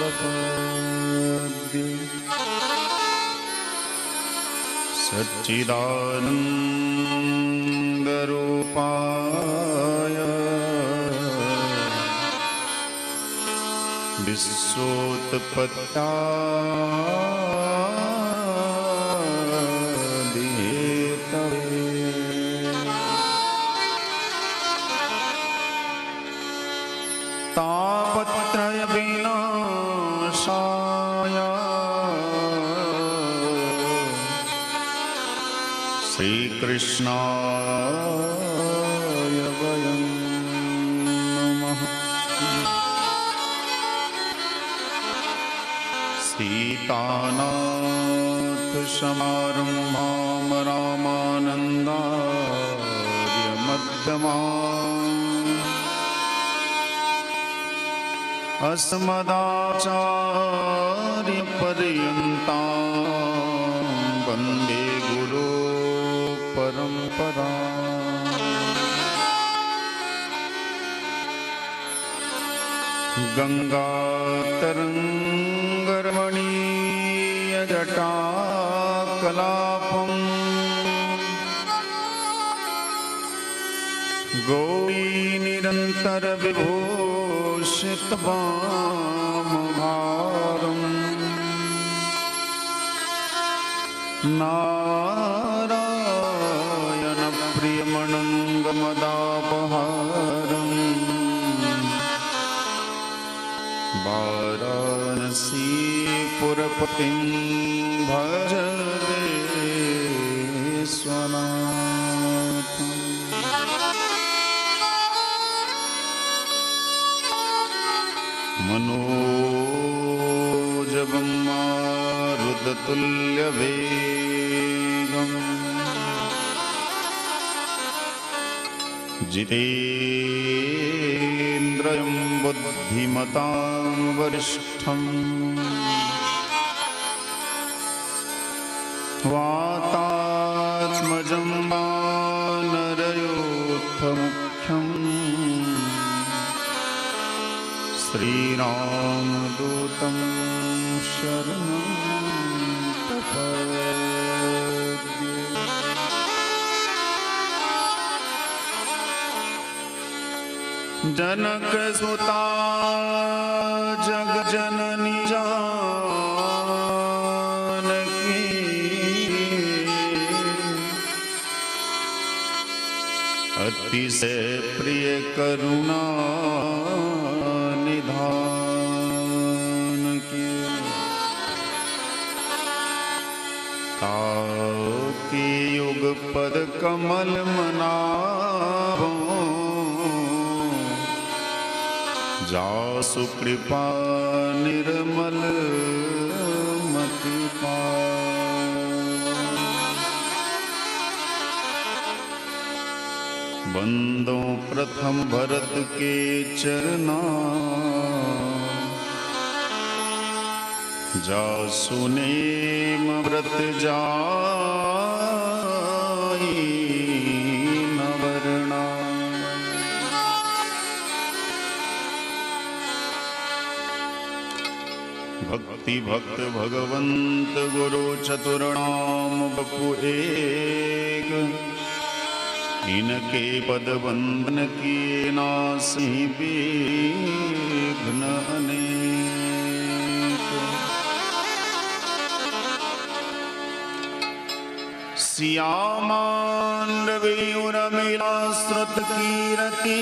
प्रपद्ये सच्चिदानन्दरूपाय विश्वोत्पत्त्यादिहेतवे तापत्रय विनाशाय श्रीकृष्णाय वयं नमः। सीतानाथ समारम्भां रामानन्दार्य मध्यमाम् अस्मदाचार्यपर्यन्तां वन्दे गुरो परम्परा। गङ्गातरङ्गरमणीयजटाकलापम् गौरीनिरन्तरविभूषितवामभारम् नारायणप्रियमनङ्गमदापहारम् वाराणसीपुरपतिं भजते स्वनाथम्। मनोजवं मारुततुल्यवेगम् जितेन्द्रियं बुद्धिमतां वरिष्ठम् वातात्मजं वानरयोत्थमुख्यम् श्रीरामदूतं शरणं प्रपद्ये। जनकसुता जगजननी जानकी अतिशय प्रिय करुणा निधान की। ताकि युग पद कमल मनावो जासु कृपा निर्मल मति पावो। बंदो प्रथम भरत के चरना जासु नेम व्रत जाई न वरना। भक्ति भक्त भगवंत गुरु चतुर्णाम बपु एक इनके पद वंदन किए नासि विघ्न अनेक। श्यामांडवी उर्मिला श्रुत कीरति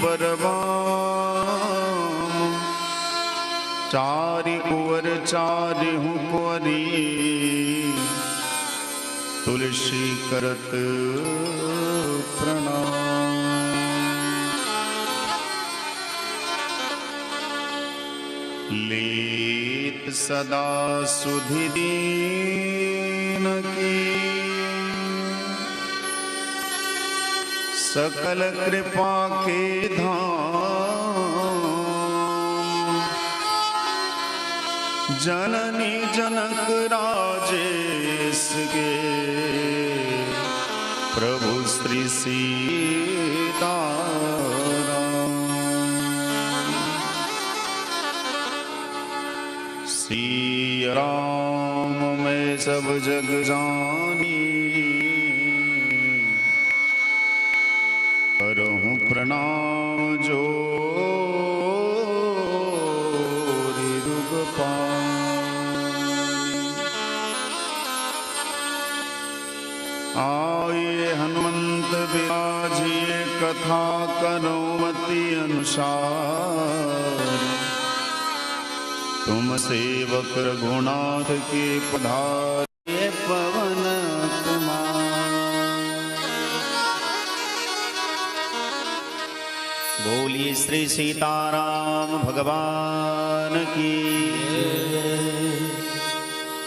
बरबाम चारि कुंवर चारि कुंवरी तुलसी करत प्रणाम। लेत सदा सुधि दीन की सकल कृपा के धाम। जननी जनक राजेश के प्रभु श्री सीताराम। सिया राम मैं सब जग जानी, करहूँ प्रणाम जो रुग पानी। आये हनुमंत विराजिए कथा करो मति अनुसार, तुम सेवक रघुनाथ के पधारे पवन कुमार। बोलिए श्री सीताराम भगवान की,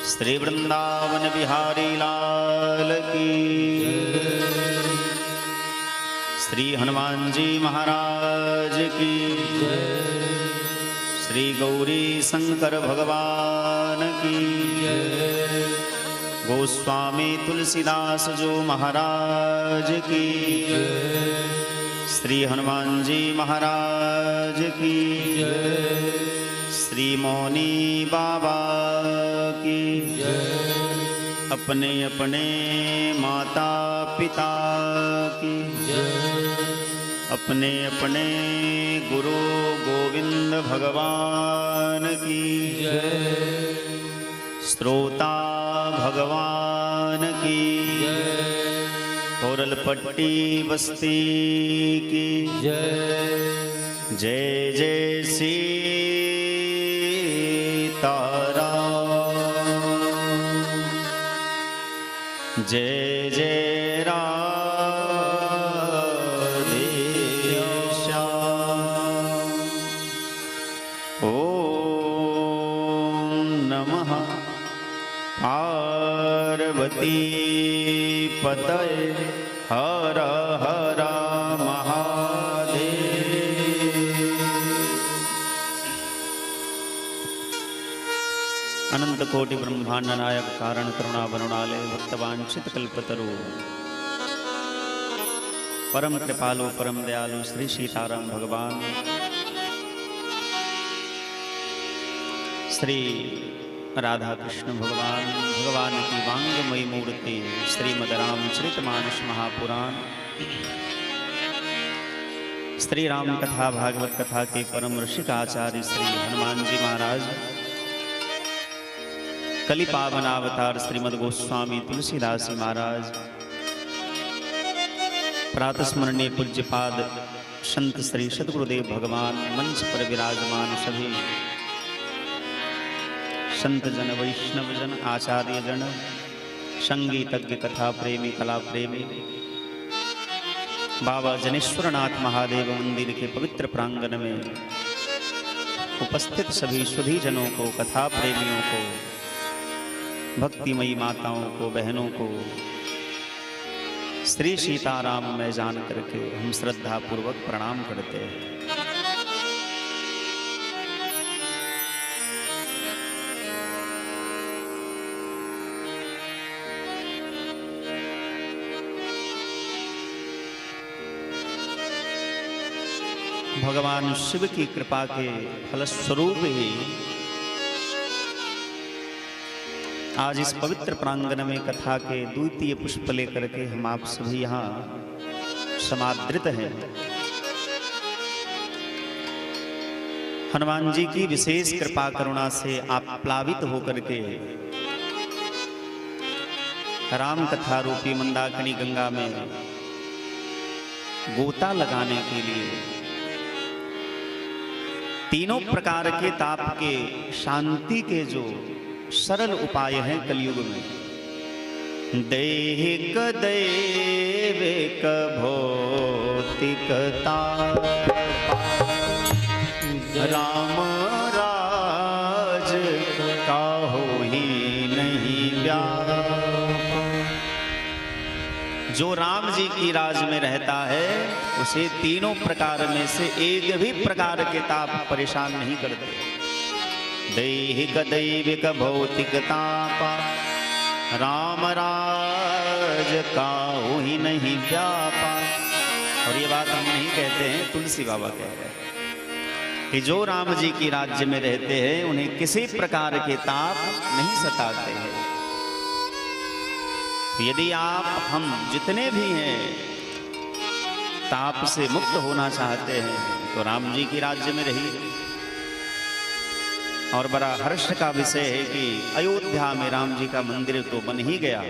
श्री वृंदावन बिहारी लाल की, श्री हनुमान जी महाराज की, श्री गौरी शंकर भगवान की, गोस्वामी तुलसीदास जो महाराज की, श्री हनुमान जी महाराज की, श्री मौनी बाबा की, अपने अपने माता पिता की, अपने अपने गुरु गोविंद भगवान की, श्रोता भगवान की, कोरलपट्टी बस्ती की जय जय सीताराम, जय जय राधे श्याम। ओम नमः पार्वती पतये हर हर महादेव। अनंत कोटि ब्रह्मांड नायक कारण करुणा वरुणालय भक्तवांछित कल्पतरु परम कृपालु परम दयालु श्री सीताराम भगवान, श्री राधा कृष्ण भगवान, भगवान की वांगमयी मूर्ति श्रीमद रामचरितमानस महापुराण, श्री राम कथा भागवत कथा के परम ऋषिक आचार्य श्री हनुमान जी महाराज, कलि पावन अवतार श्रीमद गोस्वामी तुलसीदास जी महाराज, प्रातस्मरणीय पूज्यपाद संत श्री सद्गुरुदेव भगवान, मंच पर विराजमान सभी संत जन वैष्णव जन आचार्य जन, संगीतज्ञ कथा प्रेमी कला प्रेमी, बाबा जनेश्वरनाथ महादेव मंदिर के पवित्र प्रांगण में उपस्थित सभी सुधी जनों को, कथा प्रेमियों को, भक्तिमयी माताओं को, बहनों को श्री सीताराम में जान करके हम श्रद्धा पूर्वक प्रणाम करते हैं। भगवान शिव की कृपा के फलस्वरूप ही आज इस पवित्र प्रांगण में कथा के द्वितीय पुष्प लेकर के हम आप सभी यहाँ समादृत हैं। हनुमान जी की विशेष कृपा करुणा से आप प्लावित होकर के राम कथा रूपी मंदाकिनी गंगा में गोता लगाने के लिए तीनों प्रकार के ताप के शांति के जो सरल उपाय हैं कलयुग में, दैहिक दैविक भौतिक ताप, राम राज काहू ही नहीं व्याप। जो राम जी की राज में रहता है उसे तीनों प्रकार में से एक भी प्रकार के ताप परेशान नहीं करते। दैहिक दैविक भौतिक ताप, राम राज काहू ही नहीं व्यापा। और ये बात हम नहीं कहते हैं, तुलसी बाबा कहते हैं। कि जो राम जी की राज्य में रहते हैं उन्हें किसी प्रकार के ताप नहीं सताते हैं। यदि आप हम जितने भी हैं ताप से मुक्त होना चाहते हैं तो राम जी की राज्य में रहिए। और बड़ा हर्ष का विषय है कि अयोध्या में राम जी का मंदिर तो बन ही गया।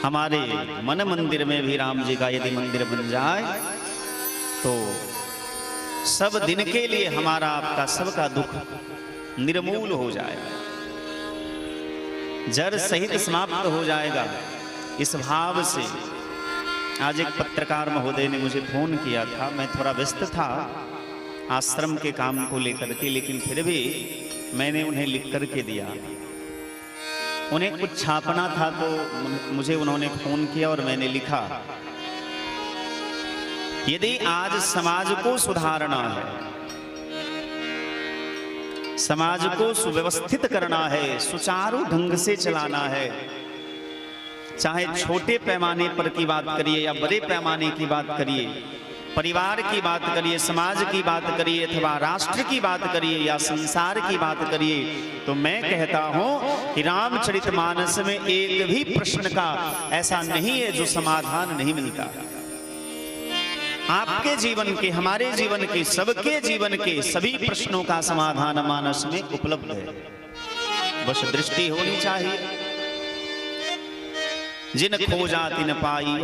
हमारे मन मंदिर में भी राम जी का यदि मंदिर बन जाए तो सब दिन के लिए हमारा आपका सबका दुख निर्मूल हो जाएगा, जड़ सहित समाप्त हो जाएगा। इस भाव से आज एक पत्रकार महोदय ने मुझे फोन किया था। मैं थोड़ा व्यस्त था आश्रम के काम को लेकर के, लेकिन फिर भी मैंने उन्हें लिख करके दिया। उन्हें कुछ छापना था तो मुझे उन्होंने फोन किया और मैंने लिखा, यदि आज समाज को सुधारना है, समाज को सुव्यवस्थित करना है, सुचारू ढंग से चलाना है, चाहे छोटे पैमाने पर की बात करिए या बड़े पैमाने की बात करिए, परिवार की बात करिए, समाज की बात करिए, अथवा राष्ट्र की बात करिए या संसार की बात करिए, तो मैं कहता हूं कि रामचरितमानस में एक भी प्रश्न का ऐसा नहीं है जो समाधान नहीं मिलता। आपके जीवन के, हमारे जीवन के, सबके जीवन के सभी प्रश्नों का समाधान मानस में उपलब्ध है। बस दृष्टि होनी चाहिए। जिन खोजा तिन पाई,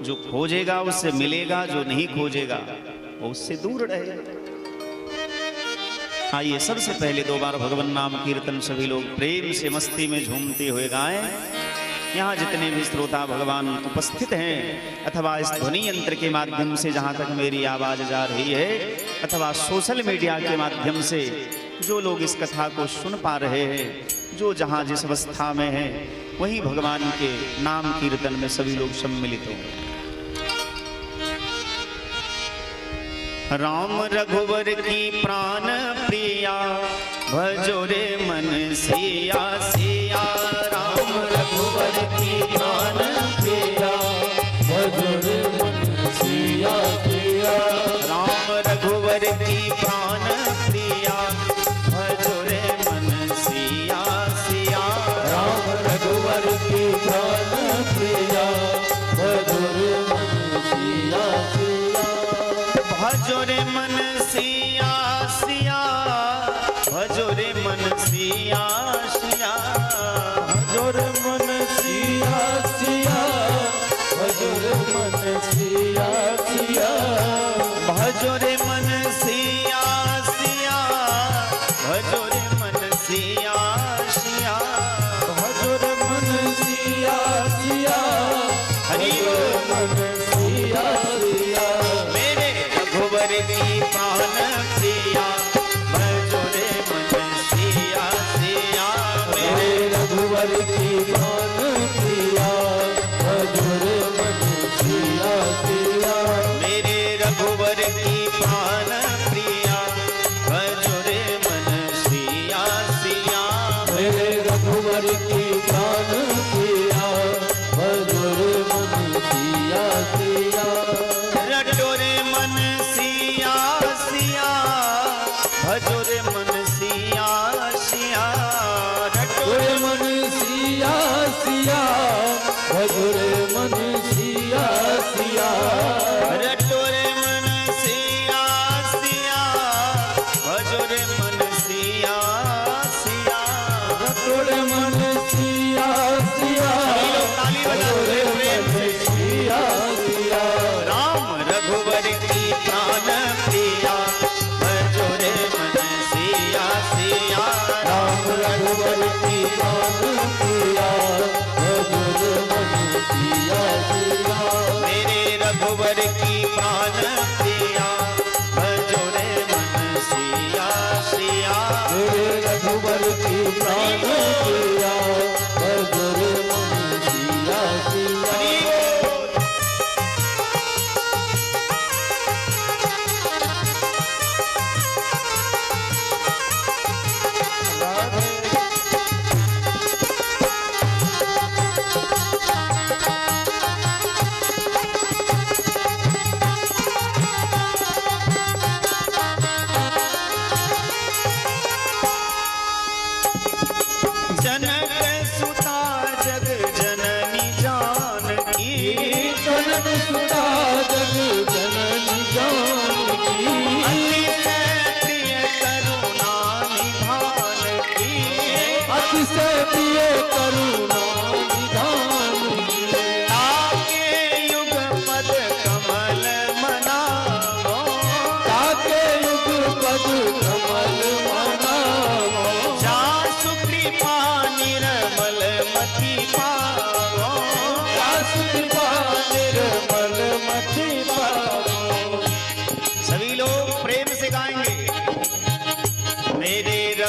जो खोजेगा उससे मिलेगा, जो नहीं खोजेगा वो उससे दूर रहेगा। आइए सबसे पहले 2 बार भगवान नाम कीर्तन सभी लोग प्रेम से मस्ती में झूमते हुए गाएं। यहाँ जितने भी श्रोता भगवान उपस्थित हैं अथवा इस ध्वनि यंत्र के माध्यम से जहाँ तक मेरी आवाज जा रही है अथवा सोशल मीडिया के माध्यम से जो लोग इस कथा को सुन पा रहे हैं, जो जहाँ जिस अवस्था में है वही भगवान के नाम कीर्तन में सभी लोग सम्मिलित हों। राम रघुवर की प्राण प्रिया, भजो रे मन सिया सिया। राम रघुवर की प्राण प्रिया, भजो रे मन सिया सिया। राम रघुवर की प्राण प्रिया, भजो रे मन सिया सिया। राम रघुवर की प्राण प्रिया, भजो रे मन सिया सिया। भजो रे मन सिया सिया, भजो रे मन सिया सिया। भजो रे मन सिया सिया, भजो रे मन सिया सिया। भजो रे मन सिया सिया, भजो रे मन सिया सिया। भजो रे मन सिया सिया, हरि मन सिया सिया। मेरे रघुवर की प्राण प्रिया, भजो रे मन सिया सिया। मेरे रघुवर की प्राण प्रिया, भजो रे मन सिया सिया। मेरे रघुवर की प्राण प्रिया, भजो रे मन सिया सिया। मेरे रघुवर की प्राण प्रिया, भजो रे मन सिया सिया। रटो रे मन सिया सिया, भजो रे मन सिया सिया। रटो रे मन सिया सिया, भजो रे मन सिया सिया। रटो रे मन सिया सिया, भजो रे मन सिया सिया। रटो रे मन सिया सिया, ताली बजा रे प्रेम से सिया सिया। राम रघुवर की प्राण प्रिया, भजो रे मन सिया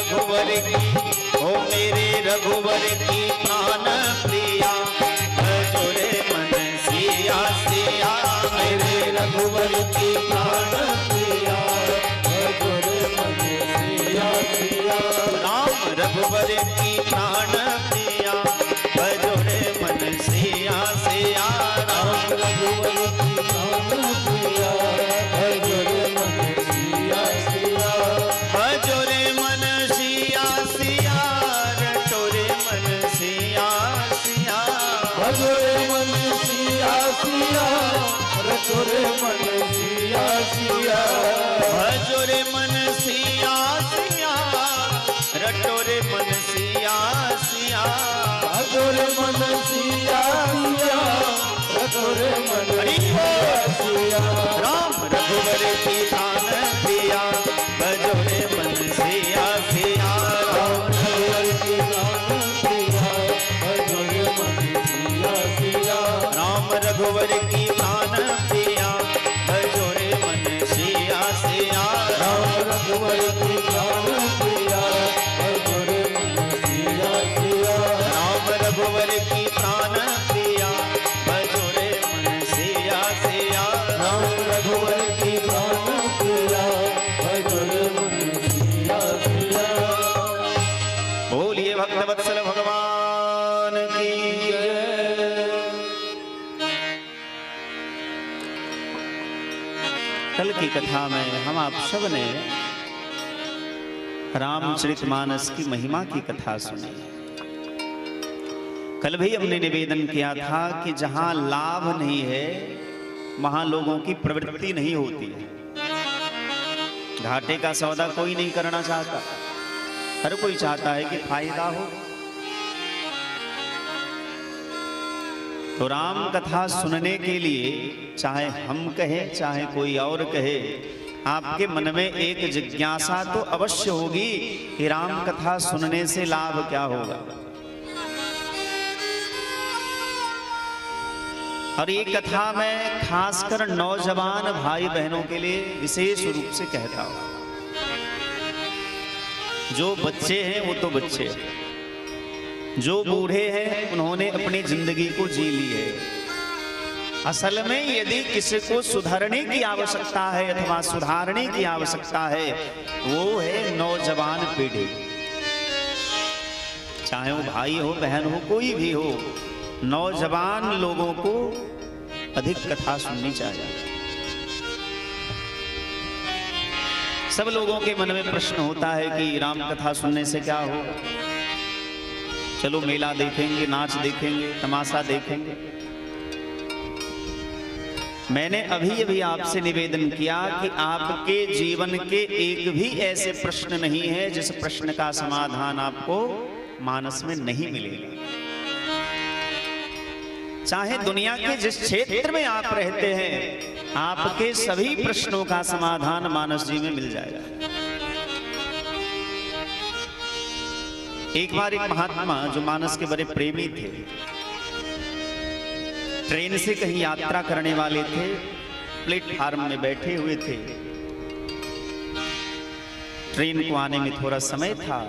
रघुवर की, ओ मेरे रघुवर की प्राण प्रिया, भजो रे मन सिया सिया, मेरे रघुवर की प्राण प्रिया, भजो रे मन सिया सिया। राम रघुवर की प्राण प्रिया, भजो रे मन सिया सिया। राम रघुवर की प्राण प्रिया, भजो रे मन सिया सिया। भजो रे मन सिया सिया, रटो रे मन सिया सिया। भजो रे मन सिया सिया, रटो रे मन सिया सिया। भजो रे मन सिया सिया, रटो रे मन सिया सिया। भजो रे मन सिया सिया, रटो रे मन हरि सिया सिया। राम रघुवर की प्राण प्रिया, भजो रे मन सिया सिया। राम रघुवर की प्राण प्रिया, भजो रे मन सिया सिया। राम रघुवर की प्राण प्रिया, भजो रे मन सिया सिया। राम रघुवर की प्राण प्रिया, भजो रे मन सिया सिया। राम रघुवर की प्राण प्रिया, भजो रे मन सिया सिया। राम रघुवर की प्राण प्रिया, भजो रे मन सिया सिया। बोलिए भक्तवत्सल भगवान की जय। कल की कथा में हम आप सब ने रामचरितमानस की महिमा की कथा सुनी। कल भी हमने निवेदन किया था कि जहां लाभ नहीं है वहां लोगों की प्रवृत्ति नहीं होती है। घाटे का सौदा कोई नहीं करना चाहता, हर कोई चाहता है कि फायदा हो। तो राम कथा सुनने के लिए चाहे हम कहें चाहे कोई और कहे, आपके मन में एक जिज्ञासा तो अवश्य होगी कि राम कथा सुनने से लाभ क्या होगा। और ये कथा मैं खासकर नौजवान भाई बहनों के लिए विशेष रूप से कहता हूं। जो बच्चे हैं वो तो बच्चे हैं, जो बूढ़े हैं उन्होंने अपनी जिंदगी को जी ली है। असल में यदि किसी को सुधरने की आवश्यकता है अथवा सुधारने की आवश्यकता है, वो है नौजवान पीढ़ी। चाहे वो भाई हो बहन हो कोई भी हो, नौजवान लोगों को अधिक कथा सुननी चाहिए। सब लोगों के मन में प्रश्न होता है कि राम कथा सुनने से क्या होगा। चलो मेला देखेंगे, नाच देखेंगे, तमाशा देखेंगे। मैंने अभी आपसे निवेदन किया कि आपके जीवन के एक भी ऐसे प्रश्न नहीं है जिस प्रश्न का समाधान आपको मानस में नहीं मिलेगा। चाहे दुनिया के जिस क्षेत्र में आप रहते हैं, आपके सभी प्रश्नों का समाधान मानस जी में मिल जाएगा। एक बार एक महात्मा जो मानस के बड़े प्रेमी थे, ट्रेन से कहीं यात्रा करने वाले थे, प्लेटफार्म में बैठे हुए थे। ट्रेन को आने में थोड़ा समय था,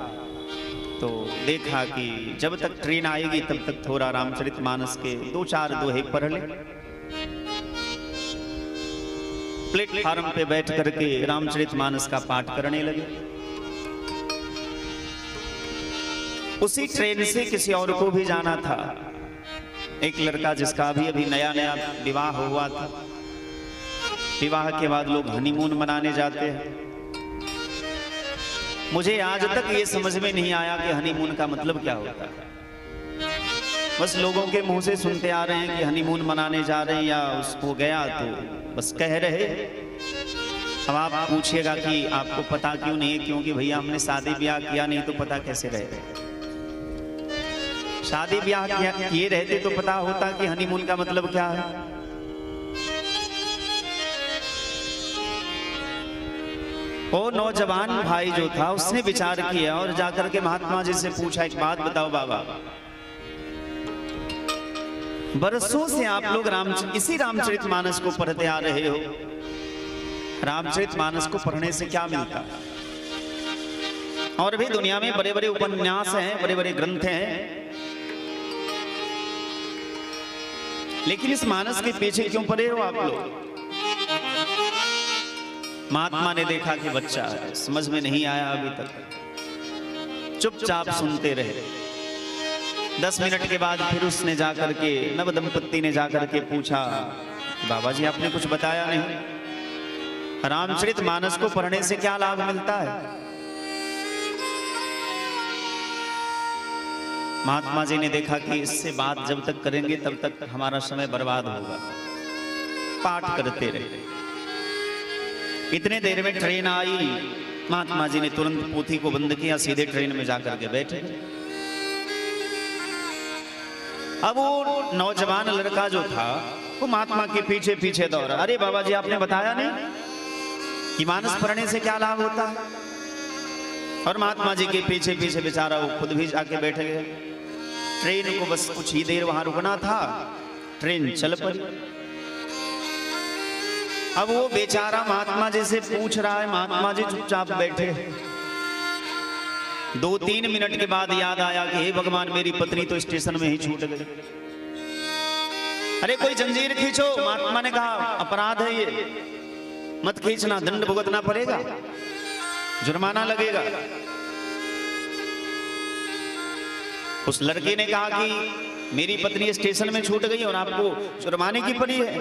तो देखा कि जब तक ट्रेन आएगी तब तक थोड़ा रामचरितमानस के 2-4 दोहे पढ़ ले। प्लेटफार्म पे बैठ करके रामचरितमानस का पाठ करने लगे। उसी ट्रेन से किसी और को भी जाना था। एक लड़का जिसका अभी नया नया विवाह हुआ था। विवाह के बाद लोग हनीमून मनाने जाते हैं। मुझे आज तक ये समझ में नहीं आया कि हनीमून का मतलब क्या होता है। बस लोगों के मुंह से सुनते आ रहे हैं कि हनीमून मनाने जा रहे हैं, या उसको गया तो बस कह रहे। अब आप पूछिएगा कि आपको पता क्यों नहीं है? क्योंकि भैया हमने शादी ब्याह किया नहीं तो पता कैसे रहे। शादी ब्याह किए रहते तो पता होता कि हनीमून का मतलब क्या है। वो नौजवान भाई जो था उसने विचार किया और जाकर के महात्मा जी से पूछा, एक बात बताओ बाबा, बरसों से आप लोग इसी रामचरितमानस को पढ़ते आ रहे हो, रामचरितमानस को पढ़ने से क्या मिलता? और भी दुनिया में बड़े बड़े उपन्यास हैं, बड़े बड़े ग्रंथ हैं, लेकिन इस मानस के पीछे क्यों पड़े हो आप लोग? महात्मा ने देखा कि बच्चा है, समझ में नहीं आया अभी तक, चुपचाप सुनते रहे। 10 मिनट के बाद फिर उसने जाकर के, नव दंपत्ति ने जाकर के पूछा, बाबा जी आपने कुछ बताया नहीं, रामचरित मानस को पढ़ने से क्या लाभ मिलता है? महात्मा जी ने देखा कि इससे बात जब तक करेंगे तब तक हमारा समय बर्बाद होगा, पाठ करते रहे। इतने देर में ट्रेन आई, महात्मा जी ने तुरंत पोथी को बंद किया, सीधे ट्रेन में जाकर के बैठे। अब वो नौजवान लड़का जो था वो महात्मा के पीछे पीछे दौड़ा, अरे बाबा जी आपने बताया नहीं कि मानस पढ़ने से क्या लाभ होता है? और महात्मा जी के पीछे पीछे बेचारा वो खुद भी जाके बैठ गया। ट्रेन को बस कुछ ही देर वहां रुकना था, ट्रेन चल पड़ी। अब वो बेचारा महात्मा जी से पूछ रहा है, महात्मा जी चुपचाप बैठे। 2-3 मिनट के बाद याद आया कि हे भगवान मेरी पत्नी तो स्टेशन में ही छूट गई। अरे कोई जंजीर खींचो। महात्मा ने कहा अपराध है ये, मत खींचना, दंड भुगतना पड़ेगा, जुर्माना लगेगा। उस लड़के ने कहा कि मेरी पत्नी स्टेशन में छूट गई और आपको जुर्माने की पड़ी है।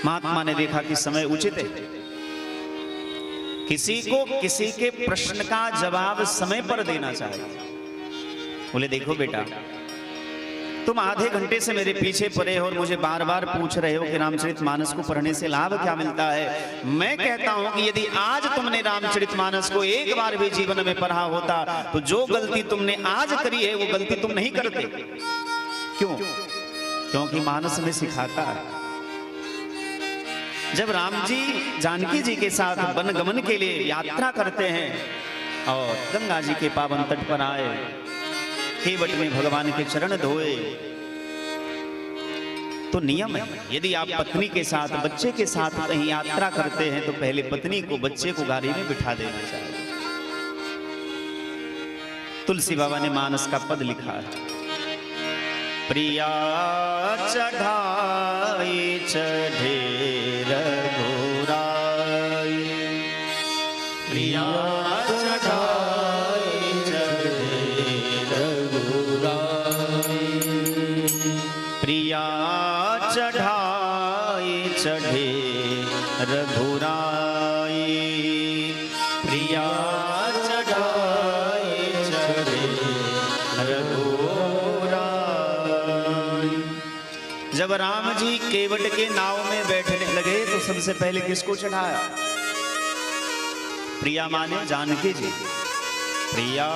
महात्मा ने देखा कि समय उचित है, किसी को किसी के प्रश्न का जवाब समय पर देना चाहिए। बोले देखो बेटा, तुम आधे घंटे से मेरे पीछे पड़े हो और मुझे बार बार पूछ रहे हो कि रामचरितमानस को पढ़ने से लाभ क्या मिलता है। मैं कहता हूं कि यदि आज तुमने रामचरितमानस को एक बार भी जीवन में पढ़ा होता तो जो गलती तुमने आज करी है वो गलती तुम नहीं करते। क्यों? क्योंकि मानस में सिखाता है। जब राम जी जानकी जी के साथ वन गमन के लिए यात्रा करते हैं और गंगा जी के पावन तट पर आए, केवट में भगवान के चरण धोए, तो नियम है यदि आप पत्नी के साथ बच्चे के साथ कहीं यात्रा करते हैं तो पहले पत्नी को बच्चे को गाड़ी में बिठा देना चाहिए। तुलसी बाबा ने मानस का पद लिखा है, प्रिया चढ़ाई चढ़े रघुराई, प्रिया चढ़ाई चढ़े रघुराई, प्रिया चढ़ाई चढ़े रघुराई, प्रिया चढ़ाई चढ़े रघुराई। जब राम जी केवट के नाव में बैठने लगे तो सबसे पहले किसको चढ़ाया? प्रिया माने जानकी जी। प्रिया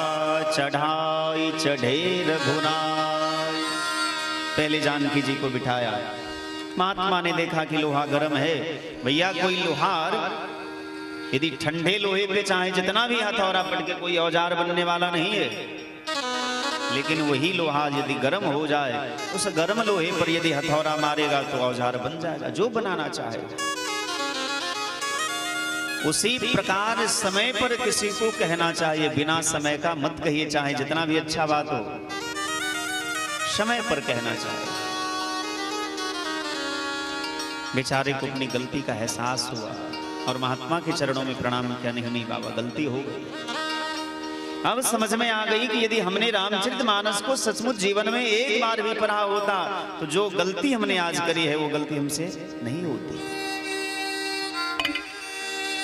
चढ़ाई चढ़े रघुनाथ, पहले जानकी जी को बिठाया। महात्मा ने देखा कि लोहा गर्म है। भैया कोई लोहार यदि ठंडे लोहे पे चाहे जितना भी हथौड़ा पड़ के कोई औजार बनने वाला नहीं है, लेकिन वही लोहा यदि गर्म हो जाए, उस गर्म लोहे पर यदि हथौड़ा मारेगा तो औजार बन जाएगा, जो बनाना चाहे। उसी प्रकार समय पर किसी को कहना चाहिए, बिना समय का मत कहिए, चाहे जितना भी अच्छा बात हो, समय पर कहना चाहिए। बेचारे को अपनी गलती का एहसास हुआ और महात्मा के चरणों में प्रणाम किया, नहीं बाबा गलती हो गई। अब समझ में आ गई कि यदि हमने रामचरितमानस को सचमुच जीवन में एक बार भी पढ़ा होता तो जो गलती हमने आज करी है वो गलती हमसे नहीं होती।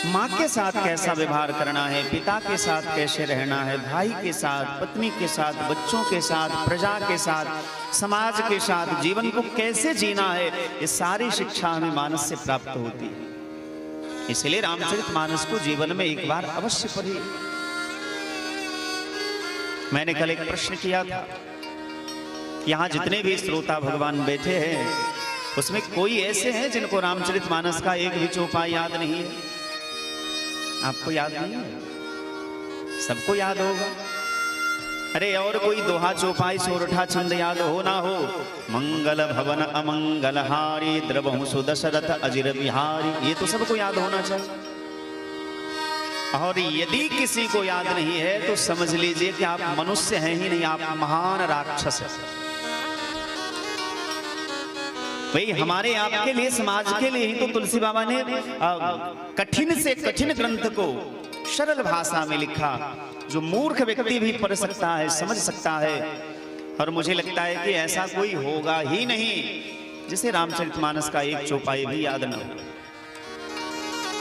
माँ के साथ कैसा व्यवहार करना है, पिता के साथ कैसे रहना है, भाई के साथ, पत्नी के साथ, बच्चों के साथ, प्रजा के साथ, समाज के साथ जीवन को कैसे जीना है, ये सारी शिक्षा हमें मानस से प्राप्त होती है। इसलिए रामचरितमानस को जीवन में एक बार अवश्य पढ़िए। मैंने कल एक प्रश्न किया था, यहाँ जितने भी श्रोता भगवान बैठे हैं उसमें कोई ऐसे हैं जिनको रामचरितमानस का एक भी चौपाई याद नहीं है? आपको याद नहीं है? सबको याद होगा। अरे और कोई दोहा चौपाई सोरठा छंद याद हो ना हो, मंगल भवन अमंगल हारी द्रवहु सुदशरथ अजिर बिहारी, ये तो सबको याद होना चाहिए। और यदि किसी को याद नहीं है तो समझ लीजिए कि आप मनुष्य हैं ही नहीं, आप महान राक्षस हैं। भाई हमारे आपके लिए, समाज के लिए ही तो तुलसी बाबा ने कठिन से कठिन ग्रंथ को सरल भाषा में लिखा, जो मूर्ख व्यक्ति भी पढ़ सकता है, समझ सकता है। और मुझे लगता है कि ऐसा कोई होगा ही नहीं जिसे रामचरितमानस का एक चौपाई भी याद न हो।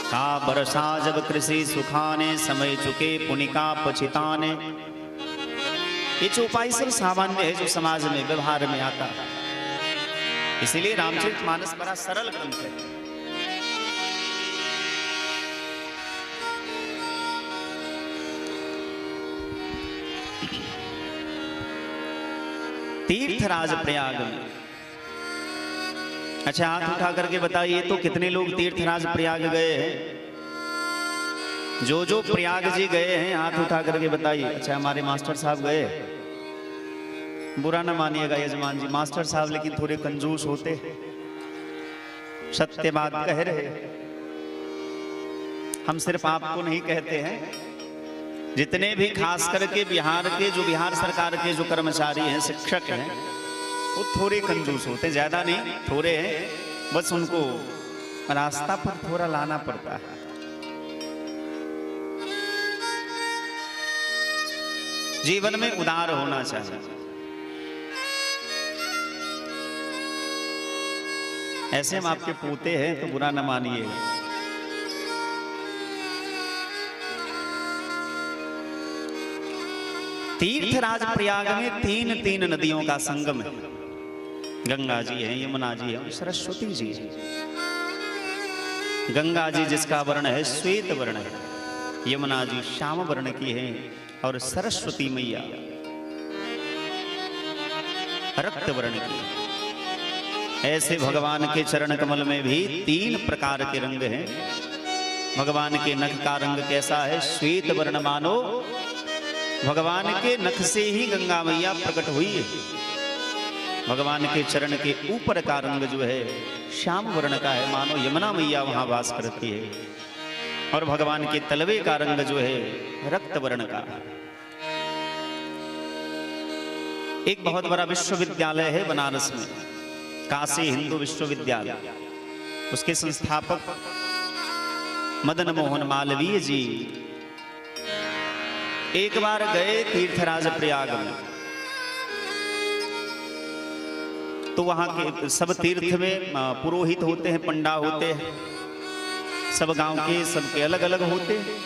का बरसा जब कृषि सुखाने, समय चुके पुनिका पछिताने। ये चौपाई सब सामान्य है जो समाज में व्यवहार में आता है, इसीलिए रामचरितमानस बड़ा सरल ग्रंथ है। तीर्थराज प्रयाग में, अच्छा हाथ उठा करके बताइए तो कितने लोग तीर्थराज प्रयाग गए हैं? जो प्रयाग जी गए हैं हाथ उठा करके बताइए। अच्छा हमारे मास्टर साहब गए, बुरा ना मानिएगा यजमान जी, मास्टर साहब लेकिन थोड़े कंजूस होते, सत्य बात कह रहे। हम सिर्फ आपको नहीं कहते हैं, जितने भी खास करके बिहार के, जो बिहार सरकार के जो कर्मचारी हैं, शिक्षक हैं, वो थोड़े कंजूस होते, ज्यादा नहीं, थोड़े हैं। बस उनको रास्ता पर थोड़ा लाना पड़ता है। जीवन में उदार होना चाहिए। ऐसे हम आपके पोते हैं तो बुरा न मानिए। तीर्थराज प्रयाग में तीन नदियों का संगम है। गंगा जी है, यमुना जी है, सरस्वती जी है। गंगा जी जिसका वर्ण है श्वेत वर्ण है, यमुना जी श्याम वर्ण की है, और सरस्वती मैया रक्त वर्ण की है। ऐसे भगवान के चरण कमल में भी 3 प्रकार के रंग हैं। भगवान के नख का रंग कैसा है? श्वेत वर्ण मानो भगवान के नख से ही गंगा मैया प्रकट हुई है। भगवान के चरण के ऊपर का रंग जो है श्याम वर्ण का है, मानो यमुना मैया वहां वास करती है। और भगवान के तलवे का रंग जो है रक्त वर्ण का। एक बहुत बड़ा विश्वविद्यालय है बनारस में, काशी हिंदू विश्वविद्यालय। उसके संस्थापक मदन मोहन मालवीय जी एक बार गए तीर्थराज प्रयाग में, तो वहां के सब तीर्थ में पुरोहित होते हैं, पंडा होते हैं, सब गांव के, सबके अलग अलग होते हैं।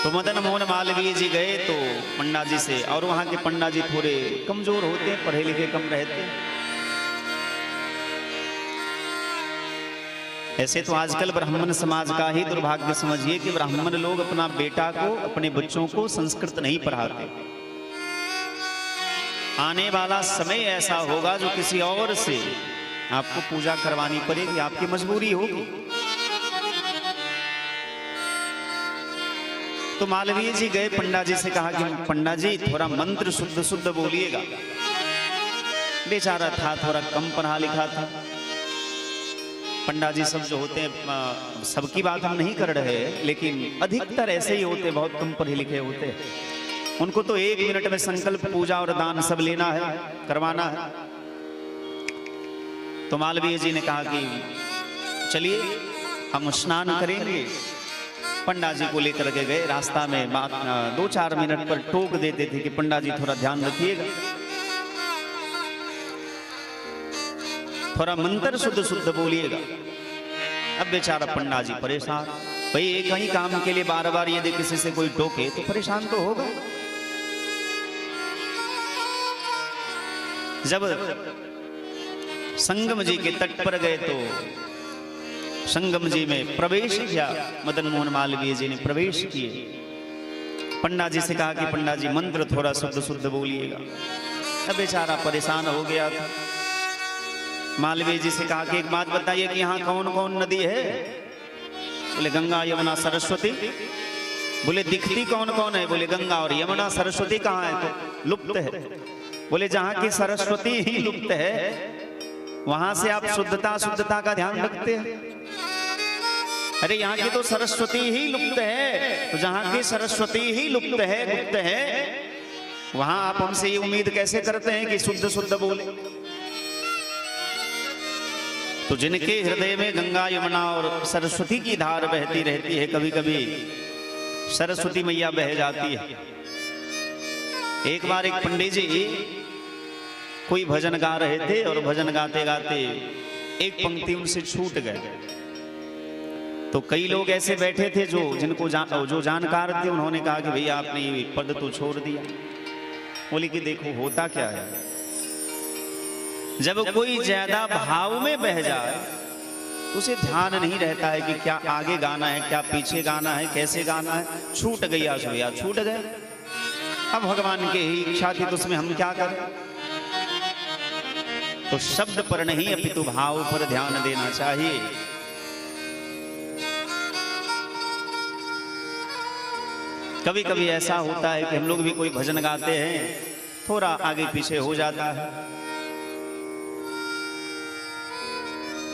तो मदन मोहन मालवीय जी गए तो पंडा जी से, और वहां के पंडा जी थोड़े कमजोर होते हैं, पढ़े लिखे कम रहते हैं। ऐसे तो आजकल ब्राह्मण समाज का ही दुर्भाग्य समझिए कि ब्राह्मण लोग अपना बेटा को, अपने बच्चों को संस्कृत नहीं पढ़ाते। आने वाला समय ऐसा होगा जो किसी और से आपको पूजा करवानी पड़ेगी, आपकी मजबूरी होगी। तो मालवीय जी गए, पंडा जी से कहा कि पंडा जी थोड़ा मंत्र शुद्ध शुद्ध बोलिएगा। बेचारा था, थोड़ा कम पढ़ा लिखा था। पंडा जी सब जो होते हैं, सबकी बात हम नहीं कर रहे हैं, लेकिन अधिकतर ऐसे ही होते, बहुत कम पढ़े लिखे होते हैं। उनको तो 1 मिनट में संकल्प, पूजा और दान सब लेना है, करवाना है। तो मालवीय जी ने कहा कि चलिए हम स्नान करेंगे। पंडा जी को लेकर के गए, रास्ता में बात 2-4 मिनट पर टोक देते थे कि पंडा जी थोड़ा ध्यान रखिएगा, थोड़ा मंत्र शुद्ध शुद्ध बोलिएगा। अब बेचारा पंडा जी परेशान, भाई एक ही काम के लिए बार बार यदि किसी से कोई टोके तो परेशान तो होगा। जब संगम जी के तट पर गए तो संगम जी में प्रवेश किया, मदन मोहन मालवीय जी ने प्रवेश किए। पंडा जी से कहा कि पंडा जी मंत्र थोड़ा शुद्ध शुद्ध बोलिएगा। अब बेचारा परेशान हो गया था। मालवीय जी से कहा कि एक बात बताइए कि यहाँ कौन कौन नदी है? बोले गंगा यमुना सरस्वती। बोले दिखती कौन कौन है? बोले गंगा और यमुना, सरस्वती कहाँ है? तो लुप्त है। बोले जहाँ की सरस्वती ही लुप्त है, वहां से आप शुद्धता का ध्यान रखते हैं? अरे यहाँ की तो सरस्वती ही लुप्त है, तो जहाँ की सरस्वती ही लुप्त है, गुप्त है, वहां आप हमसे ये उम्मीद कैसे करते हैं कि शुद्ध शुद्ध बोले? तो जिनके हृदय में गंगा यमुना और सरस्वती की धार बहती रहती है, कभी कभी सरस्वती मैया बह जाती है। एक बार एक पंडित जी कोई भजन गा रहे थे और भजन गाते गाते एक पंक्ति उनसे छूट गए। तो कई लोग ऐसे बैठे थे जो जानकार थे, उन्होंने कहा कि भैया आपने ये पद तो छोड़ दिया। बोले कि देखो होता क्या है, जब कोई ज्यादा भाव में बह जाए तो उसे ध्यान नहीं रहता है कि क्या आगे गाना है, क्या पीछे गाना है, कैसे गाना है। छूट गया सो या छूट गए। अब भगवान की ही इच्छा थी तो उसमें हम क्या करें। तो शब्द पर नहीं अपितु भाव पर ध्यान देना चाहिए। कभी कभी ऐसा होता है कि हम लोग भी कोई भजन गाते हैं, थोड़ा आगे पीछे हो जाता है।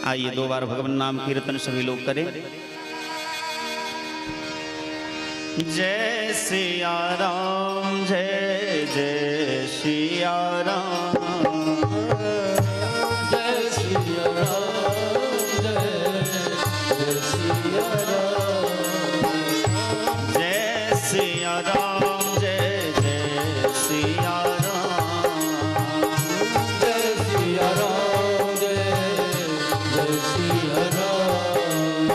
आइए 2 बार भगवान नाम कीर्तन सभी लोग करें। जय सिया राम, जय जय सिया राम, जय सिया राम, जय जय सिया राम, जय सिया राम, जय जय सिया राम, जय सिया राम, जय जय सिया राम,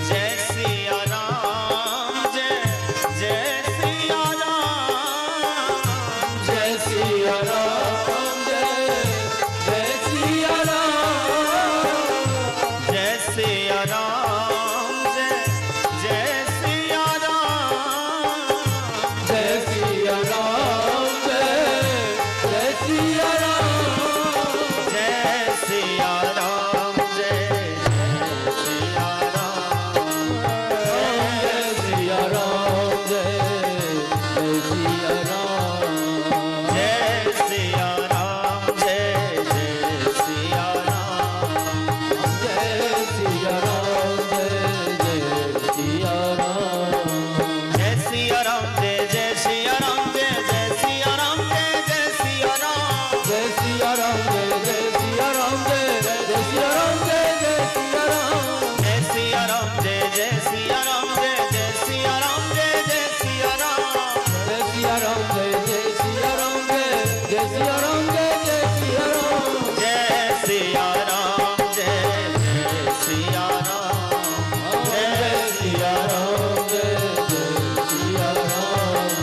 जय सिया राम, जय जय सिया राम, जय सिया राम, जय जय सिया राम, जय सिया राम, जय जय सिया राम, जय सिया राम, जय जय सिया राम, जय सिया राम, जय जय सिया राम, जय सिया राम, जय जय सिया राम, जय सिया राम, जय जय सिया राम, जय सिया राम, जय जय सिया राम, जय सिया राम, जय जय सिया राम, जय जय सिया राम, जय जय सिया राम, जय सिया राम, जय जय सिया राम, जय जय सिया राम, जय जय सिया राम, जय सिया राम, जय जय सिया राम, जय जय सिया राम, जय जय सिया राम, जय सिया राम, जय जय सिया राम, जय जय सिया राम, जय जय सिया राम, जय सिया राम, जय जय सिया राम, जय सिया राम, जय जय सिया राम, जय सिया राम, जय जय सिया राम, जय सिया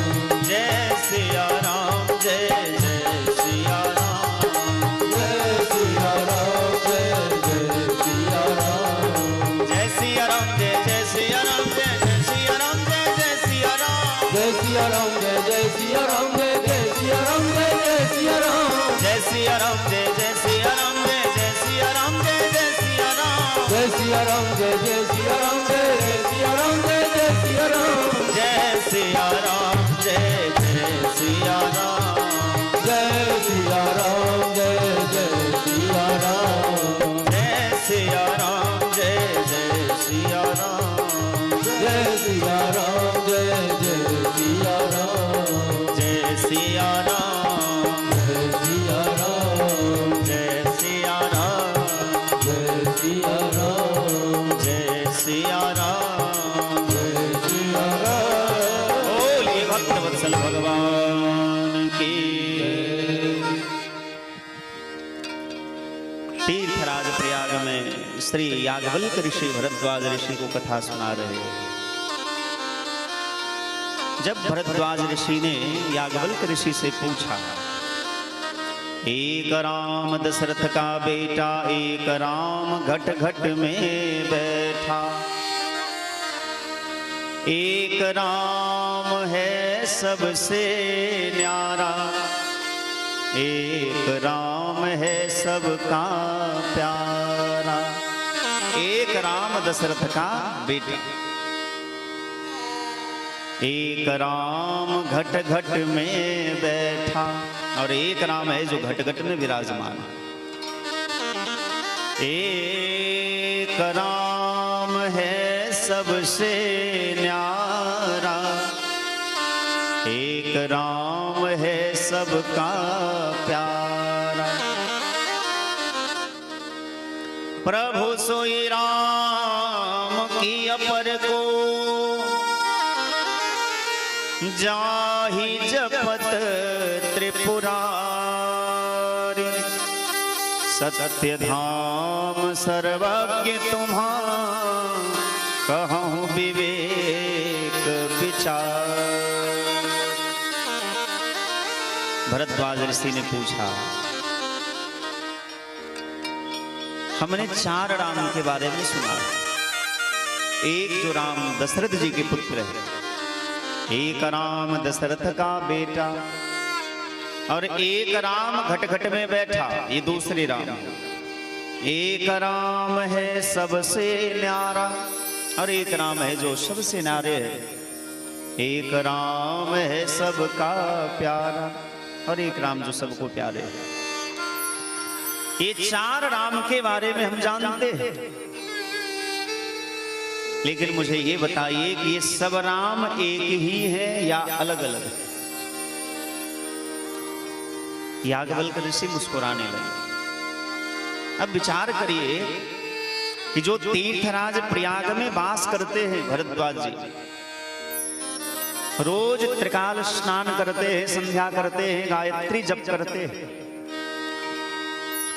राम, जय जय सिया राम, जय सिया राम, जय जय सिया राम, जय जय सिया राम, जय जय सिया राम, जय सिया राम, जय जय सिया राम, जय जय सिया राम, जय जय सिया राम, जय सिया राम, जय जय सिया राम, जय जय सिया राम, जय जय सिया राम, जय सिया राम, जय जय सिया राम, जय जय सिया राम, जय जय सिया राम, जय सिया राम, जय जय सिया राम, जय सिया राम, जय जय सिया राम, जय सिया राम, जय जय सिया राम, जय सिया राम, जय जय सिया राम, जय सिया राम, जय सिया राम, जय सिया राम, जय सिया राम, जय सिया राम, जय सिया राम, बोलिए भक्तवत्सल भगवान की। तीर्थराज प्रयाग में श्री याज्ञवल्क्य ऋषि भरद्वाज ऋषि को कथा सुना रहे हैं। जब भरद्वाज ऋषि ने याज्ञवल्क्य ऋषि से पूछा, एक राम दशरथ का बेटा, एक राम घट घट में बैठा, एक राम है सबसे न्यारा, एक राम है सबका प्यारा। एक राम दशरथ का बेटा, एक राम घट घट में बैठा, और एक राम है जो घट घट में विराजमान है। एक राम है सबसे न्यारा, एक राम है सबका प्यारा। प्रभु सोई राम की अपर को, जाहि जपत त्रिपुरारी। सत्य धाम सर्वज्ञ तुम्हारा, कहूँ विवेक विचार। भरद्वाज ऋषि ने पूछा, हमने 4 राम के बारे में सुना। एक जो राम दशरथ जी के पुत्र है, एक राम दशरथ का बेटा, और एक राम घट में बैठा, ये दूसरे राम। एक राम है सबसे न्यारा, और एक राम है जो सबसे न्यारे है। एक राम है सबका प्यारा, और एक राम जो सबको प्यारे है। ये 4 राम के बारे में हम जानते हैं, लेकिन मुझे ये बताइए कि ये सब राम एक ही है या अलग अलग है? याज्ञवल्क्य ऋषि मुस्कुराने लगे। अब विचार करिए कि जो तीर्थराज प्रयाग में वास करते हैं भरद्वाज जी, रोज त्रिकाल स्नान करते हैं, संध्या करते हैं, गायत्री जप करते हैं,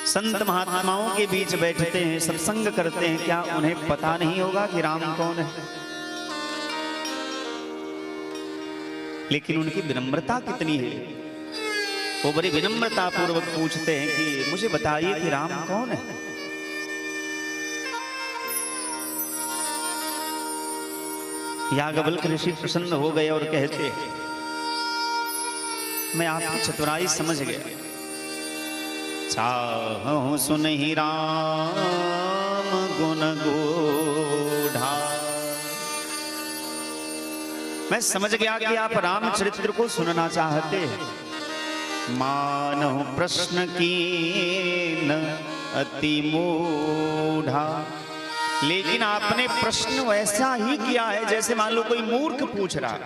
संत महात्माओं के बीच बैठते हैं, सत्संग करते हैं। क्या उन्हें पता नहीं होगा कि राम कौन है? लेकिन उनकी विनम्रता कितनी है, वो बड़ी विनम्रता पूर्वक पूछते हैं कि मुझे बताइए कि राम कौन है? याज्ञवल्क्य ऋषि प्रसन्न हो गए और कहते, मैं आपकी चतुराई समझ गया। चाहूं सुनहि राम गुण गूढ़ा। मैं समझ गया कि आप रामचरित्र को सुनना चाहते हैं। मानहु प्रश्न कीन अति मूढ़ा, लेकिन आपने प्रश्न वैसा ही किया है जैसे मान लो कोई मूर्ख पूछ रहा है।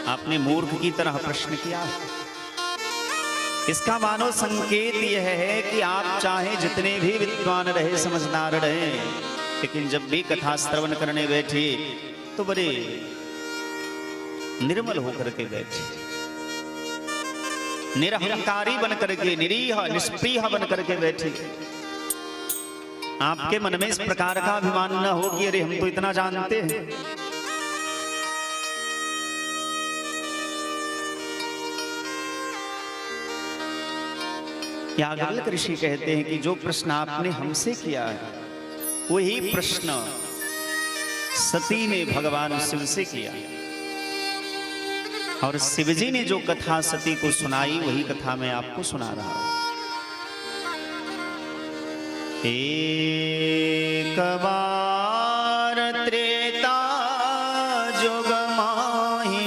आपने मूर्ख की तरह प्रश्न किया है। इसका मानो संकेत यह है कि आप चाहे जितने भी विद्वान रहे, समझदार रहे, लेकिन जब भी कथा श्रवण करने बैठे तो बड़े निर्मल होकर के बैठे, निरहंकारी बन करके, निरीह निष्प्रिय बन करके बैठे। आपके मन में इस प्रकार का अभिमान न हो कि अरे हम तो इतना जानते हैं। याज्ञवल्क्य ऋषि कहते हैं कि जो प्रश्न आपने हमसे किया है, वही प्रश्न सती ने भगवान शिव से किया, और शिव जी ने जो कथा सती को सुनाई वही कथा मैं आपको सुना रहा हूं। एक बार त्रेता जुग माही,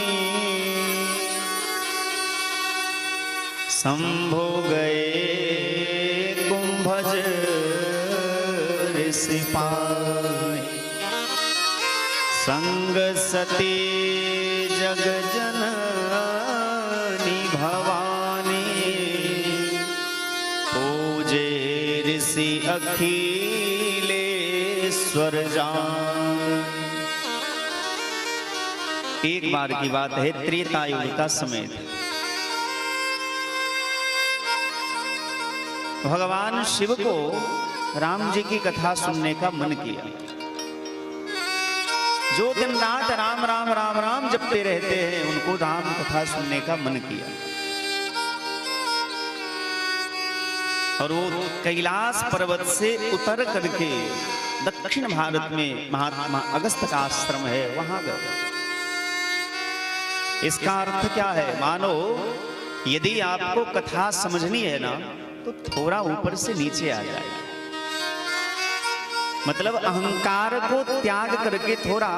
शंभु गए कुंभज ऋषि पाई। संग सती जग जननी भवानी, पूजे ऋषि अखिलेश्वर जान। एक बार की बात है, त्रेता युग का समय था। भगवान शिव को राम जी की कथा सुनने का मन किया। जो दिन रात राम राम राम राम जपते रहते हैं, उनको राम कथा सुनने का मन किया। और वो कैलाश पर्वत से उतर करके दक्षिण भारत में महात्मा अगस्त्य का आश्रम है, वहां गए। इसका अर्थ क्या है? मानो यदि आपको कथा समझनी है ना, तो थोड़ा ऊपर से नीचे आ जाए। मतलब अहंकार को त्याग करके थोड़ा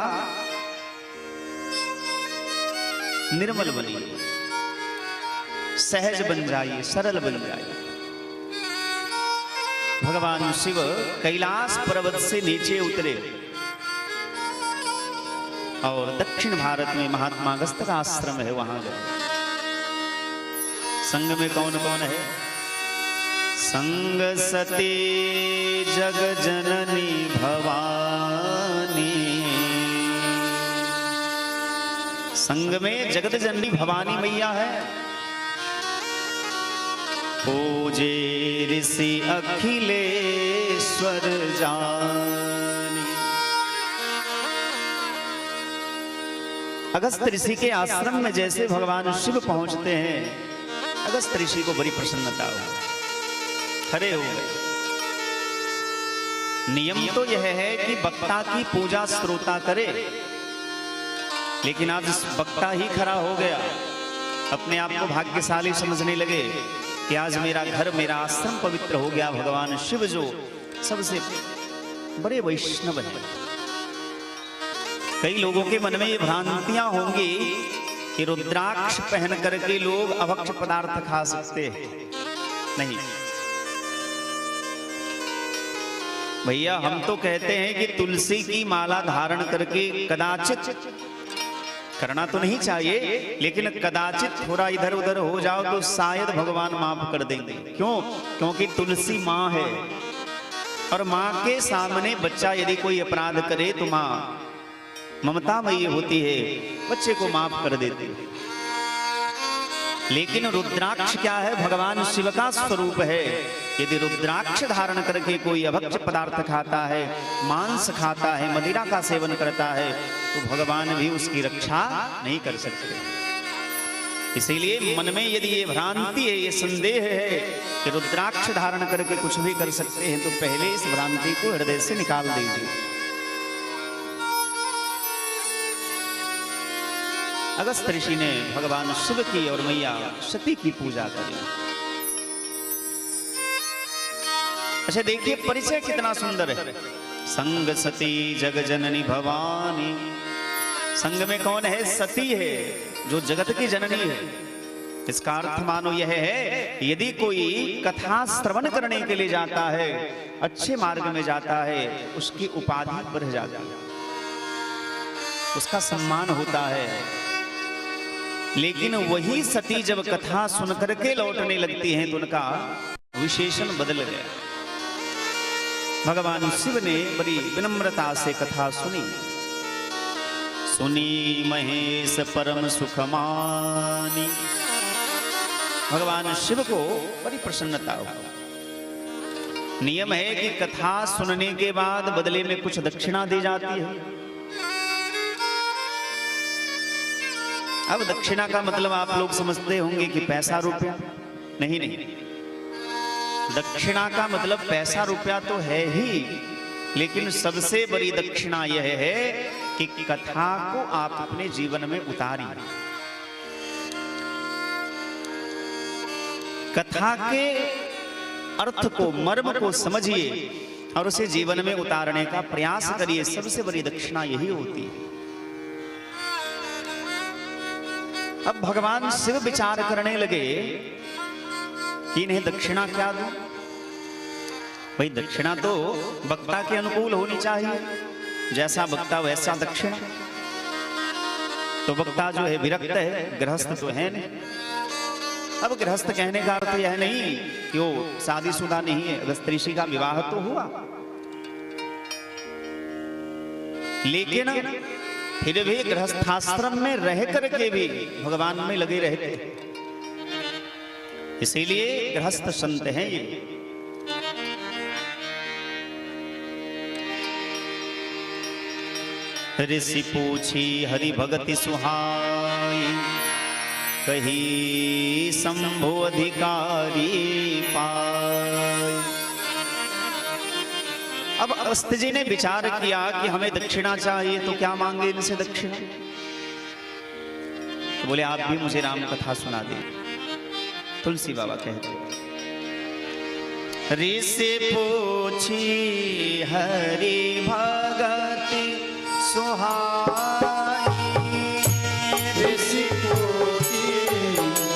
निर्मल बनिए, सहज बन जाइए, सरल बन जाइए। भगवान शिव कैलाश पर्वत से नीचे उतरे और दक्षिण भारत में महात्मा अगस्त्य का आश्रम है, वहां गए। संग में कौन कौन है? संग सती जग जननी भवानी, संग में जगत जननी भवानी मैया है। पूजे ऋषि अखिलेश्वर जानी। अगस्त ऋषि के आश्रम में जैसे भगवान शिव पहुंचते हैं, अगस्त ऋषि को बड़ी प्रसन्नता हुई, खड़े हो गए। नियम तो यह है कि वक्ता की पूजा श्रोता करे, लेकिन आज वक्ता ही खड़ा हो गया, अपने आप को भाग्यशाली समझने लगे कि आज मेरा घर, मेरा आश्रम पवित्र हो गया। भगवान शिव जो सबसे बड़े वैष्णव हैं। कई लोगों के मन में ये भ्रांतियां होंगी कि रुद्राक्ष पहन करके लोग अभक्ष पदार्थ खा सकते हैं। नहीं भैया, हम तो कहते हैं कि तुलसी की माला धारण करके कदाचित, करना तो नहीं चाहिए, लेकिन कदाचित थोड़ा इधर उधर हो जाओ तो शायद भगवान माफ कर देंगे। क्यों? क्योंकि तुलसी माँ है, और माँ के सामने बच्चा यदि कोई अपराध करे तो माँ ममतामयी होती है, बच्चे को माफ कर देती है। लेकिन रुद्राक्ष क्या है? भगवान शिव का स्वरूप है। यदि रुद्राक्ष धारण करके कोई अभक्ष पदार्थ खाता है, मांस खाता है, मदिरा का सेवन करता है, तो भगवान भी उसकी रक्षा नहीं कर सकते। इसीलिए मन में यदि ये भ्रांति है, ये संदेह है कि रुद्राक्ष धारण करके कुछ भी कर सकते हैं, तो पहले इस भ्रांति को हृदय से निकाल दीजिए। अगस्त ऋषि ने भगवान शिव की और मैया सती की पूजा करी। अच्छा देखिए, परिचय कितना सुंदर है। संग सती जग जननी भवानी। संग में कौन है? सती है, जो जगत की जननी है। इसका अर्थ मानो यह है, यदि कोई कथा श्रवण करने के लिए जाता है, अच्छे मार्ग में जाता है, उसकी उपाधि बढ़ जाती है, उसका सम्मान होता है। लेकिन वही सती जब कथा सुन करके लौटने लगती हैं तो उनका विशेषण बदल गया। भगवान शिव ने बड़ी विनम्रता से कथा सुनी। सुनी महेश परम सुखमानी। भगवान शिव को बड़ी प्रसन्नता हो। नियम है कि कथा सुनने के बाद बदले में कुछ दक्षिणा दी जाती है। अब दक्षिणा का मतलब आप लोग समझते होंगे कि पैसा रुपया। नहीं नहीं, दक्षिणा का मतलब पैसा रुपया तो है ही, लेकिन सबसे बड़ी दक्षिणा यह है कि कथा को आप अपने जीवन में उतारिए। कथा के अर्थ को, मर्म को समझिए और उसे जीवन में उतारने का प्रयास करिए। सबसे बड़ी दक्षिणा यही होती है। अब भगवान शिव विचार करने लगे कि इन्हें दक्षिणा क्या दूं। भाई दक्षिणा तो वक्ता के अनुकूल होनी चाहिए, जैसा वक्ता वैसा दक्षिणा। तो वक्ता जो है विरक्त है, गृहस्थ तो है नहीं। अब गृहस्थ कहने का अर्थ यह नहीं कि वो शादीशुदा नहीं है। अगस्त ऋषि का विवाह तो हुआ, लेकिन फिर भी गृहस्थाश्रम में रह करके भी भगवान में लगे रहते, इसीलिए गृहस्थ संत हैं ये। ऋषि पूछी हरि भगति सुहाई, कही शंभु अधिकारी पाए। अब अगस्त जी ने विचार किया कि हमें दक्षिणा चाहिए, तो क्या मांगे इनसे दक्षिणा। तो बोले आप भी मुझे राम कथा सुना दे। तुलसी बाबा कहते ऋषि पूछी हरि भगति सुहाई। ऋषि पूछी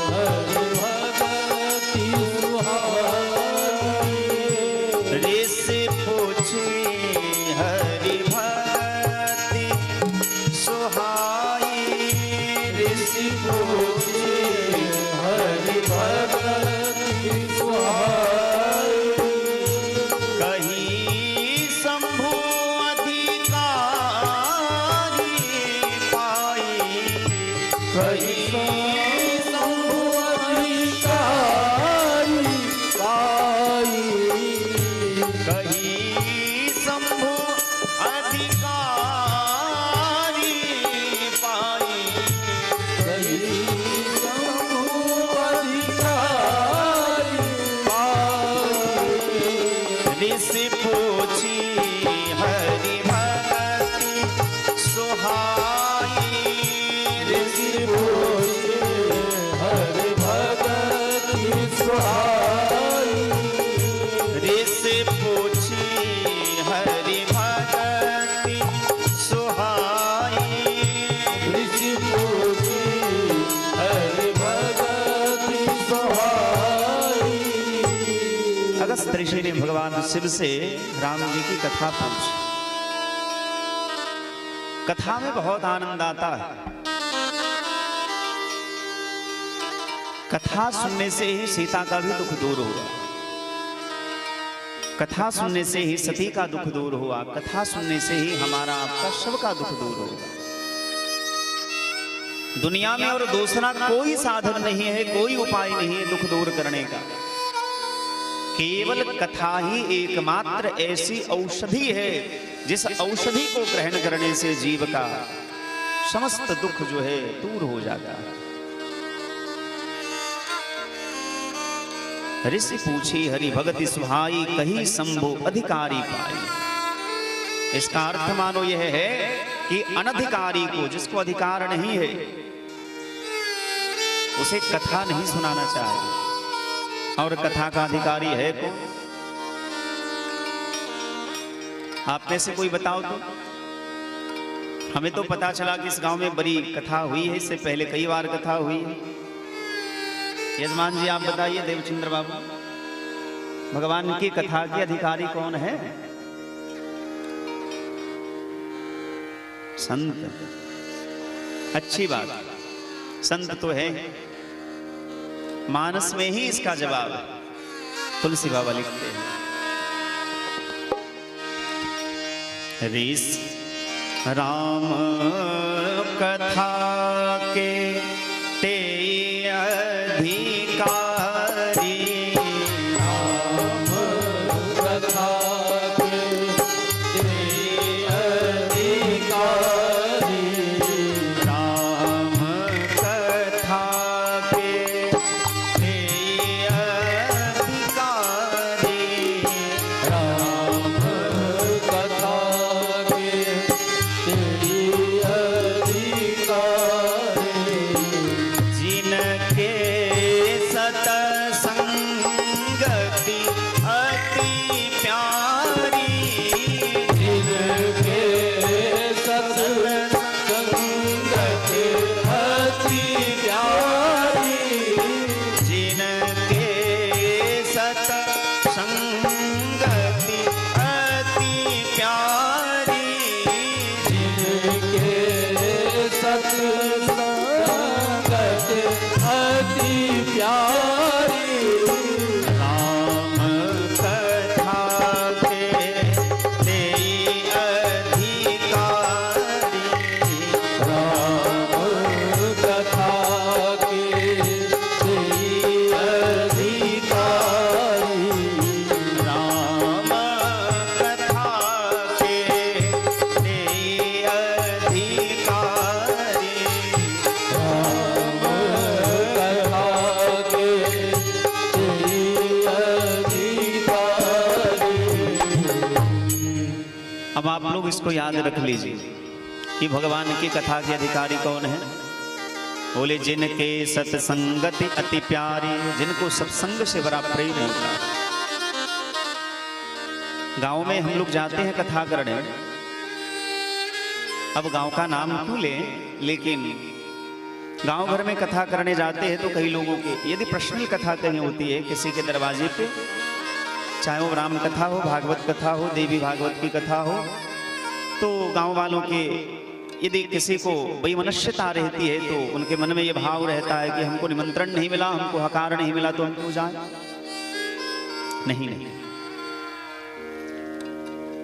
हरि भगति सुहाई। ऋषि पूछी हरि भगति सुहाई। ऋषि पूछे हरि भगति सुहाई। कहीं शंभु अधिकारी पाई, कहीं शंभु अधिकारी पाई। कहीं शंभु अधिकारी पाई, कहीं शंभु अधिकारी पाई। ऋषि पूछी हरि भगति सुहाई। ऋषि पूछे हरि भगति सुहाई। ऋषि पूछी हरि भगति सुहाई। ऋषि पूछे हरि भगति सुहाई। अगस्त ऋषि ने भगवान शिव से राम जी की कथा पूछी। कथा में बहुत आनंद आता है। कथा सुनने से ही सीता का भी दुख दूर हुआ। कथा सुनने से ही सती का दुख दूर हुआ। कथा सुनने से ही हमारा आपका शव का दुख दूर होगा। दुनिया में और दूसरा कोई साधन नहीं है, कोई उपाय नहीं है दुख दूर करने का। केवल कथा ही एकमात्र ऐसी औषधि है जिस औषधि को ग्रहण करने से जीव का समस्त दुख जो है दूर हो जाता है। ऋषि पूछी हरि भगति सुहाई, कही शंभु अधिकारी पाई। इसका अर्थ मानो यह है कि अनधिकारी को, जिसको अधिकार नहीं है, उसे कथा नहीं सुनाना चाहिए। और कथा का अधिकारी है कौन? आप में से कोई बताओ तो। हमें तो पता चला कि इस गांव में बड़ी कथा हुई है, इससे पहले कई बार कथा हुई है। यजमान जी आप बताइए, देवचंद्र बाबू, भगवान की कथा के अधिकारी कौन है? संत। अच्छी बात, संत तो है। मानस में ही इसका जवाब है। तुलसी बाबा लिखते हैं, ऋषि राम कथा के ते अधिकारी। राम कथा के ते अधिकारी। राम कथा के ते अधिकारी। राम कथा के ते अधिकारी। जिनके सतसंगति अति प्यारी। जिनके सत्संगति अति प्यारी। जिनके सतसंगति अति प्यारी। जिनके सत्संगति अति प्यारी। राम कथा के ते अधिकारी। राम कथा के ते अधिकारी। राम कथा के ते अधिकारी। राम कथा के ते अधिकारी। अब आप लोग इसको याद रख लीजिए कि भगवान की कथा के अधिकारी कौन है। बोले जिनके सत्संगति अति प्यारी, जिनको सत्संग से बड़ा प्रेम होता है। गांव में हम लोग जाते हैं कथा करने। अब गांव का नाम क्यों लें, लेकिन गांव भर में कथा करने जाते हैं तो कई लोगों के, यदि पर्सनल कथा कहीं होती है किसी के दरवाजे पे, चाहे वो राम कथा हो, भागवत कथा हो, देवी भागवत की कथा हो, तो गांव वालों के यदि किसी को वैमनस्यता रहती है तो उनके मन में यह भाव रहता है कि हमको निमंत्रण नहीं मिला, हमको हकार नहीं मिला, तो हम क्यों जाएं? नहीं नहीं,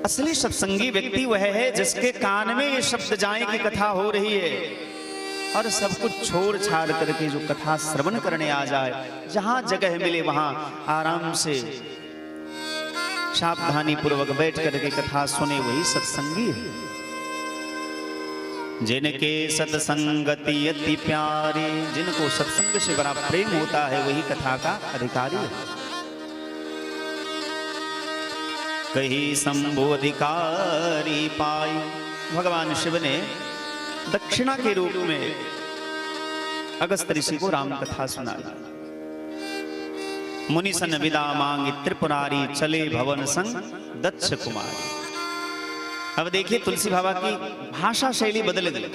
असली सत्संगी व्यक्ति वह है जिसके कान में ये शब्द जाए कि कथा हो रही है और सब कुछ छोड़ छाड़ करके जो कथा श्रवण करने आ जाए। जहां जगह मिले वहां आराम से सावधानी पूर्वक बैठ करके कथा सुने, वही सत्संगी है। जिनके सत्संगति अति प्यारे, जिनको सत्संग से बड़ा प्रेम होता है, वही कथा का अधिकारी है। कही शंभु अधिकारी पाई, भगवान शिव ने दक्षिणा के रूप में अगस्त ऋषि को राम कथा सुनाई। मुनि सन विदा मांगी त्रिपुरारी, चले भवन संग दक्ष कुमारी। अब देखिए तुलसी बाबा की भाषा शैली बदल गई।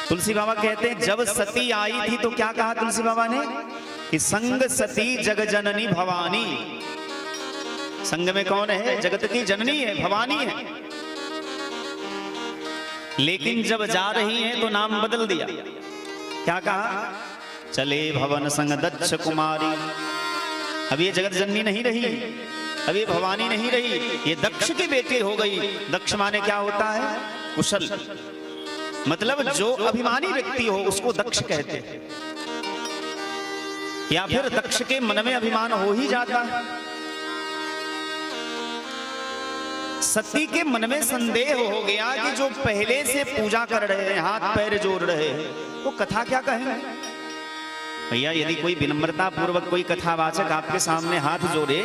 तुलसी बाबा कहते हैं जब सती आई थी तो क्या कहा तुलसी बाबा ने कि संग सती जग जननी भवानी। संग में कौन है? जगत की जननी है, भवानी है। लेकिन जब जा रही हैं तो नाम बदल दिया। क्या कहा? चले भवन संग दक्ष कुमारी। अब ये जगत जननी नहीं रही, अब ये भवानी नहीं रही, ये दक्ष की बेटी हो गई। दक्ष माने क्या होता है? कुशल, मतलब जो अभिमानी व्यक्ति हो उसको दक्ष कहते हैं। या फिर दक्ष के मन में अभिमान हो ही जाता है। सती के मन में संदेह हो गया कि जो पहले से पूजा कर रहे हैं, हाथ पैर जोड़ रहे हैं, वो कथा क्या कहेंगे? भैया यदि कोई विनम्रता पूर्वक कोई कथावाचक आपके सामने हाथ जोड़े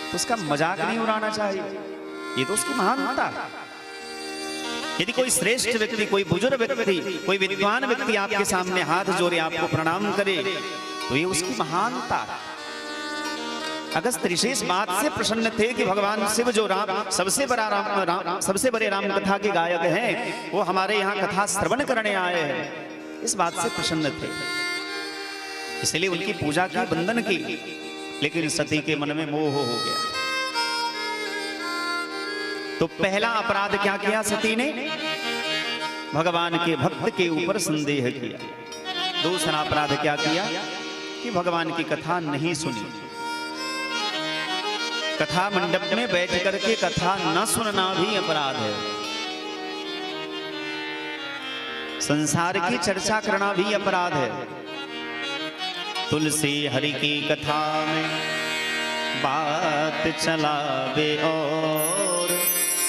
तो उसका मजाक नहीं उड़ाना चाहिए, ये तो उसकी महानता है। यदि कोई श्रेष्ठ व्यक्ति, कोई बुजुर्ग व्यक्ति, कोई विद्वान व्यक्ति आपके सामने हाथ जोड़े, आपको प्रणाम करे, तो ये उसकी महानता है। अगस्त ऋषि इस बात से प्रसन्न थे कि भगवान शिव जो राम सबसे बड़े राम कथा के गायक हैं, वो हमारे यहाँ कथा श्रवण करने आए हैं, इस बात से प्रसन्न थे। इसलिए उनकी पूजा की, वंदन की। लेकिन सती के मन में मोह हो गया। तो पहला अपराध क्या किया सती ने? भगवान के भक्त के ऊपर संदेह किया। दूसरा अपराध क्या किया कि भगवान की कथा नहीं सुनी। कथा मंडप में बैठ करके कथा न सुनना भी अपराध है। संसार की चर्चा करना भी अपराध है। तुलसी हरि की कथा में बात चलावे और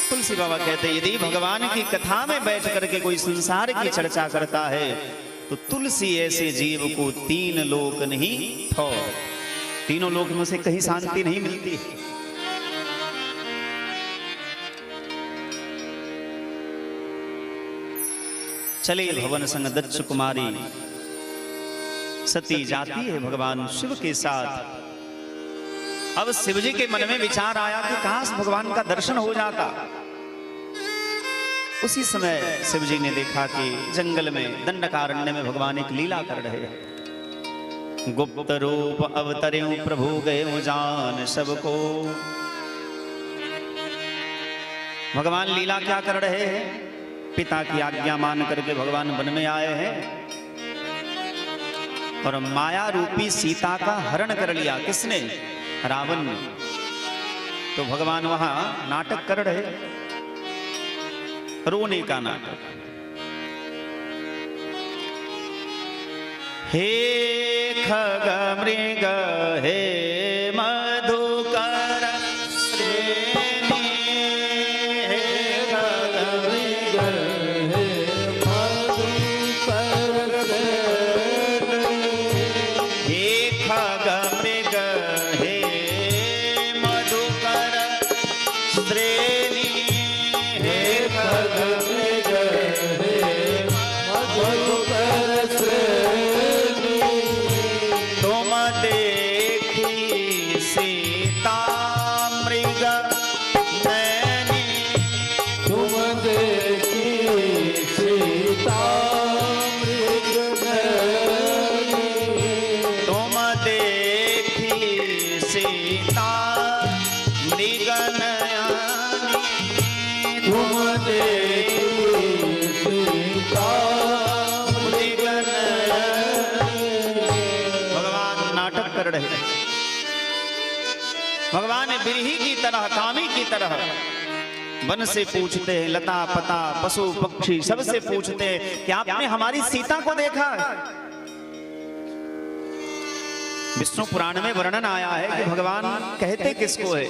तुलसी बाबा कहते यदि भगवान की कथा में बैठ करके कोई संसार की चर्चा करता है तो तुलसी ऐसे जीव को 3 लोक नहीं ठो, तीनों लोक में से कहीं शांति नहीं मिलती। चले भवन संग दक्ष कुमारी। सती जाती है भगवान शिव के साथ। अब शिव जी के मन में विचार आया कि काश भगवान का दर्शन हो जाता। उसी समय शिव जी ने देखा कि जंगल में दंडकारण्य में भगवान एक लीला कर रहे हैं। गुप्त रूप अवतर्यों प्रभु गए जान सबको। भगवान लीला क्या कर रहे हैं? पिता की आज्ञा मान करके भगवान वन में आए हैं और माया रूपी सीता का हरण कर लिया। किसने? रावण ने। तो भगवान वहां नाटक कर रहे, रोने का नाटक। हे खग मृग हे मधुकर श्रेणी, हे खग मृग हे मधुकर हे खग मृग हे मधुकर श्रेणी, हे खग मृग हे मधुकर श्रेणी। तुम देखी भगवान बिरही की तरह, कामी की तरह वन से पूछते हैं, लता पता पशु पक्षी सबसे पूछते हैं कि आपने हमारी सीता को देखा? विष्णु पुराण में वर्णन आया है कि भगवान कहते किसको है?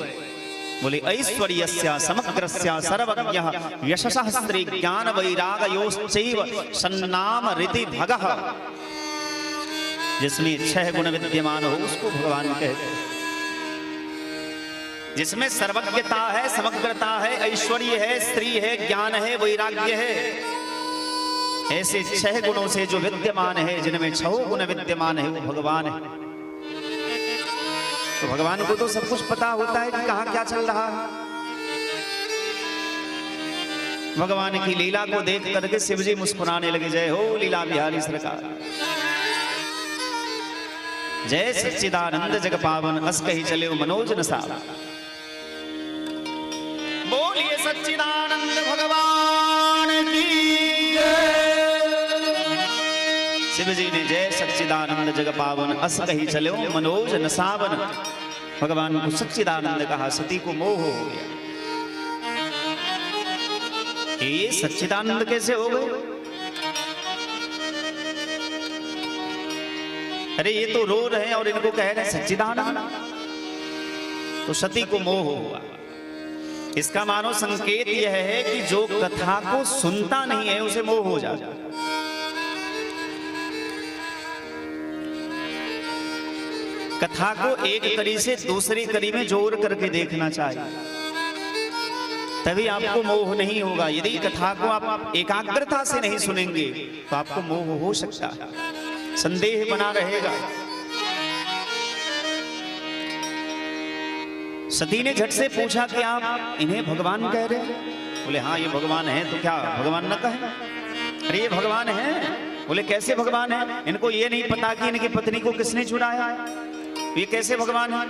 बोले ऐश्वर्यस्य समग्रस्य सर्वज्ञः यशसः स्त्री ज्ञान वैरागयोश्चैव सन्नाम रीति भगः। जिसमें 6 गुण विद्यमान हो उसको भगवान कहते हैं। जिसमें सर्वज्ञता है, समग्रता है, ऐश्वर्य है, स्त्री है, ज्ञान है, वैराग्य है, ऐसे 6 गुणों से जो विद्यमान है, जिनमें 6 गुण विद्यमान है, वो भगवान है। तो भगवान को तो सब कुछ पता होता है कि कहां क्या चल रहा है। भगवान की लीला को देख करके शिव जी मुस्कुराने लगे। जय हो लीला बिहारी सरकार, जय सच्चिदानंद जग पावन, अस कही चले मनोज नसावा। बोलिए सच्चिदानंद भगवान की जय। शिव जी ने जय सच्चिदानंद जग पावन, अस कही चले मनोज नसावन। भगवान को सच्चिदानंद कहा, सती को मोह हो गया। ये सच्चिदानंद कैसे हो गए? अरे ये तो रो रहे हैं और इनको कह रहे हैं सच्चिदानंद। तो सती को मोह हुआ। इसका मानो संकेत यह है कि जो कथा को सुनता नहीं है उसे मोह हो जाता। कथा को एक कड़ी से दूसरी कड़ी में जोड़ करके देखना चाहिए, तभी आपको मोह नहीं होगा। यदि कथा को आप एकाग्रता से नहीं सुनेंगे तो आपको मोह हो सकता है, संदेह बना रहेगा। सती ने झट से पूछा कि आप इन्हें भगवान कह रहे हैं? बोले हाँ ये भगवान है, तो क्या भगवान न कहे? अरे ये भगवान है। बोले कैसे भगवान है? इनको ये नहीं पता कि इनकी पत्नी को किसने छुड़ाया, ये कैसे भगवान है?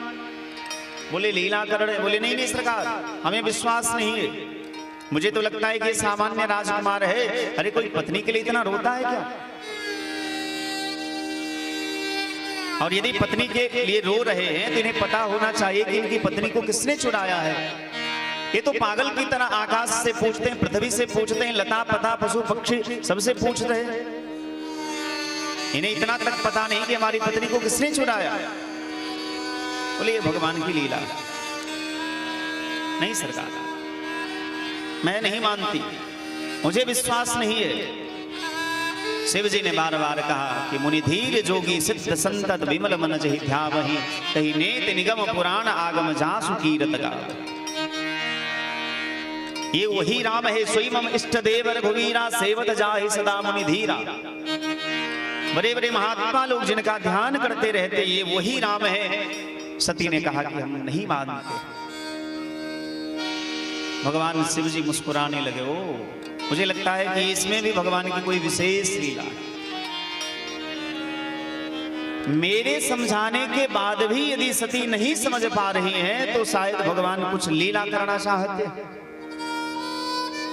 बोले लीला कर रहे। बोले नहीं नहीं सरकार, हमें विश्वास नहीं है, मुझे तो लगता है कि ये सामान्य राजकुमार है। अरे कोई पत्नी के लिए इतना रोता है क्या? और यदि पत्नी के लिए रो रहे हैं तो इन्हें पता होना चाहिए कि इनकी पत्नी को किसने छुड़ाया है। ये तो पागल की तरह आकाश से पूछते हैं, पृथ्वी से पूछते हैं, लता पता पशु पक्षी सबसे पूछ रहे हैं। इन्हें इतना तक पता नहीं कि हमारी पत्नी को किसने छुड़ाया। बोले ये भगवान की लीला। नहीं सरकार, मैं नहीं मानती, मुझे विश्वास नहीं है। शिव जी ने बार बार कहा कि मुनि धीर जोगी सिद्ध संतत विमल मन जहि ध्यावहि, कहि नेत निगम पुराण आगम जासु कीरत गावहि। ये वही राम है सोई मम इष्ट देव रघुवीरा, सेवत जाहि सदा मुनि धीरा। बड़े बड़े महात्मा लोग जिनका ध्यान करते रहते, ये वही राम है। सती ने कहा कि हम नहीं मानते। भगवान शिव जी मुस्कुराने लगे। ओ मुझे लगता है कि इसमें भी भगवान की कोई विशेष लीला। मेरे समझाने के बाद भी यदि सती नहीं समझ पा रही हैं तो शायद भगवान कुछ लीला करना चाहते हैं।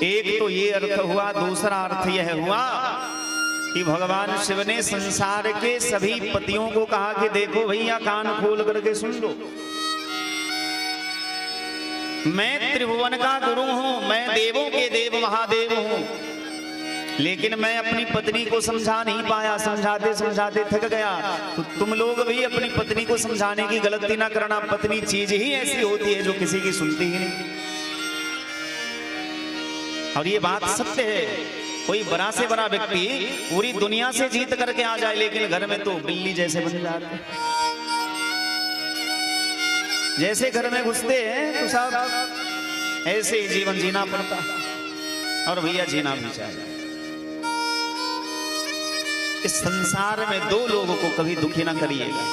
एक तो ये अर्थ हुआ, दूसरा अर्थ यह हुआ कि भगवान शिव ने संसार के सभी पतियों को कहा कि देखो भैया कान खोल करके सुन लो, मैं त्रिभुवन का गुरु हूं, मैं देवों के देव महादेव हूं, लेकिन मैं अपनी पत्नी को समझा नहीं पाया, समझाते समझाते थक गया। तो तुम लोग भी अपनी पत्नी को समझाने की गलती ना करना। पत्नी चीज ही ऐसी होती है जो किसी की सुनती ही नहीं। और ये बात सत्य है। कोई बड़ा से बड़ा व्यक्ति पूरी दुनिया से जीत करके आ जाए, लेकिन घर में तो बिल्ली जैसे बन जाते हैं। जैसे घर में घुसते हैं तो सब ऐसे ही जीवन जीना पड़ता है, और भैया जीना भी चाहिए। इस संसार में दो लोगों को कभी दुखी ना करिएगा।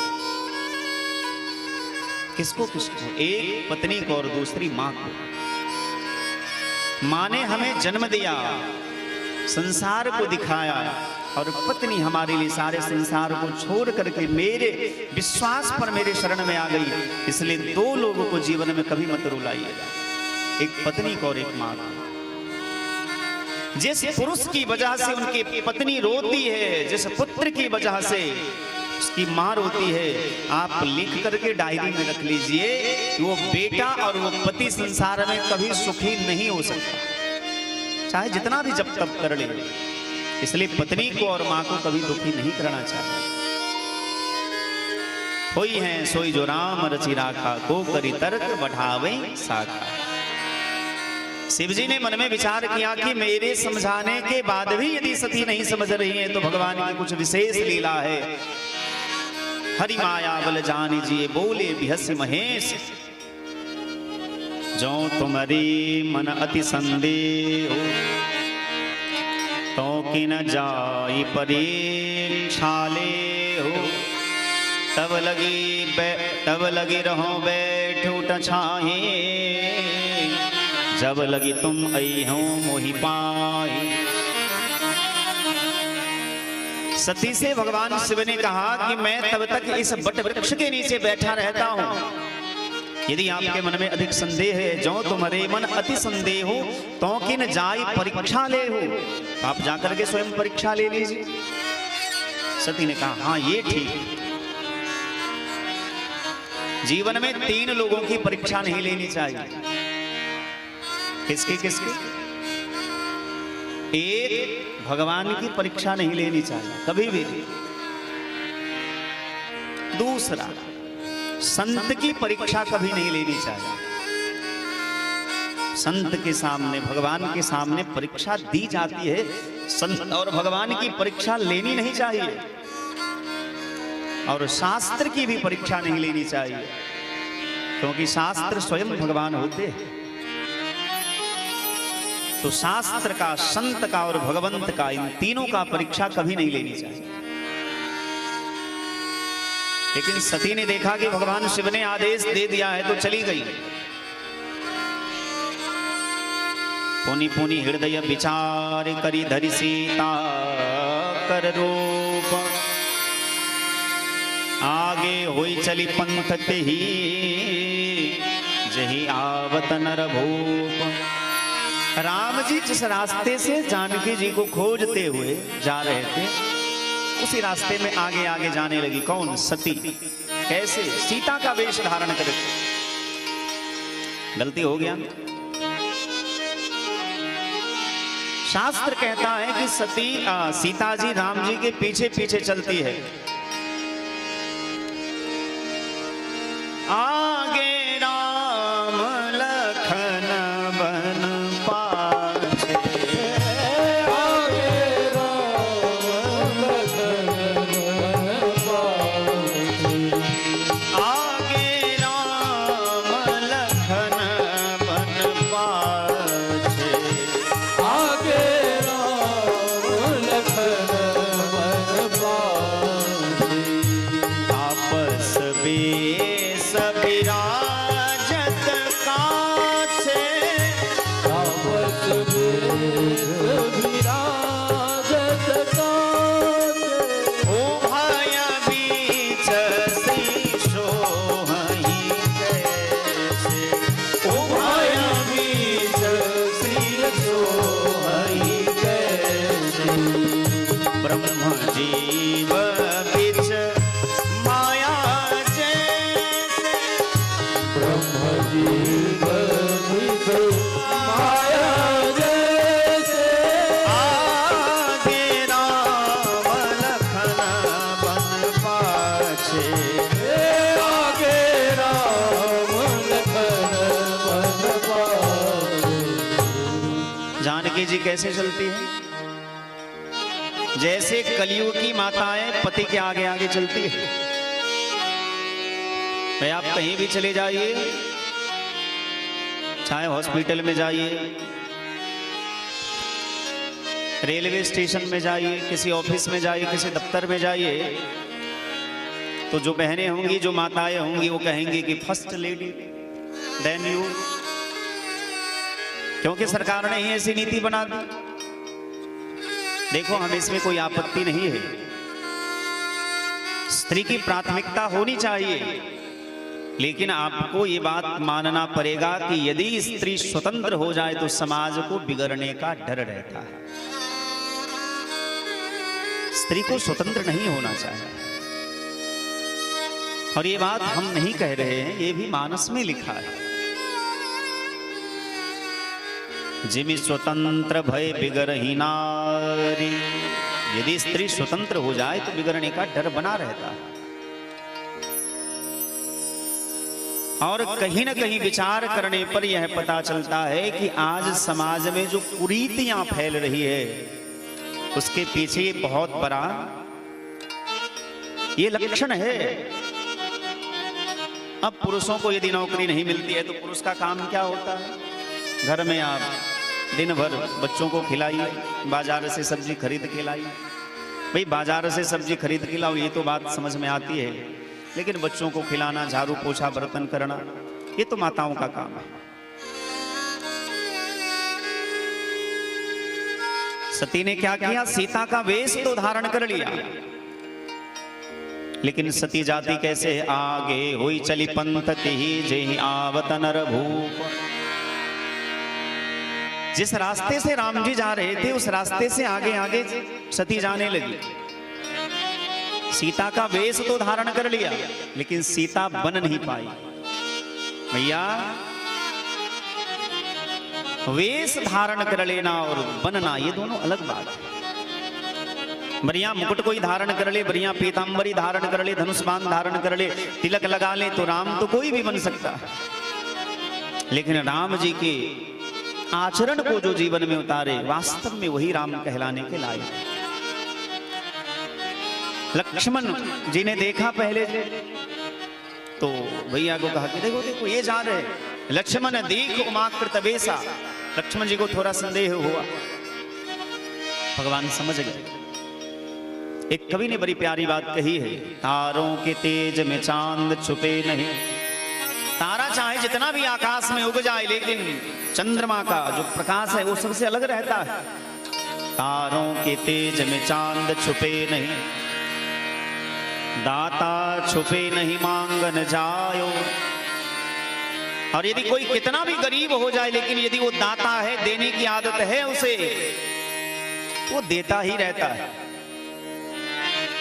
किसको किसको? एक पत्नी को और दूसरी मां को। मां ने हमें जन्म दिया, संसार को दिखाया, और पत्नी हमारे लिए सारे संसार को छोड़ करके मेरे विश्वास पर मेरे शरण में आ गई। इसलिए दो लोगों को जीवन में कभी मत रुलाइएगा, एक पत्नी को और एक मां को। जिस पुरुष की वजह से उनकी पत्नी रोती है, जिस पुत्र की वजह से उसकी मां रोती है, आप लिख करके डायरी में रख लीजिए कि वो बेटा और वो पति संसार में कभी सुखी नहीं हो सकता, चाहे जितना भी जब तब कर ले। इसलिए पत्नी को और मां को कभी दुखी नहीं करना चाहिए। होई है सोई जो राम रचि राखा, को करी तर्क बढ़ावे साखा। शिव जी ने मन में विचार किया कि मेरे समझाने के बाद भी यदि सती नहीं समझ रही है तो भगवान की कुछ विशेष लीला है। हरि माया बल जान जिए बोले बिहसी महेश, जो तुम्हारी मन अति संदेह तो कि न जाई परीक्षा ले हो। तब लगी रहो बैठो टछाहे, जब लगी तुम आई हो मोहि पाए। सती से भगवान शिव ने कहा कि मैं तब तक इस बट वृक्ष के नीचे बैठा रहता हूं, यदि आपके मन में अधिक संदेह है, जो तुम्हारे मन अति संदेह हो तो कि न जाई परीक्षा ले हो, आप जाकर के स्वयं परीक्षा ले लीजिए। सती ने कहा हाँ ये ठीक। जीवन में 3 लोगों की परीक्षा नहीं लेनी चाहिए। किसकी किसकी? एक, भगवान की परीक्षा नहीं लेनी चाहिए कभी भी। दूसरा, संत की परीक्षा कभी नहीं लेनी चाहिए। संत के सामने, भगवान के सामने परीक्षा दी जाती है, संत और भगवान की परीक्षा लेनी नहीं चाहिए। और शास्त्र की भी परीक्षा नहीं लेनी चाहिए, क्योंकि शास्त्र स्वयं भगवान होते हैं। तो शास्त्र का, संत का और भगवंत का, इन तीनों का परीक्षा कभी नहीं लेनी चाहिए। लेकिन सती ने देखा कि भगवान शिव ने आदेश दे दिया है तो चली गई। पुनि पुनि हृदय विचार करी धरि सीता कर रूप, आगे होई चली पंथ ते ही जही आवत नर भूप। राम जी जिस रास्ते से जानकी जी को खोजते हुए जा रहे थे, उसी रास्ते में आगे आगे जाने लगी। कौन? सती। कैसे? सीता का वेश धारण करके। गलती हो गया। शास्त्र कहता है कि सीता जी राम जी के पीछे पीछे चलती है। आगे राम लखन बन पाछे, आगे राम लखन बन पाछे, आगे राम लखन बन पाछे, आगे राम लखन बन पाछे। आपस बेस विराजत काछे, आपस बेस विराजत काछे, उभय बीच श्री सोहहि कैसे, उभय बीच श्री सोहहि कैसे। ब्रह्म जीव बिच माया जैसे, ब्रह्म जीव बिच माया जैसे, आगे राम लखन बन पाछे, आगे राम लखन बन पाछे। जानकी जी कैसे चलती है? जैसे कलियुग की माताएं पति के आगे आगे चलती है। भाई आप कहीं भी चले जाइए, चाहे हॉस्पिटल में जाइए, रेलवे स्टेशन में जाइए, किसी ऑफिस में जाइए, किसी दफ्तर में जाइए, तो जो बहनें होंगी, जो माताएं होंगी, वो कहेंगी कि फर्स्ट लेडी देन यू, क्योंकि सरकार ने ही ऐसी नीति बना दी। देखो, हमें इसमें कोई आपत्ति नहीं है, स्त्री की प्राथमिकता होनी चाहिए, लेकिन आपको ये बात मानना पड़ेगा कि यदि स्त्री स्वतंत्र हो जाए तो समाज को बिगड़ने का डर रहता है। स्त्री को स्वतंत्र नहीं होना चाहिए। और ये बात हम नहीं कह रहे हैं, ये भी मानस में लिखा है। जिमि स्वतंत्र भय बिगड़ही नारी, यदि स्त्री स्वतंत्र हो जाए तो बिगड़ने का डर बना रहता है। और कहीं ना कहीं विचार करने पर यह पता चलता है कि आज समाज में जो कुरीतियां फैल रही है उसके पीछे ये बहुत बड़ा ये लक्षण है। अब पुरुषों को यदि नौकरी नहीं मिलती है तो पुरुष का काम क्या होता है? घर में आप दिन भर बच्चों को खिलाइए, बाजार से सब्जी खरीद के लाइए। भाई बाजार से सब्जी खरीद के लाओ ये तो बात समझ में आती है, लेकिन बच्चों को खिलाना, झाड़ू पोछा बर्तन करना, ये तो माताओं का काम है। सती ने क्या किया? सीता का वेश तो धारण कर लिया, लेकिन सती जाति कैसे है? आगे हुई चली पंथ ही जेहि आवत नर भूप। जिस रास्ते से राम जी जा रहे थे उस रास्ते से आगे आगे सती जाने लगी। सीता का वेश तो धारण कर लिया, लेकिन सीता बन नहीं पाई। भैया वेश धारण कर लेना और बनना ये दोनों अलग बात है। बढ़िया मुकुट कोई धारण कर ले, बढ़िया पीतांबरी धारण कर ले, धनुष बाण धारण कर ले, तिलक लगा ले तो राम तो कोई भी बन सकता है। लेकिन राम जी के आचरण को जो जीवन में उतारे, वास्तव में वही राम कहलाने के लायक। लक्ष्मण जी ने देखा पहले तो भैया को कहा कि देखो देखो ये जा रहे। लक्ष्मण देख उमाकृत बेसा, लक्ष्मण जी को थोड़ा संदेह हुआ, भगवान समझ गए। एक कवि ने बड़ी प्यारी बात कही है, तारों के तेज में चांद छुपे नहीं। तारा चाहे जितना भी आकाश में उग जाए, लेकिन चंद्रमा का जो प्रकाश है वो सबसे अलग रहता है। तारों के तेज में चांद छुपे नहीं, दाता छुपे नहीं मांगन जायो। और यदि कोई कितना भी गरीब हो जाए, लेकिन यदि वो दाता है, देने की आदत है उसे, वो देता ही रहता है।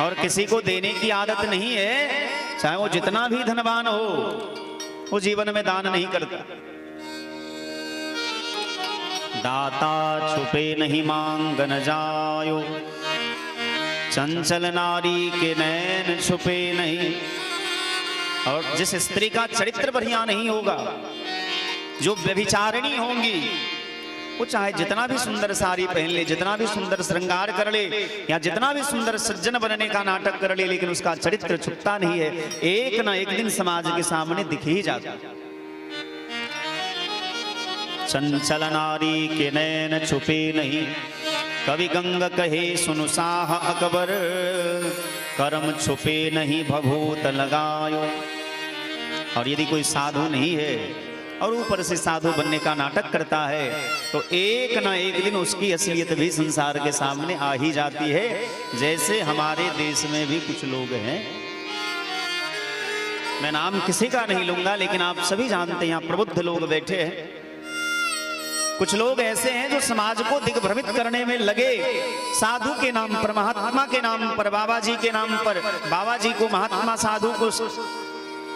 और किसी को देने की आदत नहीं है, चाहे वो जितना भी धनवान हो, वो जीवन में दान नहीं करता। दाता छुपे नहीं मांगन जायो, चंचल नारी के नैन छुपे नहीं। और जिस स्त्री का चरित्र बढ़िया नहीं होगा, जो व्यभिचारिणी होंगी, वो चाहे जितना भी सुंदर साड़ी पहन ले, जितना भी सुंदर श्रृंगार कर ले, या जितना भी सुंदर सज्जन बनने का नाटक कर ले, लेकिन उसका चरित्र छुपता नहीं है। एक ना एक दिन समाज के सामने दिख ही जाता। चंचल नारी के नैन छुपे नहीं, कवि गंग कहे सुनु साह अकबर, कर्म छुपे नहीं भभूत लगायो। और यदि कोई साधु नहीं है और ऊपर से साधु बनने का नाटक करता है, तो एक ना एक दिन उसकी असलियत भी संसार के सामने आ ही जाती है। जैसे हमारे देश में भी कुछ लोग हैं, मैं नाम किसी का नहीं लूंगा, लेकिन आप सभी जानते हैं यहाँ प्रबुद्ध लोग बैठे हैं। कुछ लोग ऐसे हैं जो समाज को दिग्भ्रमित करने में लगे, साधु के नाम पर, महात्मा के नाम पर, बाबा जी के नाम पर, बाबा जी को, महात्मा साधु को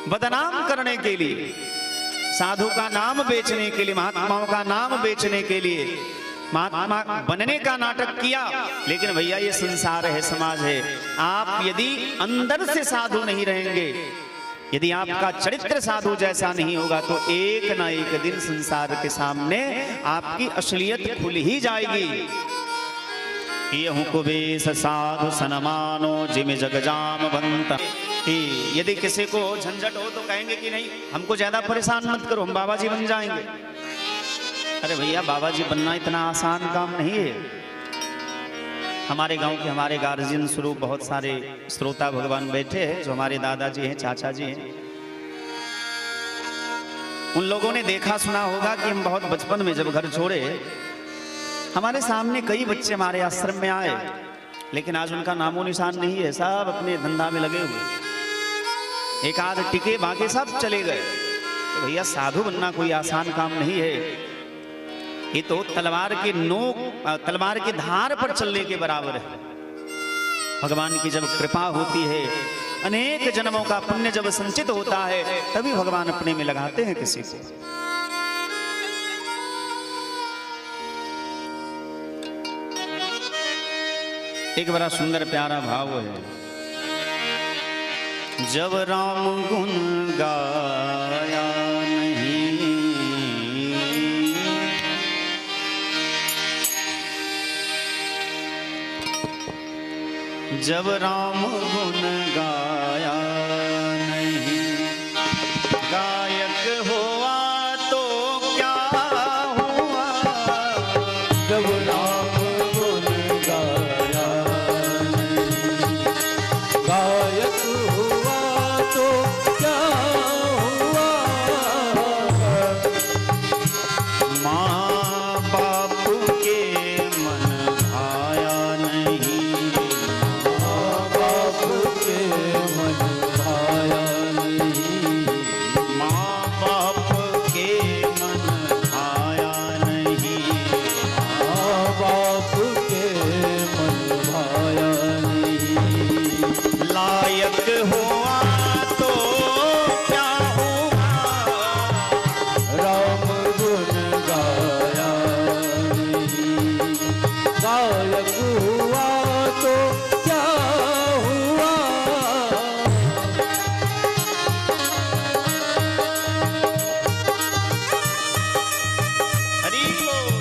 बदनाम करने के लिए, साधु का नाम बेचने के लिए, महात्माओं का नाम बेचने के लिए महात्मा बनने का नाटक किया। लेकिन भैया ये संसार है, समाज है। आप यदि अंदर से साधु नहीं रहेंगे, यदि आपका चरित्र साधु जैसा नहीं होगा, तो एक ना एक दिन संसार के सामने आपकी असलियत खुल ही जाएगी। ये कुबेश साधु सनमानो जिमि जगजाम बंत। यदि किसी को झंझट हो तो कहेंगे कि नहीं हमको ज्यादा परेशान मत करो, हम बाबा जी बन जाएंगे। अरे भैया बाबा जी बनना इतना आसान काम नहीं है। हमारे गांव के हमारे गार्जियन स्वरूप बहुत सारे श्रोता भगवान बैठे हैं, जो हमारे दादाजी हैं, चाचा जी हैं। उन लोगों ने देखा सुना होगा कि हम बहुत बचपन में जब घर छोड़े, हमारे सामने कई बच्चे हमारे आश्रम में आए, लेकिन आज उनका नामो निशान नहीं है। सब अपने धंधा में लगे हुए, एक आध टिके, बाकी सब चले गए। तो भैया साधु बनना कोई आसान काम नहीं है। ये तो तलवार के नोक, तलवार की धार पर चलने के बराबर है। भगवान की जब कृपा होती है अनेक जन्मों का पुण्य जब संचित होता है तभी भगवान अपने में लगाते हैं किसी को। एक बड़ा सुंदर प्यारा भाव है। जब राम गुण गाया नहीं, जब राम गुण गाया नहीं, गायक हुआ तो क्या हुआ। जब राम गुण गाया नहीं, गायक हुआ तो क्या हुआ। माँ बाप के मन भाया नहीं, माँ बाप के मन भाया नहीं, माँ बाप के मन भाया नहीं। माँ बाप के मन भाया नहीं। लायक हुआ तो क्या हुआ। राम गुण गाया नहीं, गायक हुआ तो क्या हुआ। हरि बोल।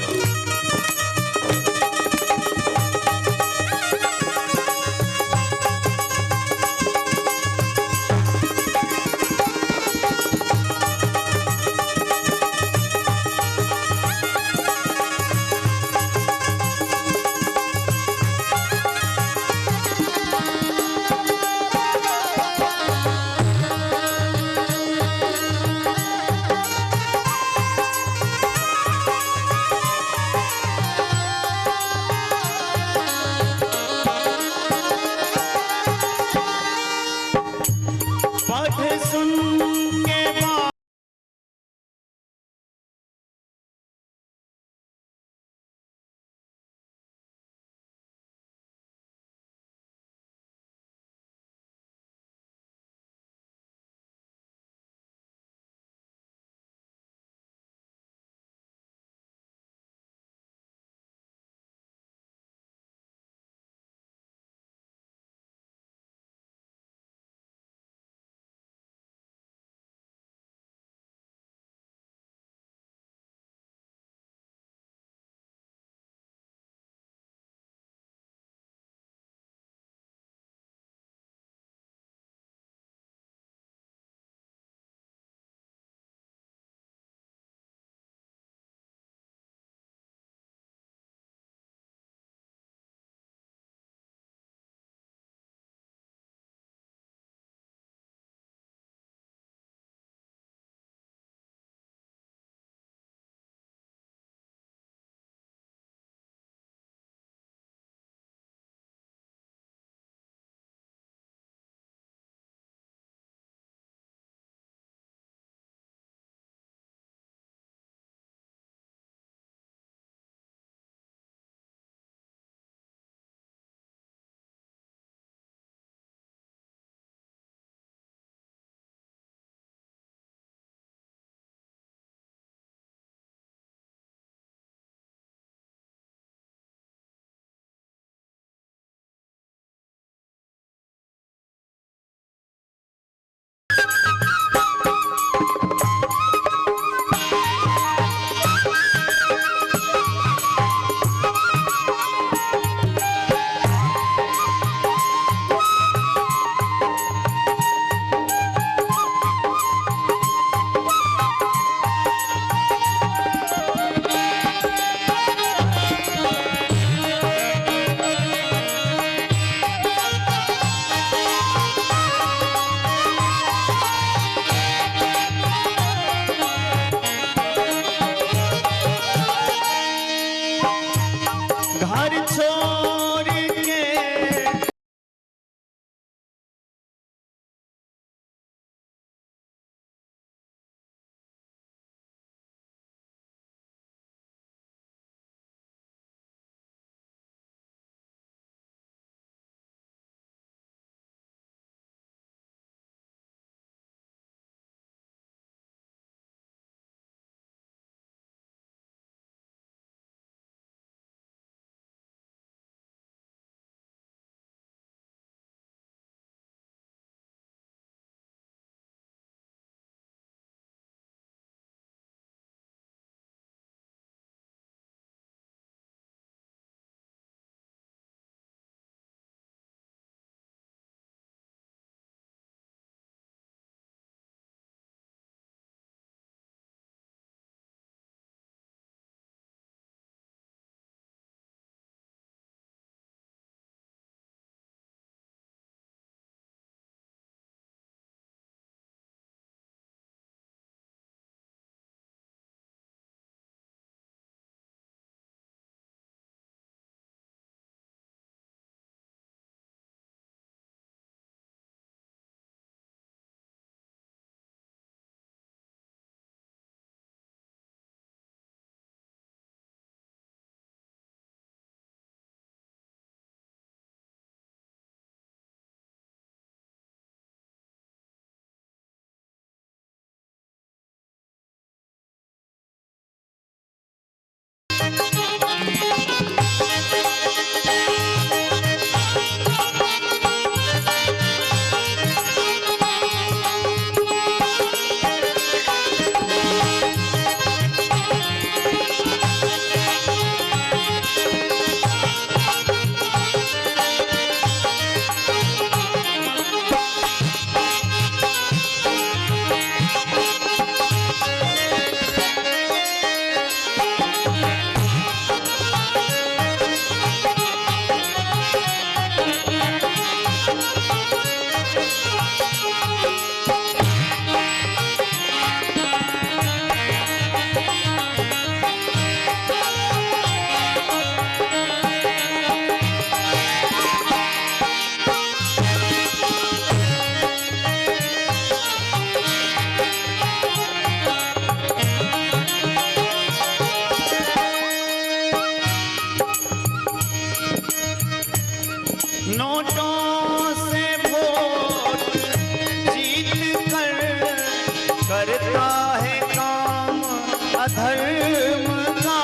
नोटों से वोट जीत कर करता है काम अधर्म का।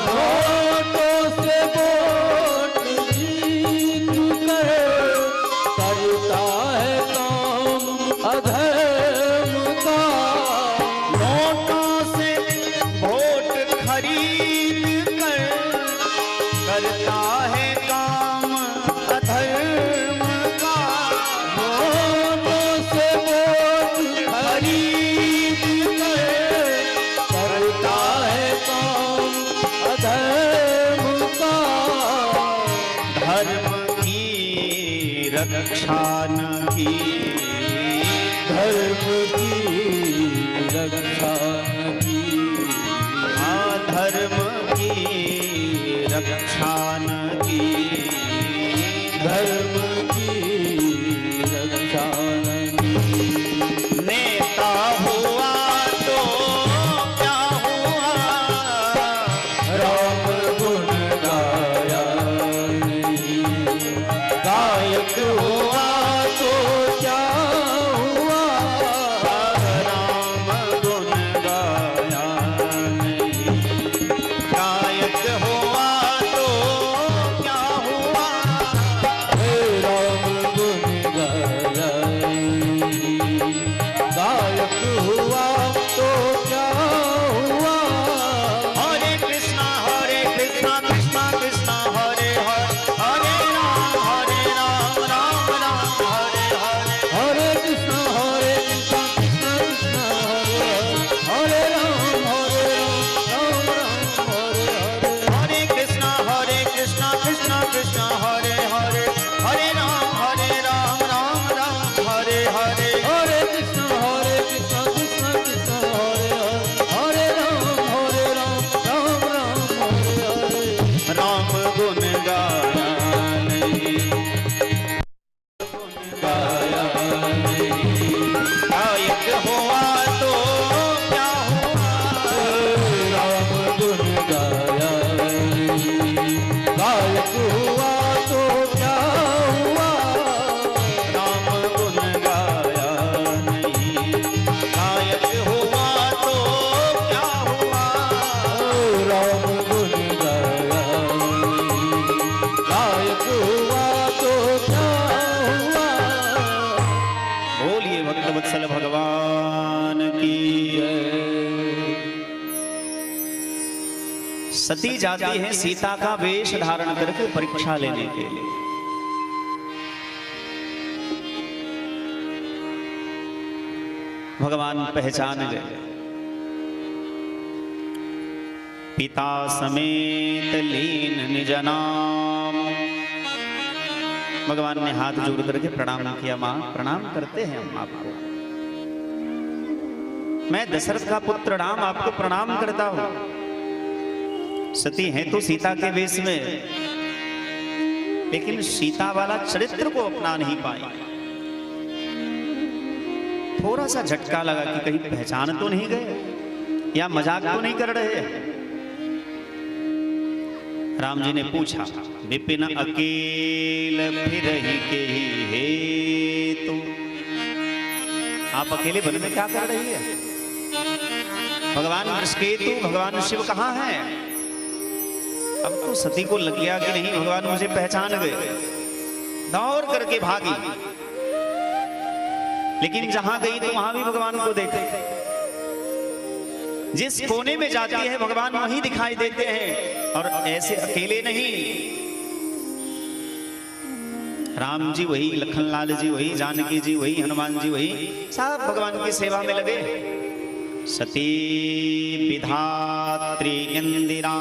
नोटों से वोट जीत कर करता है काम अधर्म का। नोटों से वोट खरीद कर करता है काम अधर्म का। नोटों से वोट खरीद कर करता है काम अधर्म का। धर्म की रक्षा न की, धर्म की रक्षा न की। हाँ धर्म की रक्षा न की। धर्म की रक्षा न की। नेता हुआ तो क्या हुआ, राम गुण गाया नहीं। गायक हुआ तो क्या हुआ, राम गुण गाया नहीं। गायक हुआ तो क्या हुआ, हे राम गुण गाया नहीं। गायक हुआ तो क्या हुआ। हरे कृष्णा कृष्णा कृष्णा हरे हरे, हरे राम राम राम हरे हरे। हरे कृष्णा कृष्णा कृष्णा हरे हरे। हरे राम राम राम हरे हरे। हरे कृष्णा कृष्णा कृष्णा हरे हरे, हरे राम राम राम हरे हरे। हरे कृष्णा कृष्णा कृष्णा हरे हरे। हरे राम राम राम हरे हरे। राम गुण गाया नहीं, गाया नहीं। गायक हुआ तो क्या हुआ, राम गुण गाया नहीं। गायक हुआ तो क्या हुआ। राम गुण गाया नहीं। गायक हुआ तो क्या हुआ, राम गुण गाया नहीं। गायक हुआ तो क्या हुआ। बोलिए भक्तवत्सल भगवान की। सती जाती है सीता का वेश धारण करके परीक्षा लेने के लिए। भगवान पहचान गए, पिता समेत लीन निज नाम। भगवान ने हाथ जोड़ करके प्रणाम किया। मां प्रणाम करते हैं हम आपको, मैं दशरथ का पुत्र राम आपको प्रणाम करता हूं। सती हैं तो सीता के वेश में, लेकिन सीता वाला चरित्र को अपना नहीं पाई। थोड़ा सा झटका लगा कि कहीं पहचान तो नहीं गए या मजाक तो नहीं कर रहे। राम जी ने पूछा, विपिन अकेल फिरहि केहि हेतु। आप अकेले वन में क्या कर रही है? भगवान वृषकेतु भगवान शिव कहाँ हैं? अब तो सती को लग गया कि नहीं भगवान मुझे पहचान गए, दौड़ करके भागी। लेकिन जहां गई तो वहां भी भगवान को देखे। जिस कोने में जाती है भगवान वहीं दिखाई देते हैं, और ऐसे अकेले नहीं। राम जी वही, लखनलाल जी वही, जानकी जी वही, हनुमान जी वही, सब भगवान की सेवा में लगे। सती विधात्री इंदिरा,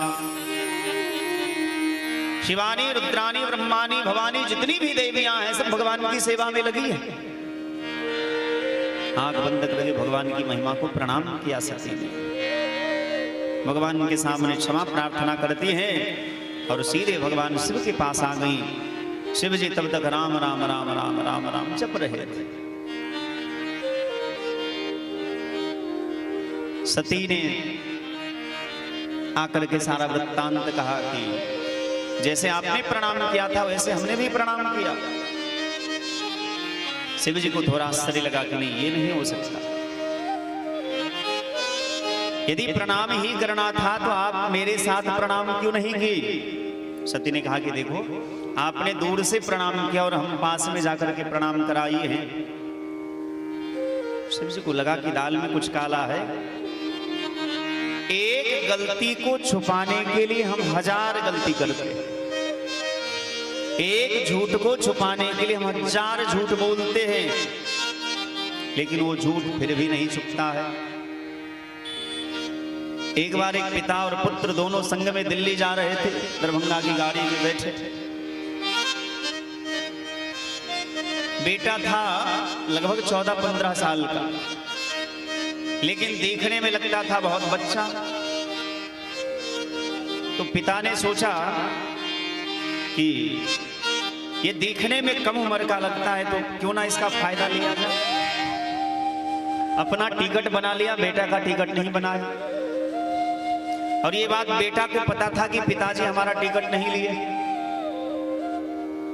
शिवानी रुद्रानी ब्रह्मानी भवानी जितनी भी देवियां हैं सब भगवान की सेवा में लगी है। आंख बंद करके भगवान की महिमा को प्रणाम किया सती ने। भगवान के सामने क्षमा प्रार्थना करती हैं और सीधे भगवान शिव के पास आ गई। शिव जी तब तक राम राम राम राम राम राम जप रहे थे। सती ने आकर के सारा वृत्तांत कहा कि जैसे आपने प्रणाम किया था वैसे हमने भी प्रणाम किया। शिव जी को थोड़ा आश्चर्य लगा कि नहीं, ये नहीं हो सकता। यदि प्रणाम ही करना था तो आप मेरे साथ प्रणाम क्यों नहीं किए? सती ने कहा कि देखो, आपने दूर से प्रणाम किया और हम पास में जाकर के प्रणाम कराइए हैं। शिव जी को लगा कि दाल में कुछ काला है। एक गलती को छुपाने के लिए हम 1000 गलती करते हैं। एक झूठ को छुपाने के लिए हम 1000 झूठ बोलते हैं, लेकिन वो झूठ फिर भी नहीं छुपता है। एक बार एक पिता और पुत्र दोनों संग में दिल्ली जा रहे थे, दरभंगा की गाड़ी में बैठे। बेटा था लगभग 14-15 साल का, लेकिन देखने में लगता था बहुत बच्चा। तो पिता ने सोचा कि ये देखने में कम उम्र का लगता है, तो क्यों ना इसका फायदा लिया जाए। अपना टिकट बना लिया, बेटा का टिकट नहीं बनाया। और ये बात बेटा को पता था कि पिताजी हमारा टिकट नहीं लिए।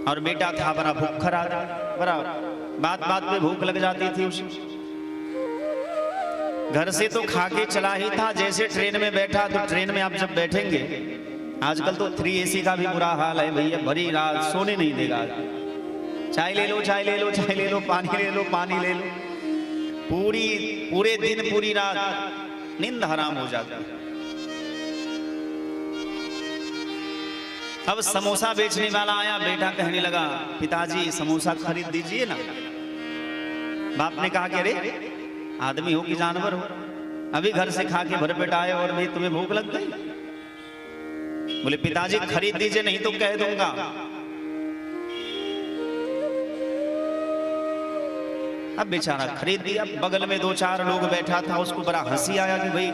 और बेटा था बड़ा भूखा आदमी, बड़ा बात बात पे भूख लग जाती थी उसे। घर से तो खा के चला ही था, जैसे ट्रेन में बैठा, तो ट्रेन में आप जब बैठेंगे, आजकल तो 3 AC का भी बुरा हाल है भैया, भरी रात सोने नहीं देगा। चाय ले लो, चाय ले लो, चाय ले लो, पानी ले लो, पानी ले लो, पूरे दिन पूरी रात नींद हराम हो जाती है। अब समोसा बेचने वाला आया, बेटा कहने लगा, पिताजी समोसा खरीद दीजिए ना। बाप ने कहा कि अरे आदमी हो कि जानवर हो, अभी घर से खा के भर पेट आए और भी तुम्हें भूख लग गई। बोले पिताजी खरीद दीजिए, नहीं तो कह दूंगा। अब बेचारा खरीद दिया। बगल में 2-4 लोग बैठा था, उसको बड़ा हंसी आया कि भाई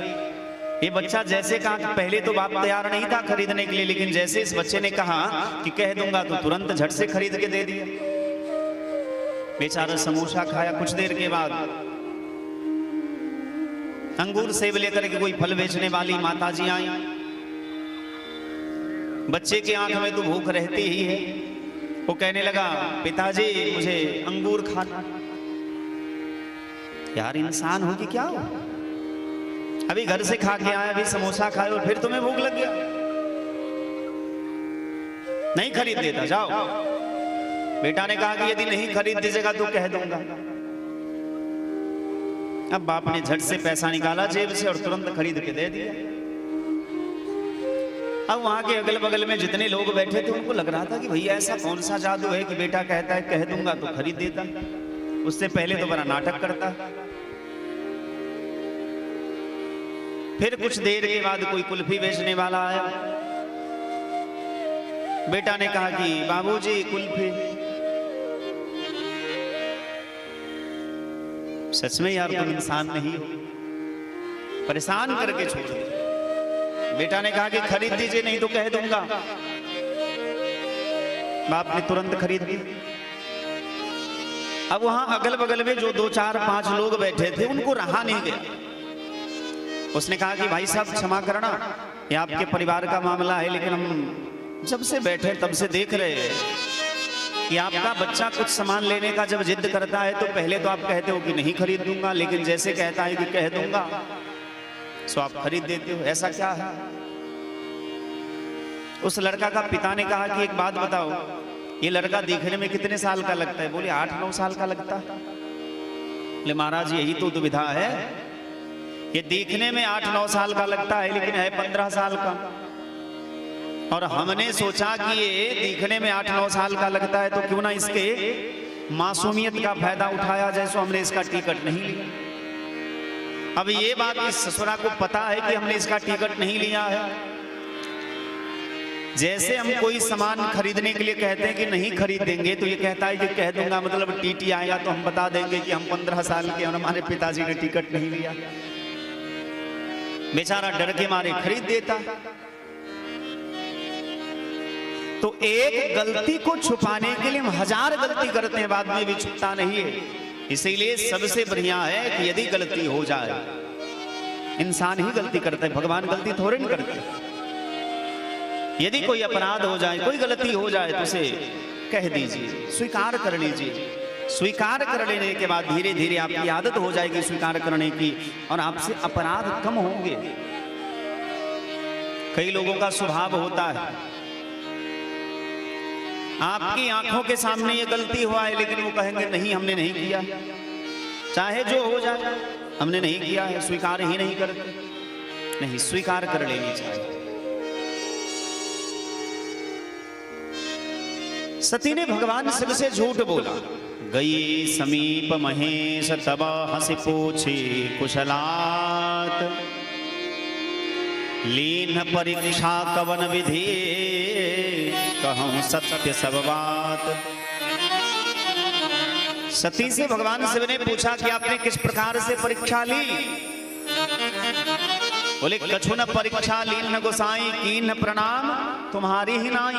ये बच्चा जैसे कहा कि पहले तो बाप तैयार नहीं था खरीदने के लिए, लेकिन जैसे इस बच्चे ने कहा कि कह दूंगा, तो तुरंत झट से खरीद के दे दिया। बेचारा समोसा खाया। कुछ देर के बाद अंगूर सेब लेकर के कोई फल बेचने वाली माताजी आई। बच्चे के आंख में तो भूख रहती ही है। वो कहने लगा, पिताजी मुझे अंगूर खाना। यार इंसान हो कि क्या हो, अभी घर से खा के आया, अभी समोसा खाए और फिर तुम्हें भूख लग गया। नहीं खरीद देता, जाओ। बेटा ने कहा कि यदि नहीं खरीद दीजिएगा तो कह दूंगा। अब बाप ने झट से पैसा निकाला जेब से और तुरंत खरीद के दे दिया। अब वहां के अगल बगल में जितने लोग बैठे थे उनको लग रहा था कि भैया ऐसा कौन सा जादू है कि बेटा कहता है कह दूंगा तो खरीद देता, उससे पहले तो बड़ा नाटक करता। फिर कुछ देर के बाद कोई कुल्फी बेचने वाला आया। बेटा ने कहा कि बाबूजी कुल्फी। सच में यार तुम इंसान नहीं हो, परेशान करके छोड़ दिया। बेटा ने कहा कि खरीद दीजिए, नहीं तो कह दूंगा। बाप ने तुरंत खरीद दी। अब वहां अगल बगल में जो 2-4-5 लोग बैठे थे उनको रहा नहीं गया। उसने कहा कि भाई साहब क्षमा करना, ये आपके परिवार का मामला है, लेकिन हम जब से बैठे तब से देख रहे हैं कि आपका बच्चा कुछ सामान लेने का जब जिद करता है तो पहले तो आप कहते हो कि नहीं खरीद दूंगा, लेकिन जैसे कहता है कि कह दूंगा सो आप खरीद देते हो। ऐसा क्या है? उस लड़का का पिता ने कहा कि एक बात बताओ, ये लड़का देखने में कितने साल का लगता है? बोले 8-9 साल का लगता है। बोले महाराज यही तो दुविधा है, ये देखने में 8-9 साल का लगता है लेकिन है 15 साल का। और हमने सोचा कि ये देखने में 8-9 साल का लगता है तो क्यों ना इसके मासूमियत का फायदा उठाया जाए, सो हमने इसका टिकट नहीं लिया। अब ये बात इस ससुरा को पता है कि हमने इसका टिकट नहीं लिया है। जैसे हम कोई सामान खरीदने के लिए कहते हैं कि नहीं खरीदेंगे तो ये कहता है कि कह दूंगा, मतलब टीटी आएगा तो हम बता देंगे कि हम 15 साल के और हमारे पिताजी ने टिकट नहीं लिया। बेचारा डर के मारे खरीद देता। तो एक गलती को छुपाने के लिए हम 1000 गलती करते हैं, बाद में भी छुपता नहीं है। इसीलिए सबसे बढ़िया है कि यदि गलती हो जाए, इंसान ही गलती करता है, भगवान गलती थोड़े नहीं करते। यदि कोई अपराध हो जाए, कोई गलती हो जाए तो उसे कह दीजिए, स्वीकार कर लीजिए। स्वीकार कर लेने के बाद धीरे धीरे आपकी आदत हो जाएगी स्वीकार करने की, और आपसे अपराध कम होंगे। कई लोगों का स्वभाव होता है, आपकी आंखों के सामने ये गलती हुआ है, लेकिन वो कहेंगे नहीं हमने नहीं किया, चाहे जो हो जाए हमने नहीं किया है, स्वीकार ही नहीं करते। नहीं, स्वीकार कर लेनी चाहिए। सती ने भगवान शिव से झूठ बोला। गई समीप महेश तब हंसी पूछी कुशलात, लीन परीक्षा कवन विधि कहूं सत्य सब बात। सती से भगवान शिव ने पूछा कि आपने किस प्रकार से परीक्षा ली? बोले कछु न परीक्षा लीन न गोसाई, कीन प्रणाम तुम्हारी ही नाई।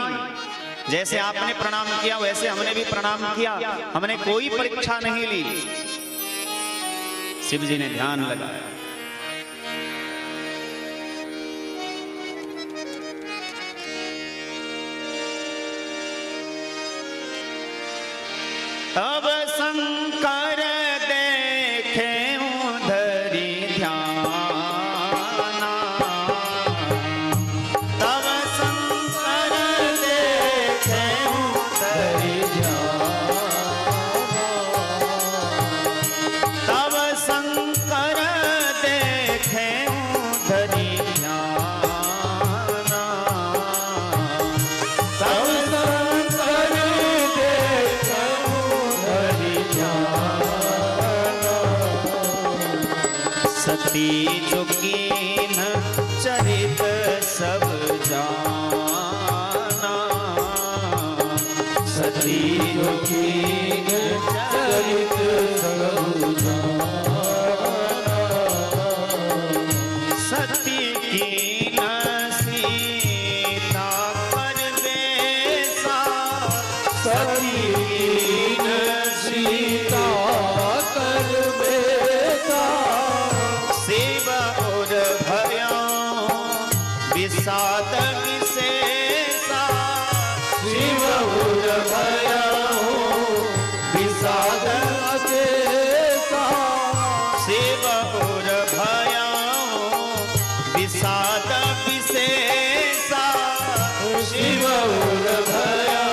जैसे आपने प्रणाम किया वैसे हमने भी प्रणाम किया, हमने कोई परीक्षा नहीं ली। शिव जी ने ध्यान लगाया। तब शंकर देखे उधरी ध्याना, तब शंकर देखे उधरी ध्याना, तब शंकर देखे उधरी ध्याना, तब शंकर देखे सती जोगीन चरित सब जाना, सती जोगीन चरित सब जाना, सती की न सीता परवेशा, सती की न सीता परवेशा, शिव और भया विषाद विशेषा, शिव और भया विषाद विशेषा, शिव और भया विषाद विशेषा, शिव और भया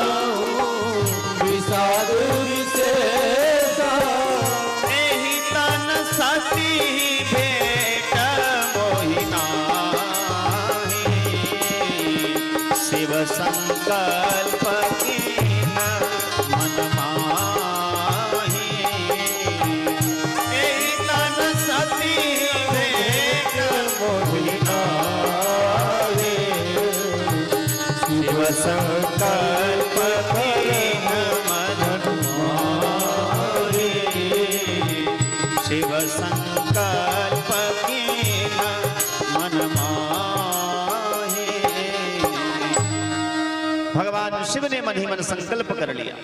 विषाद विशेषा। एहि तन सती भेट मोहिनाहि, शिव संकल्प कीन मन माहि। एहि तन सती भेट मोहिनाहि, शिव संकल्प कीन मन माहि, शिव संकल्प कीन मन माहि। भगवान शिव ने मन ही मन संकल्प कर लिया।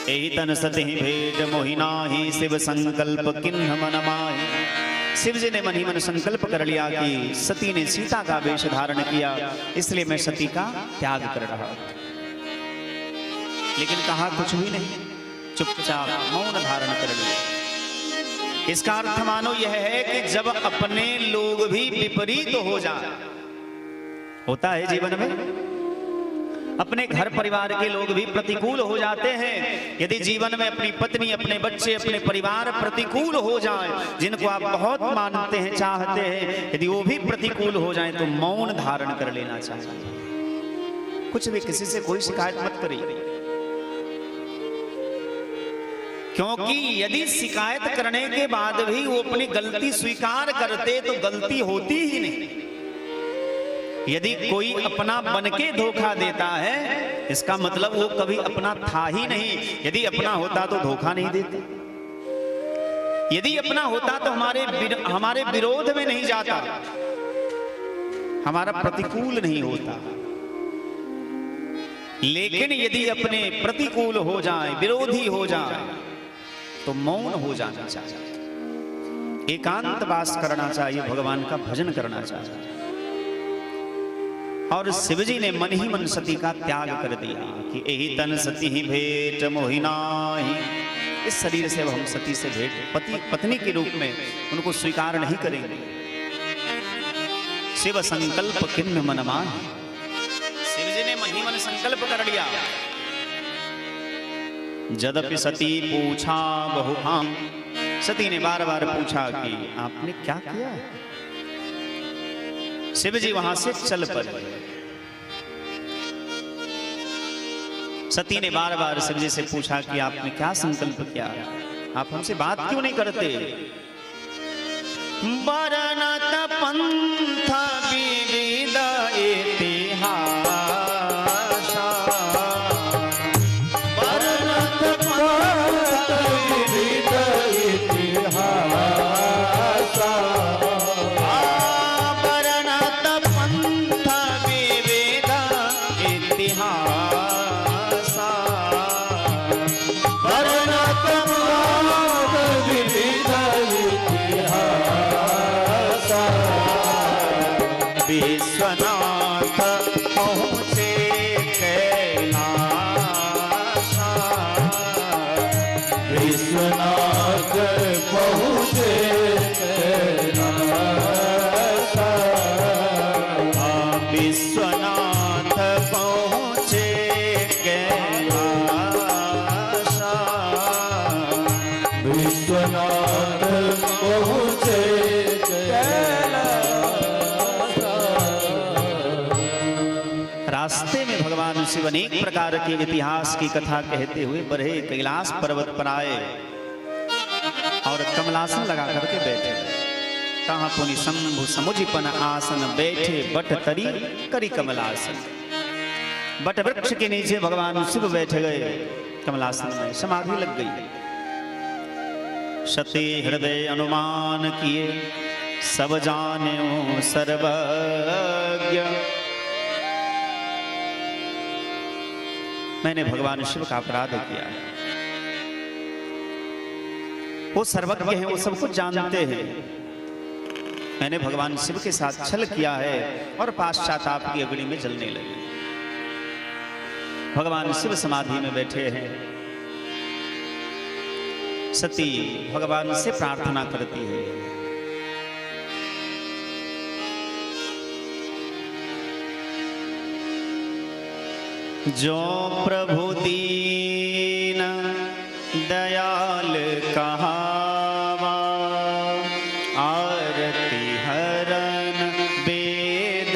एहि तन सति भेट मोहिनाहि, शिव संकल्प किन्ह मन माहि। शिव जी ने मन ही मन संकल्प कर लिया कि सती ने सीता का वेश धारण किया, इसलिए मैं सती का त्याग कर रहा हूं। लेकिन कहा कुछ भी नहीं, चुपचाप मौन धारण कर लिया। इसका अर्थ मानो यह है कि जब अपने लोग भी विपरीत हो जाए, होता है जीवन में, अपने घर परिवार के लोग भी प्रतिकूल हो जाते हैं। यदि जीवन में अपनी पत्नी, अपने बच्चे, अपने परिवार प्रतिकूल हो जाए, जिनको आप बहुत मानते हैं, चाहते हैं, यदि वो भी प्रतिकूल हो जाए तो मौन धारण कर लेना चाहिए। कुछ भी किसी से कोई शिकायत मत करिए, क्योंकि यदि शिकायत करने के बाद भी वो अपनी गलती स्वीकार करते तो गलती होती ही नहीं। यदि कोई अपना बन के धोखा देता है, इसका मतलब वो कभी अपना था ही नहीं। यदि अपना होता तो धोखा नहीं देते। यदि अपना होता तो हमारे विरोध में नहीं जाता, हमारा प्रतिकूल नहीं होता। लेकिन यदि अपने प्रतिकूल हो जाए, विरोधी हो जाए, तो मौन हो जाना चाहिए, एकांत वास करना चाहिए, भगवान का भजन करना चाहिए। और शिवजी ने मन ही मन सती का त्याग कर दिया कि यही तन सती ही भेंट मोहिनाही, इस शरीर से हम सती से भेंट पति पत्नी के रूप में उनको स्वीकार नहीं करेंगे। शिव संकल्प किन्न मन मान, शिवजी ने मन ही मन संकल्प कर लिया। जदपि सती पूछा बहुहाम, सती ने बार बार पूछा कि आपने क्या किया। शिवजी वहां से चल पड़े। सती ने बार बार शिवजी से पूछा कि आपने क्या संकल्प किया, आप हमसे बात क्यों नहीं करते। बरनत पंथ विविध इतिहास, बरनत पंथ विविध इतिहास, बरनत पंथ विविध इतिहास, बरनत पंथ विविध इतिहास, विश्वनाथ पहुँचे कैलाश, विश्वनाथ पहुँचे कैलास, विश्वनाथ पहुँचे कैलाश, विश्वनाथ पहुँचे रास्ते में भगवान शिव अनेक प्रकार के इतिहास की कथा कहते हुए बढ़े कैलाश पर्वत पर आए और कमलासन लगा करके बैठे। कहाँ पुनि शंभु समुझिपन आसन बैठे बट तरी करी कमलासन। बट वृक्ष के नीचे भगवान शिव बैठ गए, कमलासन में समाधि लग गई। सती हृदय अनुमान किए, सब जाने सर्वज्ञ। मैंने भगवान शिव का अपराध किया है, वो सर्वज्ञ हैं, वो सब कुछ जानते हैं। मैंने भगवान शिव के साथ छल किया है और पश्चाताप की अग्नि में जलने लगे। भगवान शिव समाधि में बैठे हैं। सती भगवान से प्रार्थना करती है, जो प्रभु दीन दयाल कहावा, आरती हरन वेद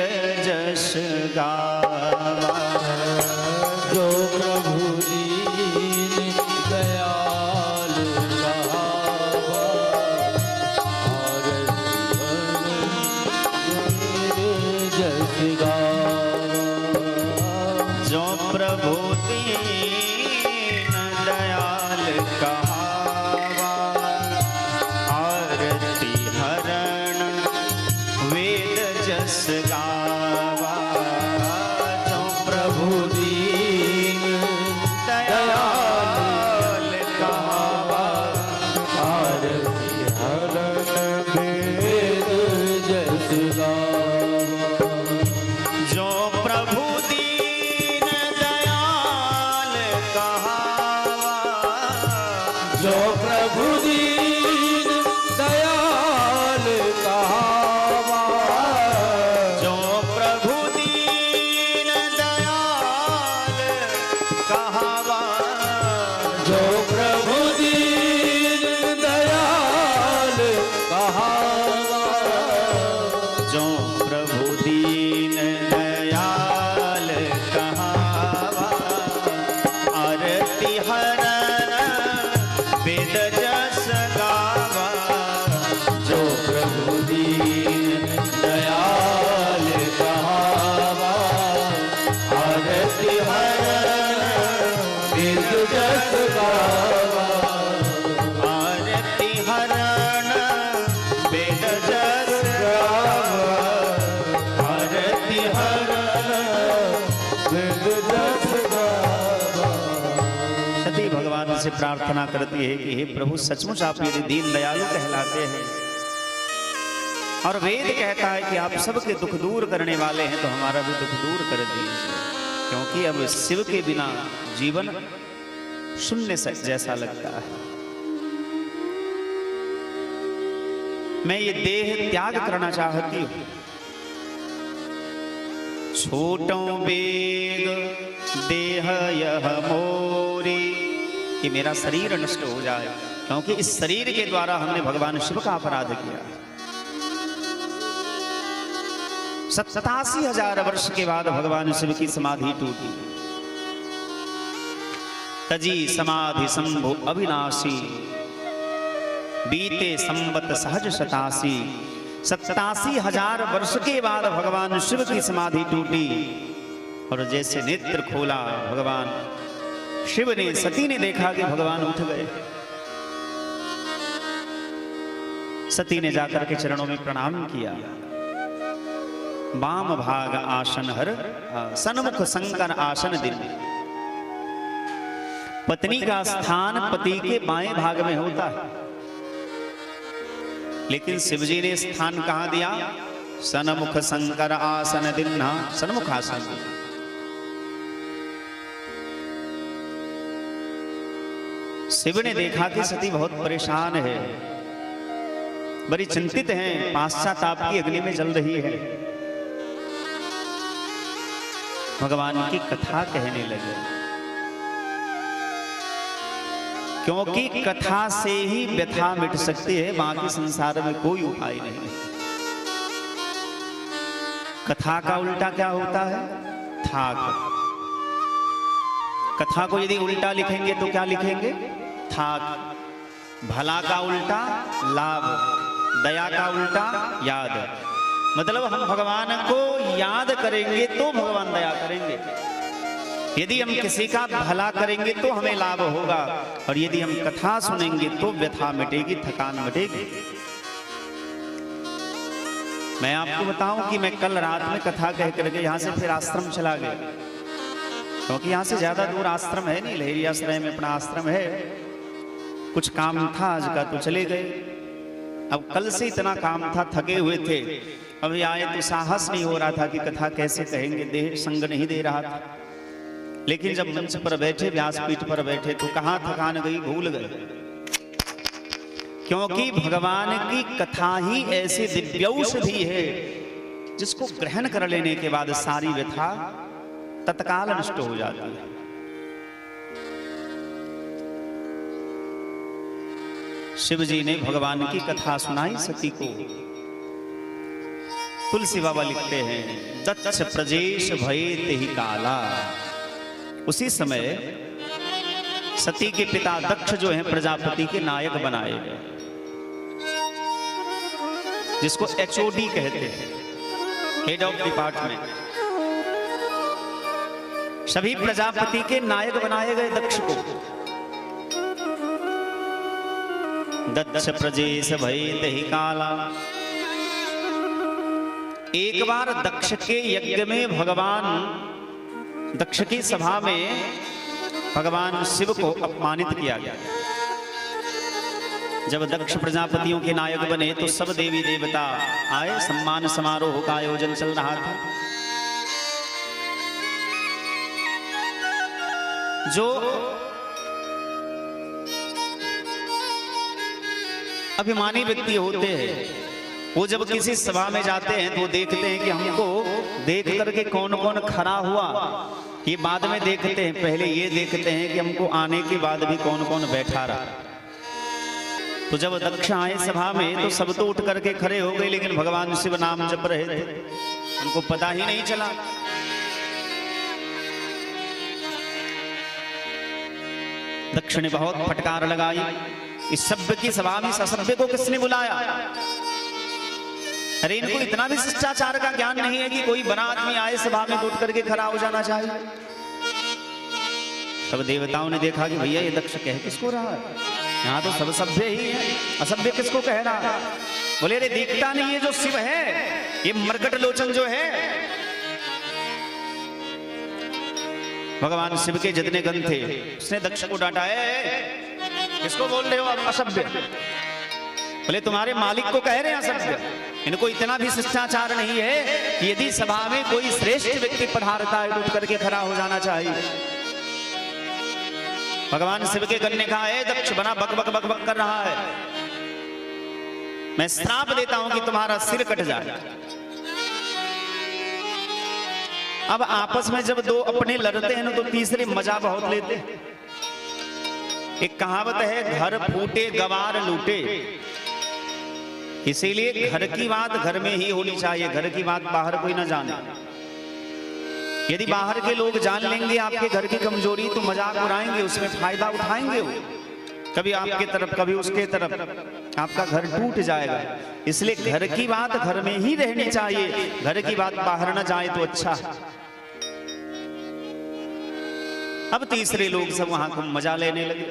जस गावा। जो प्रभु दीन दयाल कहावा, आरती जस गावा। जो प्रभु दीन दयाल कहावा, आरती हरण वेद जस गावा। जो प्रभु दीन दयाल कहावा, आरती हरण वेद जस गावा। जो प्रभु दीन दयाल कहावा, जो प्रभु दीन दयाल कहावा, जो प्रभु दीन दयाल कहावा, जो प्रभु दीन दयाल कहावा। जो प्रभु दीन दयाल कहावा, आरती हरण वेद जस गावा। जो प्रभु दीन दयाल कहावा, आरती हरण वेद जस गावा। आरती हरण वेद जस गावा, आरती हरण वेद जस गावा। सती भगवान से प्रार्थना करती है कि हे प्रभु, सचमुच आप यदि दीन दयालु कहलाते हैं और वेद कहता है कि आप सबके दुख दूर करने वाले हैं, तो हमारा भी दुख दूर कर दीजिए, क्योंकि अब शिव के बिना जीवन शून्य जैसा लगता है। मैं ये देह त्याग करना चाहती हूं। छोटों बेग देह यह मोरी, कि मेरा शरीर नष्ट हो जाए, क्योंकि इस शरीर के द्वारा हमने भगवान शिव का अपराध किया। 87,000 वर्ष के बाद भगवान शिव की समाधि टूटी। तजी समाधि संभो अविनाशी, बीते संवत सहज शतासी। 87,000 वर्ष के बाद भगवान शिव की समाधि टूटी, और जैसे नेत्र खोला भगवान शिव ने, सती ने देखा कि भगवान उठ गए। सती ने जाकर के चरणों में प्रणाम किया। वाम भाग आसन हर, सन्मुख शंकर आसन दिन। पत्नी का स्थान पति के बाएं भाग में होता है, लेकिन शिवजी ने स्थान कहां दिया? सन्मुख शंकर आसन दिन, सन्मुख आसन। शिव ने देखा कि सती बहुत परेशान है, बड़ी चिंतित है, पाश्चाताप की अग्नि में जल रही है। भगवान की कथा कहने लगे, क्योंकि कथा से ही व्यथा मिट सकती है, बाकी संसार में कोई उपाय नहीं। कथा का उल्टा क्या होता है? थाक। कथा को यदि उल्टा लिखेंगे तो क्या लिखेंगे? थाक। भला का उल्टा लाभ, दया का उल्टा याद। मतलब हम भगवान को याद करेंगे तो भगवान दया करेंगे। यदि हम किसी का भला करेंगे तो हमें लाभ होगा, और यदि हम कथा सुनेंगे तो व्यथा मिटेगी, थकान मिटेगी। मैं आपको बताऊं कि मैं कल रात में कथा कह करके यहां से फिर आश्रम चला गया, क्योंकि यहां से ज्यादा दूर आश्रम है नहीं, लहरी आश्रय में अपना आश्रम है। कुछ काम था आज का तो चले गए। अब कल से इतना काम था, थके हुए थे, अभी आए तो साहस नहीं हो रहा था कि कथा कैसे कहेंगे, देह संग नहीं दे रहा था। लेकिन जब मंच पर बैठे, व्यासपीठ पर बैठे, तो कहां थकान गई, भूल गए। क्योंकि भगवान की कथा ही ऐसी दिव्यौषधि है जिसको ग्रहण कर लेने के बाद सारी व्यथा तत्काल नष्ट हो जाती है। शिव जी ने भगवान की कथा सुनाई सती को। तुलसी बाबा लिखते हैं, दक्ष प्रजेश भये तेहि काला। उसी समय सती के पिता दक्ष जो हैं प्रजापति के नायक बनाए गए, जिसको HOD कहते हैं, हेड ऑफ डिपार्टमेंट। सभी प्रजापति के नायक बनाए गए दक्ष को। दक्ष प्रजेश भये तेहि काला। एक बार दक्ष के यज्ञ में भगवान, दक्ष की सभा में भगवान शिव को अपमानित किया गया। जब दक्ष प्रजापतियों के नायक बने तो सब देवी देवता आए, सम्मान समारोह का आयोजन चल रहा था। जो अभिमानी व्यक्ति होते हैं, वो जब किसी सभा में जाते हैं तो देखते हैं कि हमको देख करके कौन कौन खड़ा हुआ, ये बाद में देखते हैं। पहले ये देखते हैं कि हमको आने के बाद भी कौन कौन बैठा रहा। तो जब दक्ष आए सभा में तो सब तो उठ करके खड़े हो गए, लेकिन भगवान शिव नाम जप रहे थे, उनको पता ही नहीं चला। दक्ष ने बहुत फटकार लगाई, इस सभ्य की सभा में असभ्य को किसने बुलाया? अरे इनको इतना भी शिष्टाचार का ज्ञान नहीं है कि कोई बड़ा आदमी आए सभा में उठ करके खड़ा हो जाना चाहिए। सब देवताओं ने देखा कि भैया ये दक्ष कह किसको रहा है, यहाँ तो सब सभ्य ही है, असभ्य किसको कह रहा है? बोले अरे दिखता नहीं है जो शिव है, ये मरकट लोचन जो है। भगवान शिव के जितने गण थे उसने दक्ष को डांटा, है किसको बोल रहे हो आप असभ्य? बोले तुम्हारे मालिक को कह रहे हैं असभ्य। इनको इतना भी शिष्टाचार नहीं है कि यदि सभा में कोई श्रेष्ठ व्यक्ति पधारता है तो उठ करके खड़ा हो जाना चाहिए। भगवान शिव के गण ने कहा, है दक्ष बना बक बक बक बक कर रहा है, मैं श्राप देता हूं कि तुम्हारा सिर कट जाए। अब आपस में जब दो अपने लड़ते हैं ना तो तीसरे मजा बहुत लेते हैं। एक कहावत है, घर फूटे गवार लूटे, इसीलिए घर की बात घर में ही होनी चाहिए, घर की बात बाहर कोई ना जाने। यदि बाहर के लोग जान लेंगे आपके घर की कमजोरी तो मजाक उड़ाएंगे, उसमें फायदा उठाएंगे वो, कभी आपके तरफ कभी उसके तरफ, आपका घर टूट जाएगा। इसलिए घर की बात घर में ही रहनी चाहिए, घर की बात बाहर ना जाए तो अच्छा। अब तीसरे लोग सब वहां को मजा लेने लगे।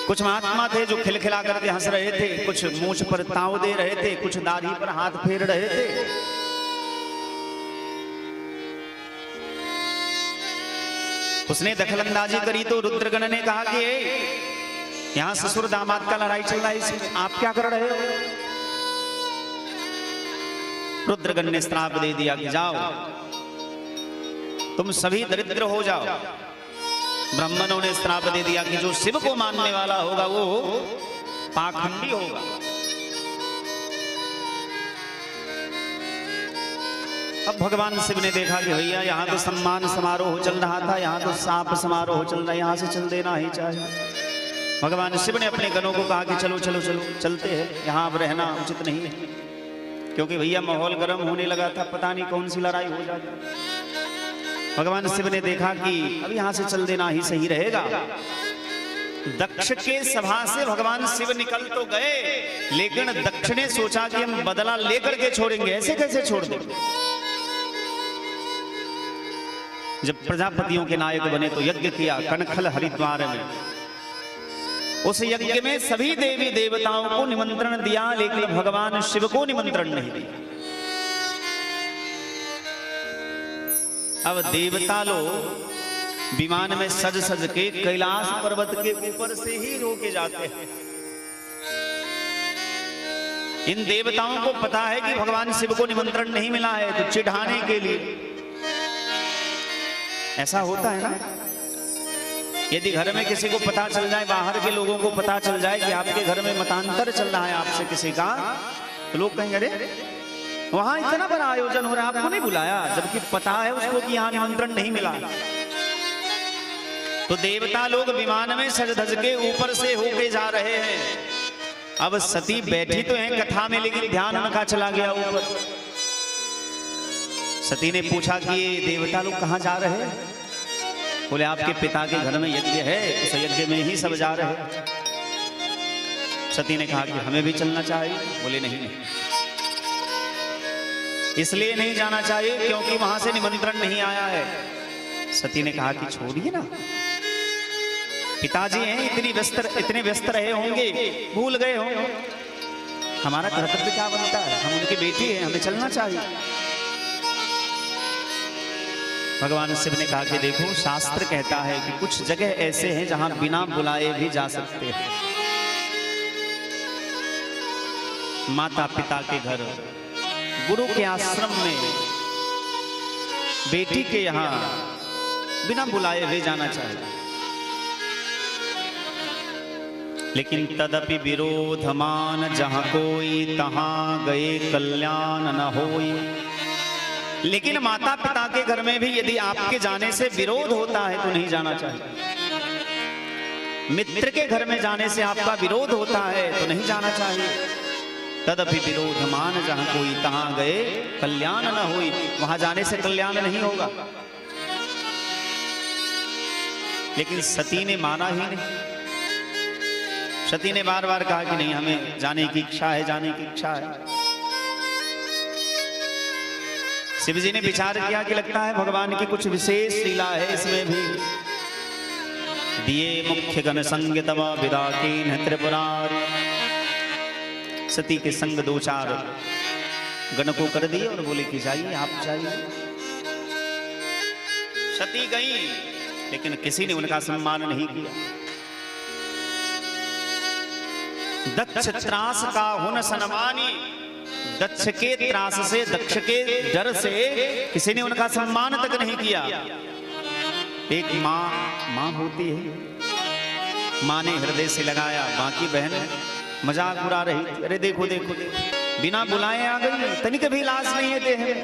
कुछ महात्मा थे जो खिलखिला करके हंस रहे थे, कुछ मूंछ पर ताव दे रहे थे, कुछ दाढ़ी पर हाथ फेर रहे थे। उसने दखलंदाजी करी तो रुद्रगण ने कहा कि यहां ससुर दामाद का लड़ाई चल रहा है, इसमें आप क्या कर रहे हो? रुद्रगण ने श्राप दे दिया कि जाओ तुम सभी दरिद्र हो जाओ। ब्राह्मणों ने श्राप दे दिया कि जो शिव को मानने वाला होगा वो पाखंडी होगा। अब भगवान शिव ने देखा कि भैया यहाँ तो सम्मान समारोह चल रहा था, यहाँ तो सांप समारोह चल रहा है, यहाँ से चल देना ही चाहिए। भगवान शिव ने अपने गणों को कहा कि चलो चलो चलो चलते हैं, यहाँ अब रहना उचित नहीं है, क्योंकि भैया माहौल गर्म होने लगा था, पता नहीं कौन सी लड़ाई हो जाती। भगवान शिव ने देखा कि अब यहां से चल देना ही सही रहेगा। दक्ष के सभा से भगवान शिव निकल तो गए, लेकिन दक्ष ने सोचा कि हम बदला लेकर के छोड़ेंगे, ऐसे कैसे छोड़ देंगे। जब प्रजापतियों के नायक बने तो यज्ञ किया कनखल हरिद्वार में। उस यज्ञ में सभी देवी देवताओं को निमंत्रण दिया, लेकिन भगवान शिव को निमंत्रण नहीं दिया। अब देवता लोग विमान में सज सज के कैलाश पर्वत के ऊपर से ही रोके जाते हैं। इन देवताओं को पता है कि भगवान शिव को निमंत्रण नहीं मिला है, तो चिढ़ाने के लिए ऐसा होता है ना। यदि घर में किसी को पता चल जाए, बाहर के लोगों को पता चल जाए कि आपके घर में मतांतर चल रहा है आपसे किसी का, तो लोग कहेंगे अरे वहां इतना बड़ा आयोजन हो रहा है, आपको नहीं बुलाया, जबकि पता है उसको कि यहाँ निमंत्रण नहीं मिला। तो देवता लोग विमान में सज धज के ऊपर से होके जा रहे हैं। अब सती बैठी तो हैं कथा में, लेकिन ध्यान उनका चला गया ऊपर। सती ने पूछा कि ये देवता लोग कहाँ जा रहे हैं? बोले आपके पिता के घर में यज्ञ है, उस यज्ञ में ही सब जा रहे हैं। सती ने कहा कि हमें भी चलना चाहिए। बोले नहीं, इसलिए नहीं जाना चाहिए क्योंकि वहां से निमंत्रण नहीं आया है। सती ने कहा कि छोड़िए ना, पिताजी हैं, इतने व्यस्त रहे होंगे, भूल गए होंगे। हमारा कर्तव्य क्या बनता है, हम उनकी बेटी हैं, हमें चलना चाहिए। भगवान शिव ने कहा कि देखो शास्त्र कहता है कि कुछ जगह ऐसे हैं जहां बिना बुलाए भी जा सकते हैं। माता पिता के घर, गुरु के आश्रम में, बेटी के यहां बिना बुलाए हुए जाना चाहिए। लेकिन तदपि विरोध मान जहां कोई, तहां गए कल्याण न होई। लेकिन माता पिता के घर में भी यदि आपके जाने से विरोध होता है तो नहीं जाना चाहिए। मित्र के घर में जाने से आपका विरोध होता है तो नहीं जाना चाहिए। तदपि विरोध मान जहां कोई, तहां गए कल्याण न होई। वहां जाने से कल्याण नहीं होगा। लेकिन सती ने माना ही नहीं। सती ने बार बार कहा कि नहीं, हमें जाने की इच्छा है, जाने की इच्छा है। शिव जी ने विचार किया कि लगता है भगवान की कुछ विशेष लीला है इसमें भी। दिए मुख्य गण संग तब विदा कीन त्रिपुरारी। सती के संग दो चार गण को कर दिए और बोले कि जाइए, आप जाइए। सती गई, लेकिन किसी ने उनका सम्मान नहीं किया। दक्ष त्रास का हुन सन्मानी, दक्ष के त्रास से, दक्ष के डर से किसी ने उनका सम्मान तक नहीं किया। एक माँ होती है, माँ ने हृदय से लगाया, बाकी बहन मजाक उड़ा रही थी, अरे देखो देखो देखो, बिना बुलाए आ गई, तनिक भी लाज नहीं है देह में,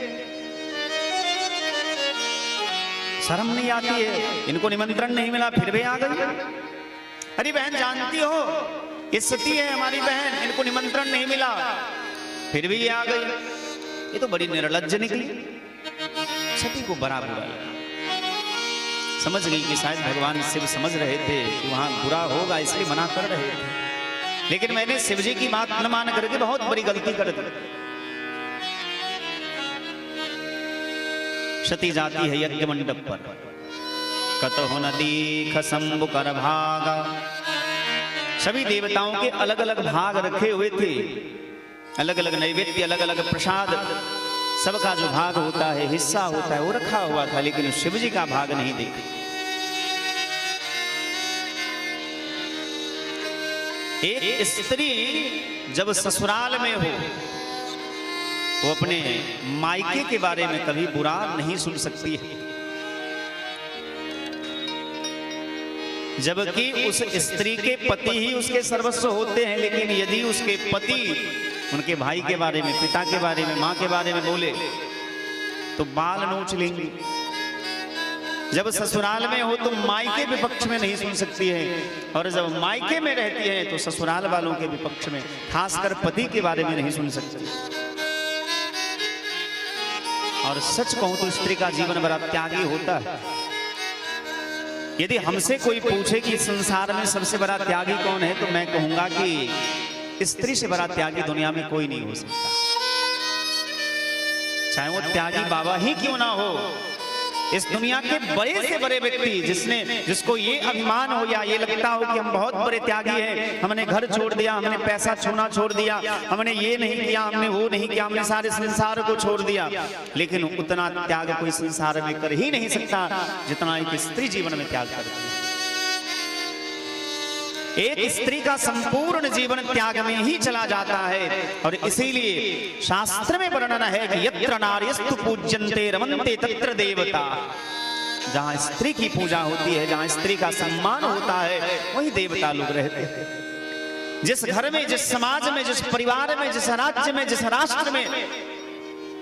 शर्म नहीं आती है, इनको निमंत्रण नहीं मिला फिर भी आ गई। अरे बहन जानती हो ये सती है हमारी बहन, इनको निमंत्रण नहीं मिला फिर भी ये आ गई, ये तो बड़ी निर्लज्ज निकली। सती को बड़ा बुरा लगा, समझ गई कि शायद भगवान शिव समझ रहे थे कि वहां बुरा होगा इसलिए मना कर रहे थे, लेकिन मैंने शिव जी की बात न मान करके बहुत बड़ी गलती कर दी। सती जाती है यज्ञ मंडप पर, कतहु न दीख शंभु कर भागा, सभी देवताओं के अलग अलग भाग रखे हुए थे, अलग अलग नैवेद्य, अलग अलग प्रसाद, सबका जो भाग होता है, हिस्सा होता है, वो रखा हुआ था, लेकिन शिव जी का भाग नहीं देखा। एक स्त्री जब ससुराल में हो, वो अपने मायके के बारे में कभी बुरा नहीं सुन सकती है, जबकि उस स्त्री के पति ही उसके सर्वस्व होते हैं, लेकिन यदि उसके पति उनके भाई के बारे में, पिता के बारे में, माँ के बारे में बोले तो बाल नोच लेंगी। जब ससुराल में हो तो मायके विपक्ष में नहीं सुन सकती है, और जब मायके में रहती है तो ससुराल वालों के विपक्ष में, खासकर पति के बारे में नहीं सुन सकती। और सच कहूं तो स्त्री का जीवन बड़ा त्यागी होता है। यदि हमसे कोई पूछे कि संसार में सबसे बड़ा त्यागी कौन है, तो मैं कहूंगा कि स्त्री से बड़ा त्यागी दुनिया में कोई नहीं हो सकता, चाहे वो त्यागी बाबा ही क्यों ना हो। इस दुनिया के बड़े से बड़े व्यक्ति जिसको ये अभिमान हो या ये लगता हो कि हम बहुत बड़े त्यागी हैं, हमने घर छोड़ दिया, हमने पैसा छूना छोड़ दिया, हमने ये नहीं किया, हमने वो नहीं किया, हमने सारे संसार को छोड़ दिया, लेकिन उतना त्याग कोई संसार में कर ही नहीं सकता जितना एक स्त्री जीवन में त्याग करती है। एक स्त्री का संपूर्ण जीवन त्याग में ही चला जाता है, और इसीलिए शास्त्र में वर्णन है कि यत्र नार्यस्तु पूज्यन्ते रमन्ते तत्र देवता। जहां स्त्री की पूजा होती है, जहां स्त्री का सम्मान होता है, वही देवता लोग रहते हैं। जिस घर में, जिस समाज में, जिस परिवार में, जिस राज्य में, जिस राष्ट्र में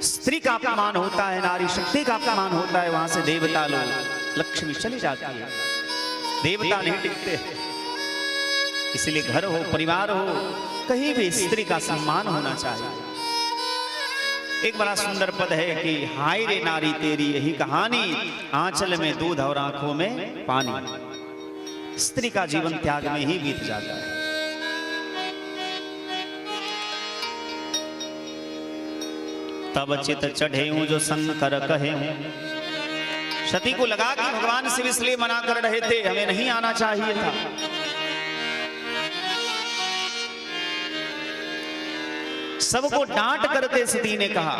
स्त्री का अपमान होता है, नारी शक्ति का अपमान होता है, वहां से देवता लोग, लक्ष्मी चली जाती है, देवता नहीं टिकते। इसलिए घर हो, परिवार हो, कहीं भी स्त्री का सम्मान होना चाहिए। एक बड़ा सुंदर पद है कि हाय रे नारी तेरी यही कहानी, आंचल में दूध और आंखों में पानी। स्त्री का जीवन त्याग में ही बीत जाता है। तब चित चढ़े जो शंकर कहे, सती को लगा कि भगवान शिव इसलिए मना कर रहे थे, हमें नहीं आना चाहिए था। सबको डांट करके सती ने कहा,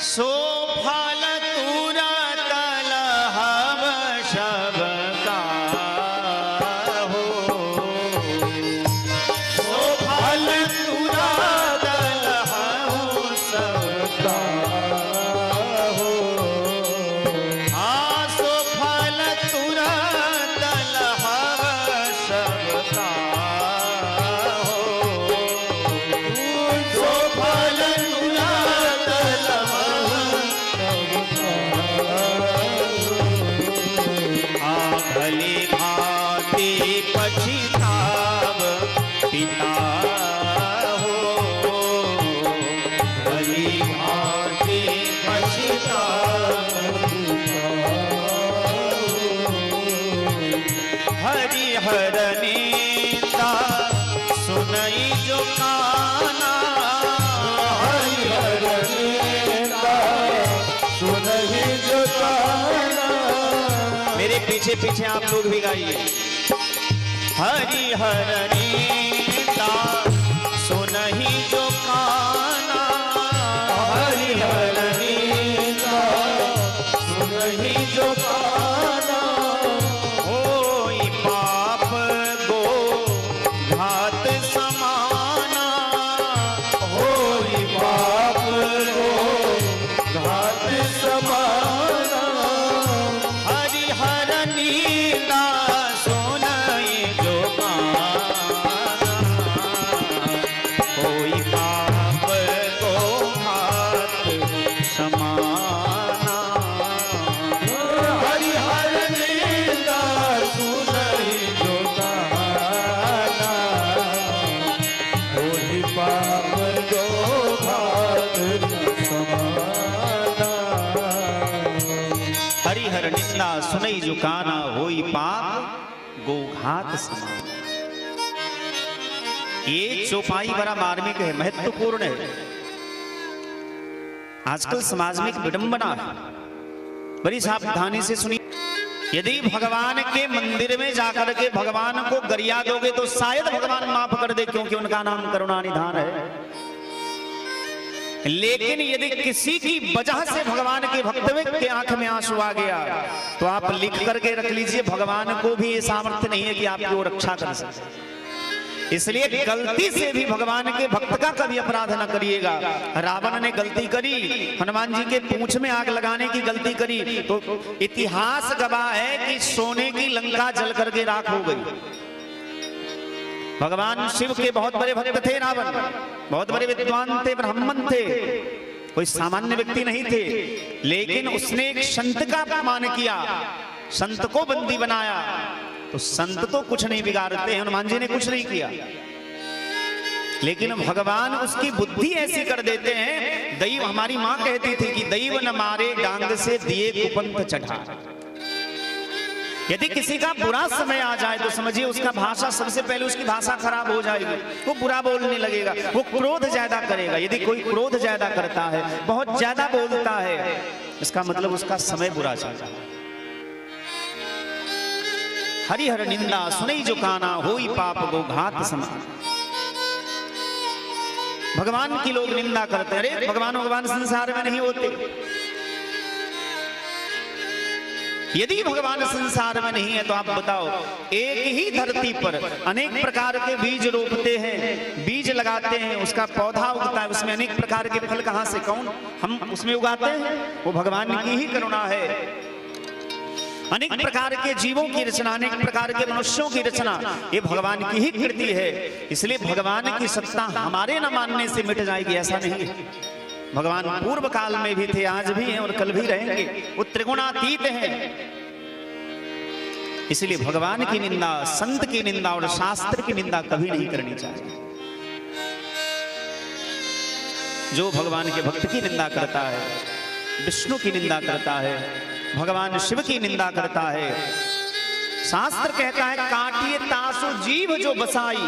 सो फल तुरा कलहव शब का हो, सो फल तुरा कलहव सब का हो, हाँ सो फल तुरा कलहव सब का हो, सो फल तुरा भली भांति पछिताव पिता हो, भली भांति पछिताव हरिहर नीता सुनई जो काना, हरिहर नीता सुनई जो काना। मेरे पीछे पीछे आप लोग भी गाइए। हरिहर नीता सुनहि जो काना, हरिहर नीता सुनहि निंदा सुनई जो काना होई पाप गोघात समान। ये चौपाई बड़ा मार्मिक है, महत्वपूर्ण है। आजकल समाज में एक विडंबना है, बड़ी सावधानी से सुनिए। यदि भगवान के मंदिर में जाकर के भगवान को गरिया दोगे तो शायद भगवान माफ कर दे, क्योंकि उनका नाम करुणानिधान है। लेकिन यदि किसी की वजह से भगवान के भक्त के आंख में आंसू आ गया तो आप लिख करके रख लीजिए, भगवान को भी ये सामर्थ्य नहीं है कि आपकी वो रक्षा कर सके। इसलिए गलती से भी भगवान के भक्त का कभी अपराध न करिएगा। रावण ने गलती करी, हनुमान जी के पूंछ में आग लगाने की गलती करी, तो इतिहास गवाह है कि सोने की लंका जल करके राख हो गई। भगवान शिव के बहुत बड़े भक्त थे रावण, बहुत बड़े विद्वान थे, ब्राह्मण थे, कोई सामान्य व्यक्ति नहीं थे। लेकिन उसने एक संत का अपमान किया, संत को बंदी बनाया। तो संत तो कुछ नहीं बिगाड़ते हैं, हनुमान जी ने कुछ नहीं किया, लेकिन भगवान उसकी बुद्धि ऐसी कर देते हैं। दैव, हमारी मां कहती थी कि दैव न मारे डांग से दिए कुपंथ चढ़ा। यदि किसी का बुरा समय आ जाए तो समझिए उसका भाषा, सबसे पहले उसकी भाषा खराब हो जाएगी, वो बुरा बोलने लगेगा, वो क्रोध ज्यादा करेगा। यदि कोई क्रोध ज्यादा करता है, बहुत ज्यादा बोलता है, इसका मतलब उसका समय बुरा चलता है। हरिहर निंदा सुनई जो काना होई पाप गोघात समान। भगवान की लोग निंदा करते हैं, अरे भगवान संसार में नहीं होते। यदि भगवान संसार में नहीं है तो आप बताओ, एक ही धरती पर अनेक प्रकार के बीज रोपते हैं, बीज लगाते हैं, उसका पौधा उगता है, उसमें अनेक प्रकार के फल कहां से कौन हम उसमें उगाते हैं? वो भगवान की ही करुणा है। अनेक प्रकार के जीवों की रचना, अनेक प्रकार के मनुष्यों की रचना, ये भगवान की ही कृति है। इसलिए भगवान की सत्ता हमारे न मानने से मिट जाएगी, ऐसा नहीं है। भगवान पूर्व काल में भी थे, आज भी हैं और कल भी रहेंगे, वो त्रिगुणातीत हैं। इसलिए भगवान की निंदा, संत की निंदा और शास्त्र की निंदा कभी नहीं करनी चाहिए। जो भगवान के भक्त की निंदा करता है, विष्णु की निंदा करता है, भगवान शिव की निंदा करता है, शास्त्र कहता है काटिए तासु जीव जो बसाई।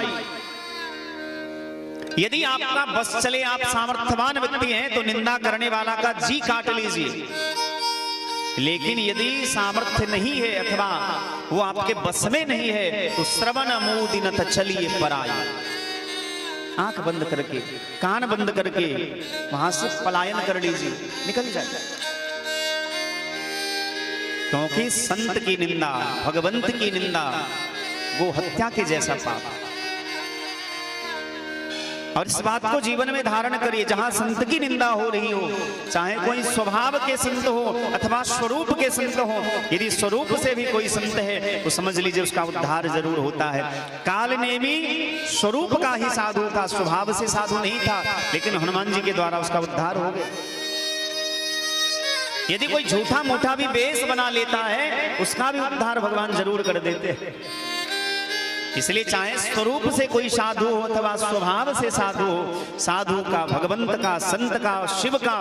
यदि आपका बस चले, आप सामर्थ्यवान व्यक्ति हैं तो निंदा करने वाला का जी काट लीजिए। लेकिन यदि सामर्थ्य नहीं है अथवा वो आपके बस में नहीं है तो श्रवण मूदिनत चलिए पराई। आंख बंद करके, कान बंद करके वहां से पलायन कर लीजिए, निकल जाए। क्योंकि संत की निंदा, भगवंत की निंदा वो हत्या के जैसा पाप। और इस बात को जीवन में धारण करिए, जहां संत की निंदा हो रही हो, चाहे कोई स्वभाव के संत हो अथवा स्वरूप के संत हो, यदि स्वरूप से भी कोई संत है तो समझ लीजिए उसका उद्धार जरूर होता है। काल नेमी स्वरूप का ही साधु था, स्वभाव से साधु नहीं था, लेकिन हनुमान जी के द्वारा उसका उद्धार हो गया। यदि कोई झूठा मोटा भी वेश बना लेता है, उसका भी उद्धार भगवान जरूर कर देते हैं। इसलिए चाहे स्वरूप से कोई साधु हो अथवा स्वभाव से साधु हो, साधु का, भगवंत का, संत का, शिव का,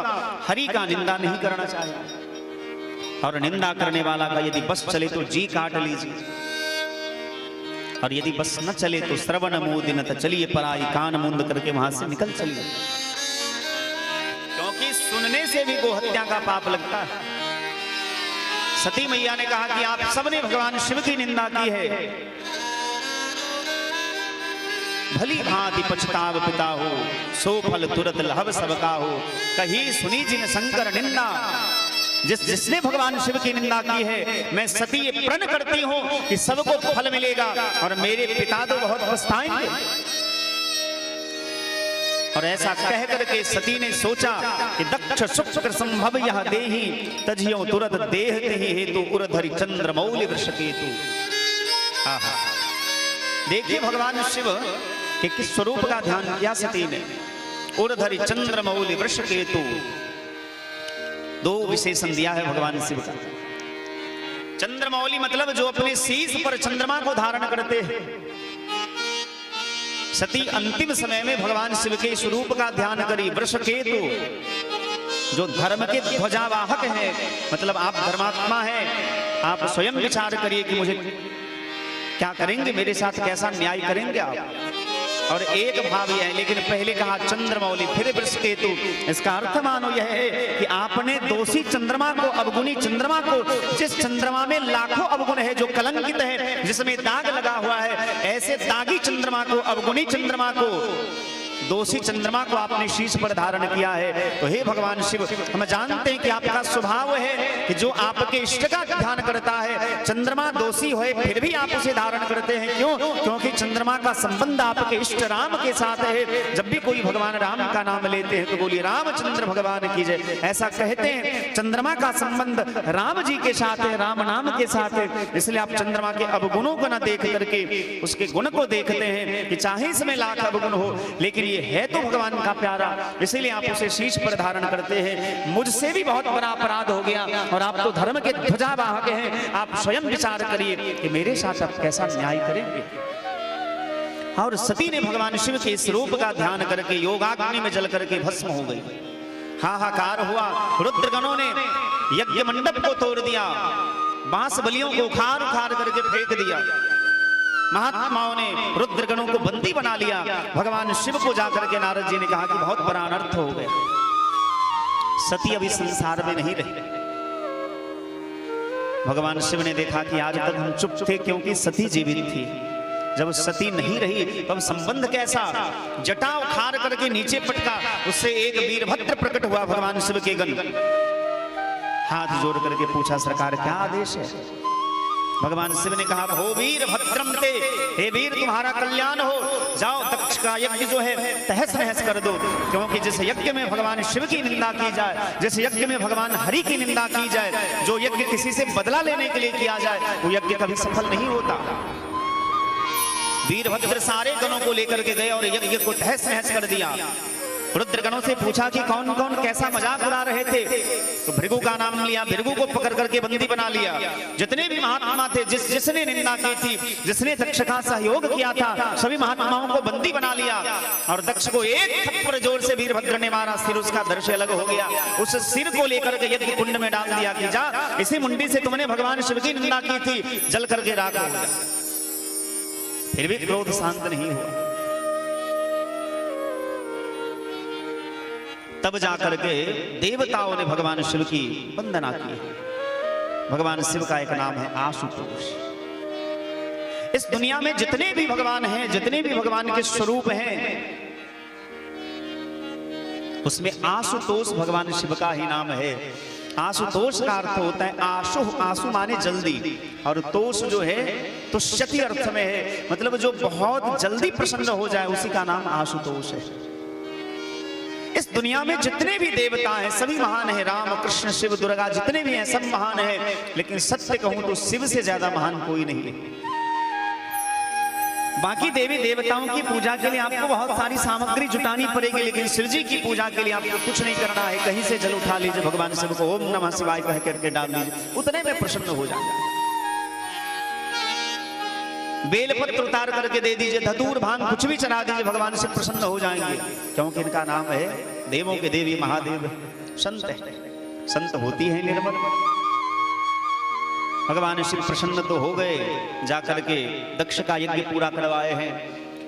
हरि का निंदा नहीं करना चाहिए। और निंदा करने वाला का यदि बस चले तो जी काट लीजिए, और यदि बस न चले तो श्रवण मूदिनत चलिए पराई। कान मुंद करके वहां से निकल चलिए, क्योंकि सुनने से भी गोहत्या का पाप लगता है। सती मैया ने कहा कि आप सबने भगवान शिव की निंदा की है, भली भांति पछताव पिता हो, सो फल तुरत लहव सबका हो। कही सुनी जिन शंकर निंदा, जिसने भगवान शिव की निंदा की है, मैं सती ये प्रण करती हूं कि सबको फल मिलेगा और मेरे पिता तो बहुत पछताएंगे। और ऐसा कह करके सती ने सोचा कि दक्ष शुक्र संभव यह देहि, तजियो तुरत देह तेहि हेतु उरधरि चंद्रमौलि वृषकेतु। देखिए भगवान शिव के किस स्वरूप का ध्यान किया सती ने। उरधरि चंद्रमौलि वृषकेतु, दो विशेषण दिया है भगवान शिव का। चंद्रमौलि मतलब जो अपने शीश पर चंद्रमा को धारण करते हैं। सती अंतिम समय में भगवान शिव के स्वरूप का ध्यान करी। वृषकेतु जो धर्म के ध्वजावाहक हैं, मतलब आप धर्मात्मा हैं, आप स्वयं विचार करिए कि मुझे क्या करेंगे, मेरे साथ कैसा न्याय करेंगे आप। और एक भाव यह है, लेकिन पहले कहा चंद्रमौली फिर वृषकेतु। इसका अर्थ मानो यह है कि आपने दोषी चंद्रमा को, अवगुणी चंद्रमा को, जिस चंद्रमा में लाखों अवगुण है, जो कलंकित है, जिसमें दाग लगा हुआ है, ऐसे दागी चंद्रमा को, अवगुणी चंद्रमा को, दोषी चंद्रमा को आपने शीश पर धारण किया है। तो हे भगवान शिव, हम जानते हैं कि आपका स्वभाव है कि जो आपके इष्ट का ध्यान करता है, चंद्रमा दोषी होए फिर भी आप उसे धारण करते हैं। क्यों? क्योंकि चंद्रमा का संबंध आपके इष्ट राम के साथ है। जब भी कोई भगवान राम का नाम लेते हैं तो बोलिए रामचंद्र भगवान की जय, ऐसा कहते हैं। चंद्रमा का संबंध राम जी के साथ है, राम नाम के साथ है। इसलिए आप चंद्रमा के अवगुणों को न देख करके उसके गुण को देखते हैं कि चाहे इसमें लाख अवगुण हो, लेकिन ये है तो भगवान का प्यारा, इसीलिए आप उसे शीश पर धारण करते हैं। मुझसे भी बहुत बड़ा अपराध हो गया और आप तो धर्म के ध्वजावाहक हैं। आप स्वयं विचार करिए कि मेरे साथ आप कैसा न्याय करेंगे। और सती ने भगवान शिव के इस रूप का ध्यान करके योगाग्नि में जल करके भस्म हो गई। हाहाकार हुआ, रुद्रगणों ने यज्ञ मंडप को तोड़ दिया, बांस बलियों को उखाड़ उखाड़ करके फेंक दिया। महात्माओं ने रुद्रगणों को बंदी बना लिया। भगवान शिव को जाकर के नारद जी ने कहा कि बहुत बड़ा अनर्थ हो गया, सती अभी संसार में नहीं रही। भगवान शिव ने देखा कि आज तक हम चुप थे क्योंकि सती जीवित थी, जब सती नहीं रही तब संबंध कैसा। जटा उखाड़ करके नीचे पटका, उससे एक वीरभद्र प्रकट हुआ भगवान शिव के गण। हाथ जोड़ करके पूछा सरकार क्या आदेश है। भगवान शिव ने कहा हो वीर भद्रम ते, हे वीर तुम्हारा कल्याण हो, जाओ दक्ष का यज्ञ जो है तहस नहस कर दो। क्योंकि जिस यज्ञ में भगवान शिव की निंदा की जाए, जिस यज्ञ में भगवान हरि की निंदा की जाए, जो यज्ञ किसी से बदला लेने के लिए किया जाए, वो यज्ञ कभी सफल नहीं होता। वीरभद्र सारे गणों को लेकर के गए और यज्ञ को तहस नहस कर दिया। रुद्रगणों से पूछा कि कौन कौन कैसा मजाक उड़ा रहे थे, तो भृगु का नाम लिया, भृगु को पकड़ करके बंदी बना लिया। जितने भी महात्मा थे, जिसने निंदा की थी, जिसने दक्ष का सहयोग किया था, सभी महात्माओं को बंदी बना लिया। और दक्ष को एक थप्पड़ जोर से वीरभद्र ने मारा, सिर उसका दर्श अलग हो गया। उस सिर को लेकर के यज्ञ कुंड में डाल दिया कि जा, इसी मुंडी से तुमने भगवान शिव की निंदा की थी, जल करके राख हो गया। फिर भी क्रोध शांत नहीं हुआ। तब जाकर के देवताओं ने भगवान शिव की वंदना की। भगवान शिव का एक नाम है आशुतोष। इस दुनिया में जितने भी भगवान हैं, जितने भी भगवान के स्वरूप हैं, उसमें आशुतोष भगवान शिव का ही नाम है। आशुतोष का अर्थ होता है आशु, आशु माने जल्दी, और तोष जो है तुष्यति अर्थ में है, मतलब जो बहुत जल्दी प्रसन्न हो जाए, उसी का नाम आशुतोष है। इस दुनिया में जितने भी देवता हैं सभी महान हैं, राम कृष्ण शिव दुर्गा जितने भी हैं सब महान हैं, लेकिन सत्य कहूं तो शिव से ज्यादा महान कोई नहीं है। बाकी देवी देवताओं की पूजा के लिए आपको बहुत सारी सामग्री जुटानी पड़ेगी, लेकिन शिव जी की पूजा के लिए आपको कुछ नहीं करना है। कहीं से जल उठा लीजिए, भगवान शिव को ओम नमः शिवाय कह करके डाल लीजिए, उतने में प्रसन्न हो जाएगा। बेलपत्र उतार करके दे दीजिए, धतूर भांग कुछ भी चढ़ा दीजिए, भगवान शिव प्रसन्न हो जाएंगे। क्योंकि इनका नाम है देवों के देवी महादेव संत है, संत होती है निर्मल। भगवान शिव प्रसन्न तो हो गए, जाकर के दक्ष का यज्ञ पूरा करवाए हैं।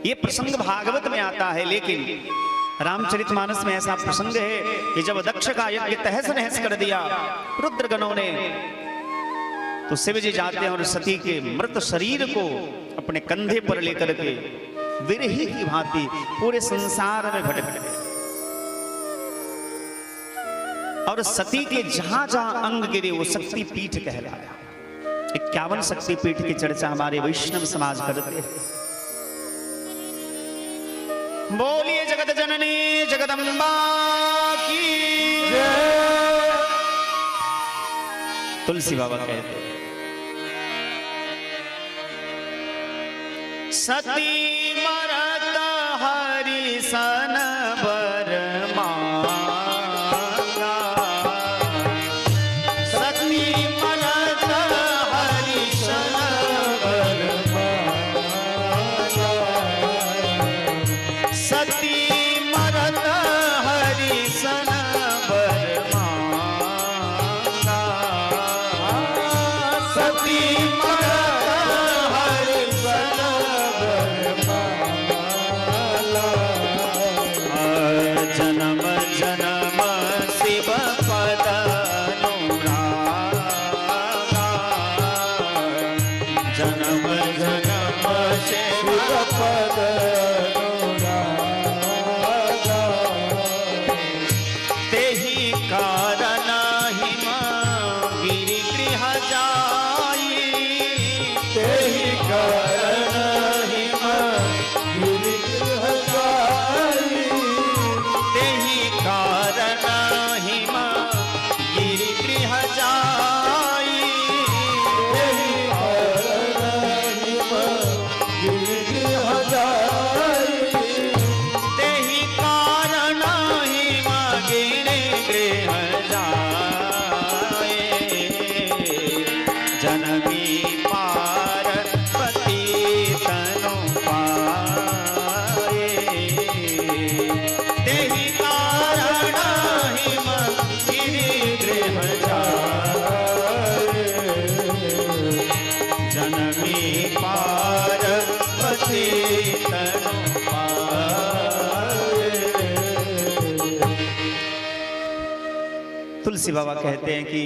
ये प्रसंग भागवत में आता है, लेकिन रामचरितमानस में ऐसा प्रसंग है कि जब दक्ष का यज्ञ तहस नहस कर दिया रुद्रगणों ने, तो शिव जी जाते हैं और सती के मृत शरीर को अपने कंधे पर लेकर के विरही की भांति पूरे संसार में भटकते, और सती के जहां जहां अंग गिरे वो शक्ति पीठ कहलाया। 51 शक्ति पीठ की चर्चा हमारे वैष्णव समाज करते हैं। बोलिए जगत जननी जगदम्बा की जय। तुलसी बाबा कहते हैं सती मरत हरि सन बर मांगा, सती मरत हरि सन बर मांगा, सती मरत हरि सन बर मांगा। तुलसी बाबा कहते हैं कि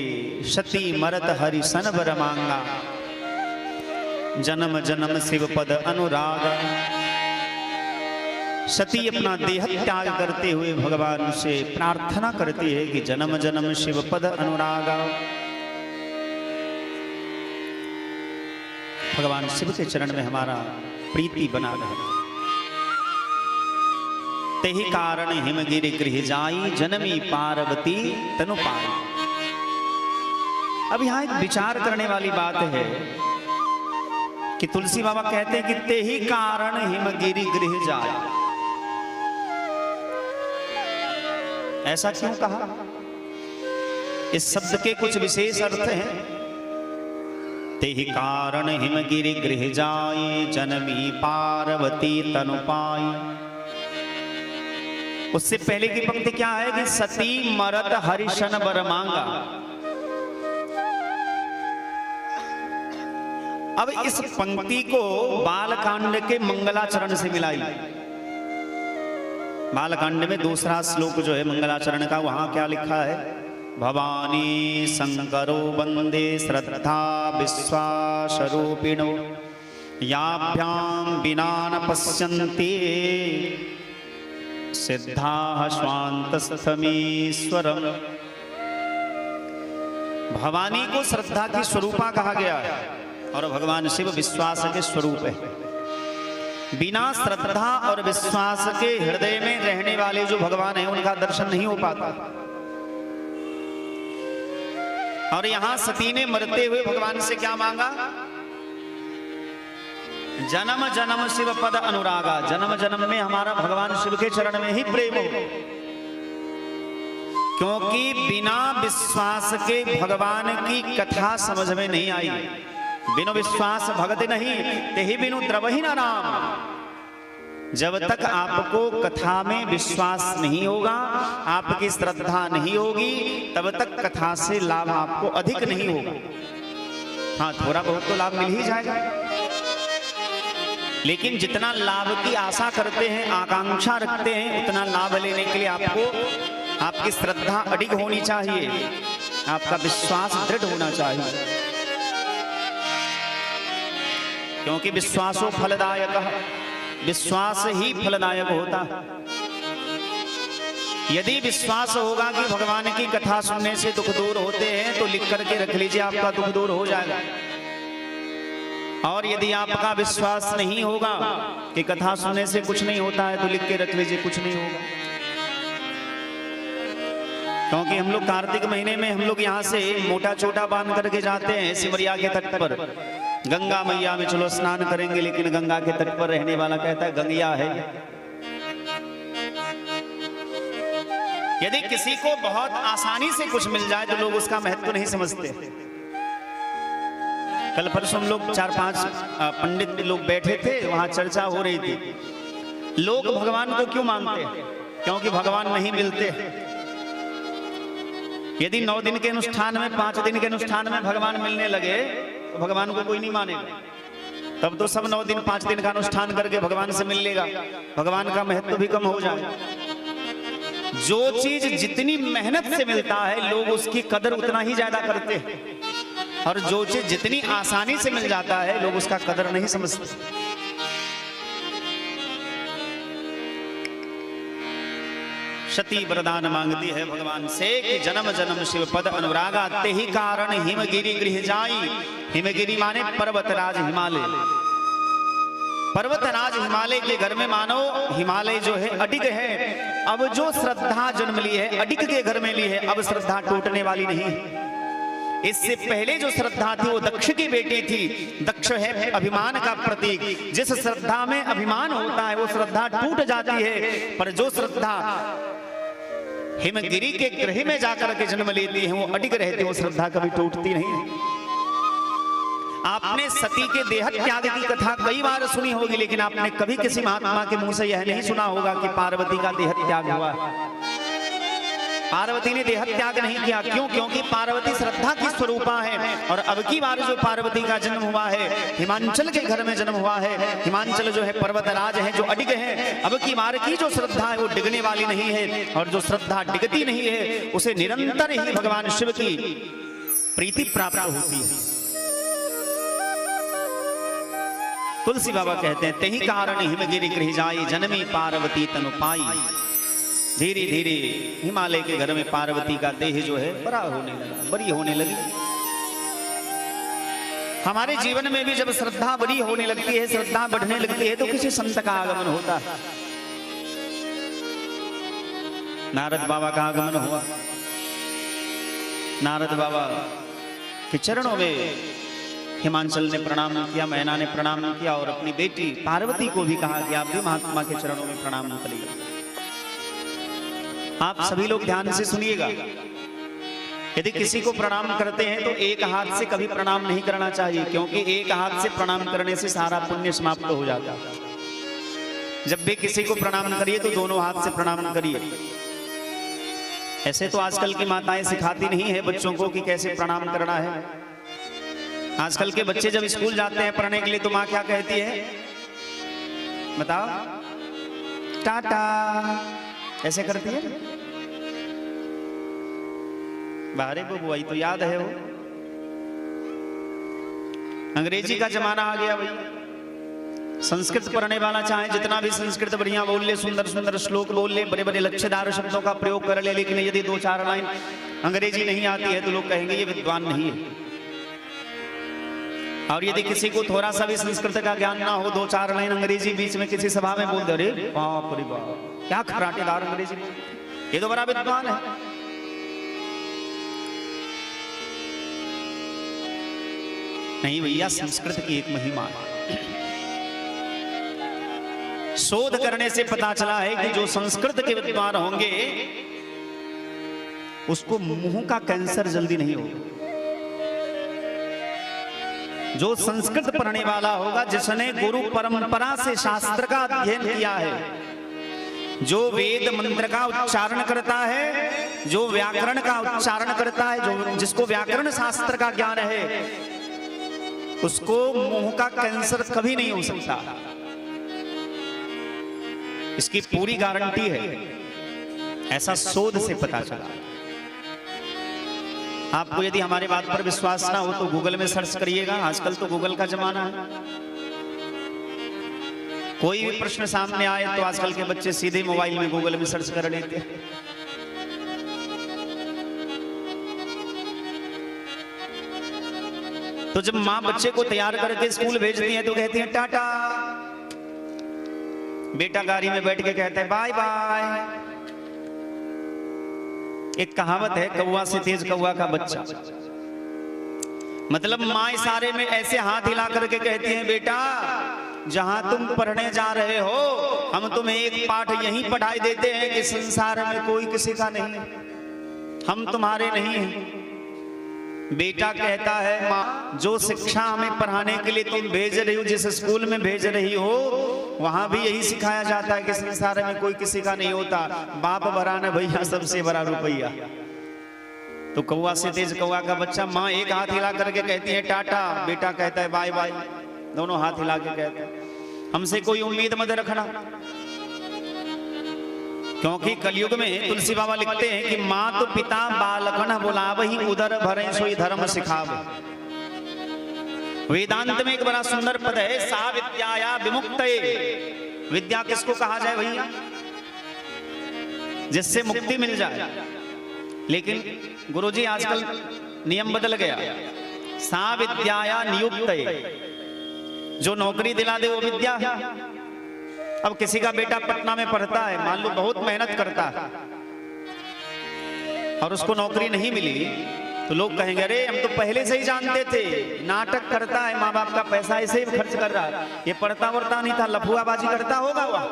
सती मरत हरि सन बर मांगा, जन्म जन्म शिव पद अनुराग। सती अपना देह त्याग करते हुए भगवान से प्रार्थना करती है कि जन्म जन्म शिव पद अनुराग। भगवान शिव के चरण में हमारा प्रीति बना रहे। तेहि कारण हिमगिरि गृह जाई, जनमी पार्वती तनु पाई। अब यहां एक विचार करने वाली बात है कि तुलसी बाबा कहते हैं कि तेहि कारण हिमगिरि गृह जाई। ऐसा क्यों कहा? इस शब्द के कुछ विशेष अर्थ हैं। तेहि कारण हिमगिरि गृह जाई, जनमी पार्वती तनु पाई। उससे पहले की पंक्ति क्या है कि सती मरत हरिशन बर मांगा। अब इस पंक्ति को बालकांड के मंगलाचरण से मिलाई। बालकांड में दूसरा श्लोक जो है मंगलाचरण का, वहां क्या लिखा है? भवानी शंकरो वंदे श्रद्धा विश्वास रूपिणो, याभ्याम बिना न पश्यन्ते सिद्धा स्वांतस्थमीश्वरम। भवानी को श्रद्धा की स्वरूपा कहा गया है और भगवान शिव विश्वास के स्वरूप है। बिना श्रद्धा और विश्वास के हृदय में रहने वाले जो भगवान है उनका दर्शन नहीं हो पाता। और यहां सती ने मरते हुए भगवान से क्या मांगा? जन्म जन्म शिव पद अनुरागा। जन्म जन्म में हमारा भगवान शिव के चरण में ही प्रेम हो, क्योंकि बिना विश्वास के भगवान की कथा समझ में नहीं आई। बिनु विश्वास भगत नहीं, तेहि बिनु द्रवहि न नाम। जब तक आपको कथा में विश्वास नहीं होगा, आपकी श्रद्धा नहीं होगी, तब तक कथा से लाभ आपको अधिक नहीं होगा। हाँ, थोड़ा बहुत तो लाभ मिल ही जाएगा, लेकिन जितना लाभ की आशा करते हैं, आकांक्षा रखते हैं, उतना लाभ लेने के लिए आपको आपकी श्रद्धा अडिग होनी चाहिए, आपका विश्वास दृढ़ होना चाहिए। क्योंकि विश्वासो फलदायक, विश्वास ही फलदायक होता है। यदि विश्वास होगा कि भगवान की कथा सुनने से दुख दूर होते हैं, तो लिख करके रख लीजिए, आपका दुख दूर हो जाएगा। और यदि आपका विश्वास नहीं होगा कि कथा सुनने से कुछ नहीं होता है, तो लिख के रख लीजिए, कुछ नहीं होगा। क्योंकि हम लोग कार्तिक महीने में हम लोग यहाँ से मोटा छोटा बांध करके जाते हैं सिमरिया के तट पर। गंगा मैया में चलो स्नान करेंगे, लेकिन गंगा के तट पर रहने वाला कहता है गंगिया है। यदि किसी को बहुत आसानी से कुछ मिल जाए तो लोग उसका महत्व नहीं समझते। कल परसों हम लोग 4-5 पंडित लोग बैठे थे, वहां चर्चा हो रही थी। लोग भगवान को क्यों मांगते हैं? क्योंकि भगवान नहीं मिलते। यदि 9 दिन के अनुष्ठान में, 5 दिन के अनुष्ठान में भगवान मिलने लगे तो भगवान को कोई नहीं मानेगा। तब तो सब 9 दिन 5 दिन का अनुष्ठान करके भगवान से मिल लेगा, भगवान का महत्व भी कम हो जाएगा। जो चीज जितनी मेहनत से मिलता है, लोग उसकी कदर उतना ही ज्यादा करते हैं, और जो चीज जितनी आसानी से मिल जाता है, लोग उसका कदर नहीं समझते। सती वरदान मांगती है भगवान से कि जन्म जन्म शिव पद अनुरागा, तेहि कारण हिमगिरि गृह जाई। हिमगिरि माने पर्वतराज हिमालय। पर्वतराज हिमालय के घर में मानो हिमालय जो है अडिग है। अब जो श्रद्धा जन्म ली है, अडिग के घर में ली है, अब श्रद्धा टूटने वाली नहीं है। इससे पहले जो श्रद्धा थी वो दक्ष की बेटी थी। दक्ष है अभिमान का प्रतीक। जिस श्रद्धा में अभिमान होता है वो श्रद्धा टूट जाती है, पर जो श्रद्धा हिमगिरि के गृह में जाकर के जन्म लेती है, वो अडिग रहती है, वो श्रद्धा कभी टूटती नहीं। आपने सती के देह त्याग की कथा कई बार सुनी होगी, लेकिन आपने कभी किसी महात्मा के मुंह से यह नहीं सुना होगा कि पार्वती का देह त्याग हुआ। पार्वती ने देह त्याग नहीं किया। क्यों? क्योंकि पार्वती श्रद्धा की स्वरूपा है। और अब की बार जो पार्वती का जन्म हुआ है, हिमांचल के घर में जन्म हुआ है। हिमांचल जो है पर्वतराज है, जो अडिग है। अब की बार की जो श्रद्धा है वो डिगने वाली नहीं है। और जो श्रद्धा डिगती नहीं है उसे निरंतर ही भगवान शिव की प्रीति प्राप्त होती है। तुलसी बाबा कहते हैं, तेहि कारण हिमगिरि गृह जाई, जन्मी पार्वती तनु पाई। धीरे धीरे हिमालय के घर में पार्वती का देह जो है बड़ा होने लगा, बड़ी होने लगी। हमारे जीवन में भी जब श्रद्धा बड़ी होने लगती है, श्रद्धा बढ़ने लगती है, तो किसी संत का आगमन होता है। नारद बाबा का आगमन हुआ। नारद बाबा के चरणों में हिमांचल ने प्रणाम किया, मैना ने प्रणाम किया और अपनी बेटी पार्वती को भी कहा कि आप भी महात्मा के चरणों में प्रणाम करिए। आप सभी लोग ध्यान से सुनिएगा। यदि किसी को प्रणाम करते हैं तो एक हाथ से कभी प्रणाम नहीं करना चाहिए, क्योंकि एक हाथ से प्रणाम करने से सारा पुण्य समाप्त हो जाता है। जब भी किसी को प्रणाम करिए तो दोनों हाथ से प्रणाम करिए। ऐसे तो आजकल की माताएं सिखाती नहीं है बच्चों को कि कैसे प्रणाम करना है। आजकल के बच्चे जब स्कूल जाते हैं पढ़ने के लिए तो माँ क्या कहती है, बताओ? टाटा, ऐसे करती है। बाहरे बुआई तो याद है वो। अंग्रेजी का जमाना आ गया भाई। संस्कृत पढ़ने वाला चाहे जितना भी संस्कृत बढ़िया बोल ले, सुंदर सुंदर श्लोक बोल ले, बड़े बड़े लक्ष्यदार शब्दों का प्रयोग कर ले, लेकिन यदि 2-4 लाइन अंग्रेजी नहीं आती है तो लोग कहेंगे ये विद्वान नहीं है। और यदि किसी को थोड़ा सा भी संस्कृत का ज्ञान ना हो, 2-4 लाइन अंग्रेजी बीच में किसी सभा में बोल दे, अरे बाप रे बाप, क्या खराटेदार अंग्रेजी, ये तो बड़ा विद्वान है। नहीं भैया, संस्कृत की एक महिमा है। शोध करने से पता चला है कि जो संस्कृत के विद्वान होंगे उसको मुंह का कैंसर जल्दी नहीं होगा। जो संस्कृत पढ़ने वाला होगा, जिसने गुरु परंपरा से शास्त्र का अध्ययन किया है, जो वेद मंत्र का उच्चारण करता है, जो व्याकरण का उच्चारण करता है, जो जिसको व्याकरण शास्त्र का ज्ञान है, उसको मुंह का कैंसर कभी नहीं हो सकता। इसकी पूरी गारंटी है, ऐसा शोध से पता चला। आपको यदि हमारी बात पर विश्वास ना हो तो गूगल में सर्च करिएगा। आजकल तो गूगल का जमाना है। कोई भी प्रश्न सामने आए तो आजकल के बच्चे सीधे मोबाइल में गूगल में सर्च कर लेते हैं। तो जब माँ बच्चे को तैयार करके स्कूल भेजती है तो कहती है टाटा। बेटा गाड़ी में बैठ के कहता है बाय बाय। एक कहावत है, कौवा से तेज कौवा का बच्चा। मतलब माँ इशारे में ऐसे हाथ हिला करके कहती है, बेटा जहां तुम पढ़ने जा रहे हो, हम तुम्हें एक पाठ यहीं पढ़ाई देते हैं कि संसार में कोई किसी का नहीं, हम तुम्हारे नहीं हैं। बेटा कहता है, माँ जो शिक्षा हमें पढ़ाने के लिए तुम भेज रही हो, जिस स्कूल में भेज रही हो, वहां भी यही सिखाया जाता है कि संसार में कोई किसी का नहीं होता, बाप बड़ा न भैया सबसे बड़ा रुपया। तो कौवा से तेज कौवा का बच्चा, माँ एक हाथ हिला करके कहती है टाटा, बेटा कहता है बाय बाय, दोनों हाथ हिला के कहते हैं हमसे कोई उम्मीद मत रखना। क्योंकि कलयुग में तुलसी बाबा लिखते हैं कि माँ तो पिता बालकन बुलावहि, उदर भरे सोई धर्म सिखावे। वेदांत में एक बड़ा सुंदर पद है, सा विद्याया विमुक्तये। विद्या किसको कहा जाए भैया? जिससे मुक्ति मिल जाए। लेकिन गुरुजी आजकल नियम बदल गया, सा विद्याया नियुक्तये। जो नौकरी दिला दे वो विद्या है। अब किसी का बेटा पटना में पढ़ता है, मान लो बहुत मेहनत करता है और उसको नौकरी नहीं मिली, तो लोग कहेंगे अरे हम तो पहले से ही जानते थे, नाटक करता है, माँ बाप का पैसा ऐसे ही खर्च कर रहा है, ये पढ़ता वढ़ता नहीं था, लफुआबाजी करता होगा वह।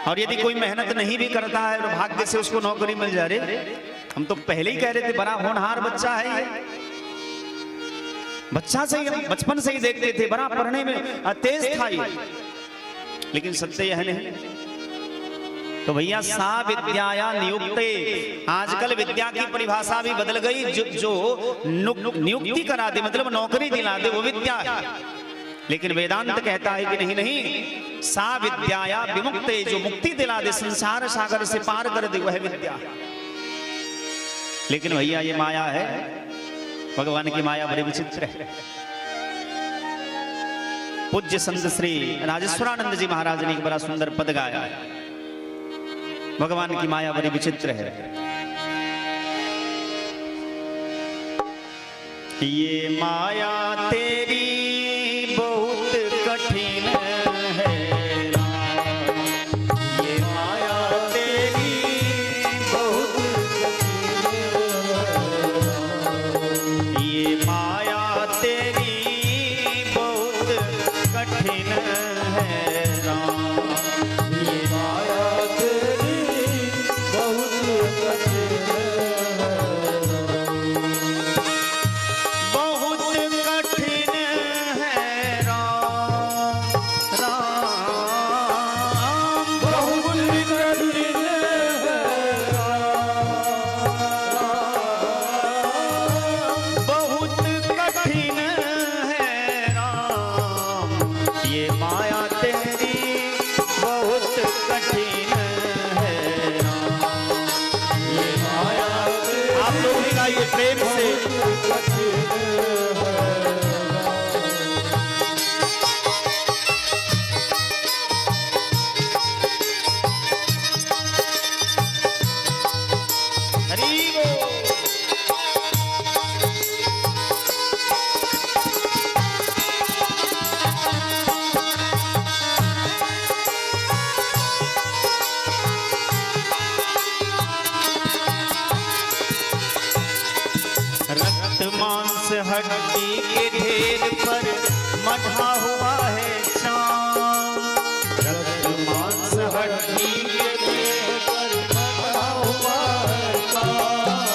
और यदि कोई मेहनत नहीं भी करता है तो भाग्य से उसको नौकरी मिल जाए, अरे हम तो पहले ही कह रहे थे बड़ा होनहार बच्चा है ये, बच्चा से ही बचपन से ही देखते थे, बड़ा पढ़ने में तेज था ये। लेकिन सत्य यह नहीं, तो भैया सा विद्याया नियुक्ते, आजकल विद्या की परिभाषा भी बदल गई। जो नियुक्ति करा दे, मतलब नौकरी दिला दे, वो विद्या है। लेकिन वेदांत कहता है कि नहीं नहीं, सा विद्याया विमुक्ते, जो मुक्ति दिला दे, संसार सागर से पार कर दे, वह विद्या। लेकिन भैया ये माया है, भगवान की माया बड़ी विचित्र है। पूज्य संत श्री राजेश्वरानंद जी महाराज ने एक बड़ा सुंदर पद गाया है, भगवान की माया बड़ी विचित्र है। ये माया तेरी बहुत कठिन है, ये माया तेरी बहुत कठिन, ये माया तेरी बहुत कठिन है राम, ये माया तेरी बहुत कठिन प्रेम से। हड्डी के ढेर पर मढ़ा हुआ है चांद, रक्त मांस हड्डी के ढेर पर मढ़ा हुआ है चांद,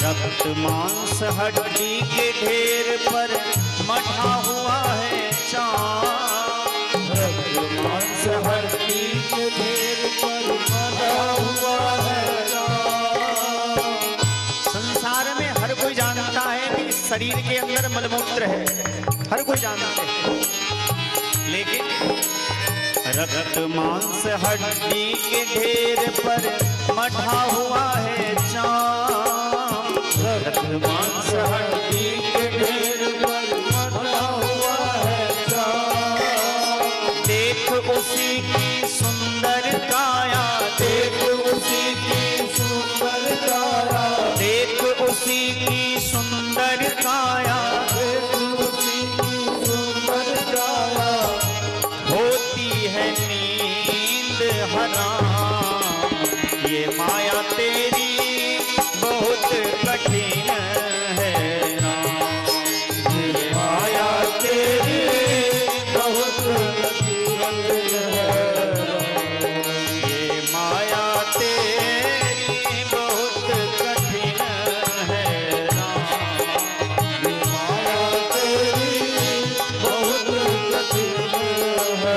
रक्त मांस हड्डी के ढेर पर मढ़ा हुआ है चांद, रक्त मांस हड्डी के ढेर पर मढ़ा हुआ है चांद। संसार में हर कोई जानता है कि शरीर के अंदर मलमूत्र है, हर कोई जानता है, लेकिन रक्त मांस हड्डी के ढेर पर मढ़ा हुआ है चांद, रक्त मांस हड्डी के ढेर पर मढ़ा हुआ है चांद। देख उसी की सुंदर काया, देख उसी की सुंदर काया, देख उसी की सुंदर काया, देख उसी की सुंदर काया, होती है नींद हराम, ये माया तेरी बहुत कठिन है राम, ये माया तेरी बहुत कठिन है राम, ये माया तेरी बहुत कठिन है राम, ये माया तेरी बहुत कठिन है।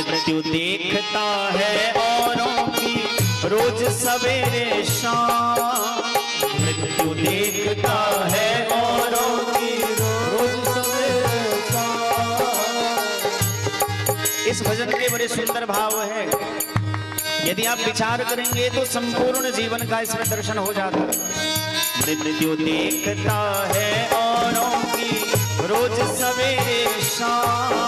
मृत्यु देखता है औरों की रोज सवेरे शाम, मृत्यु देखता है औरों की रोज सवेरे शाम। इस भजन के बड़े सुंदर भाव है, यदि आप विचार करेंगे तो संपूर्ण जीवन का इसमें दर्शन हो जाता है। मृत्यु देखता है औरों की रोज सवेरे शाम,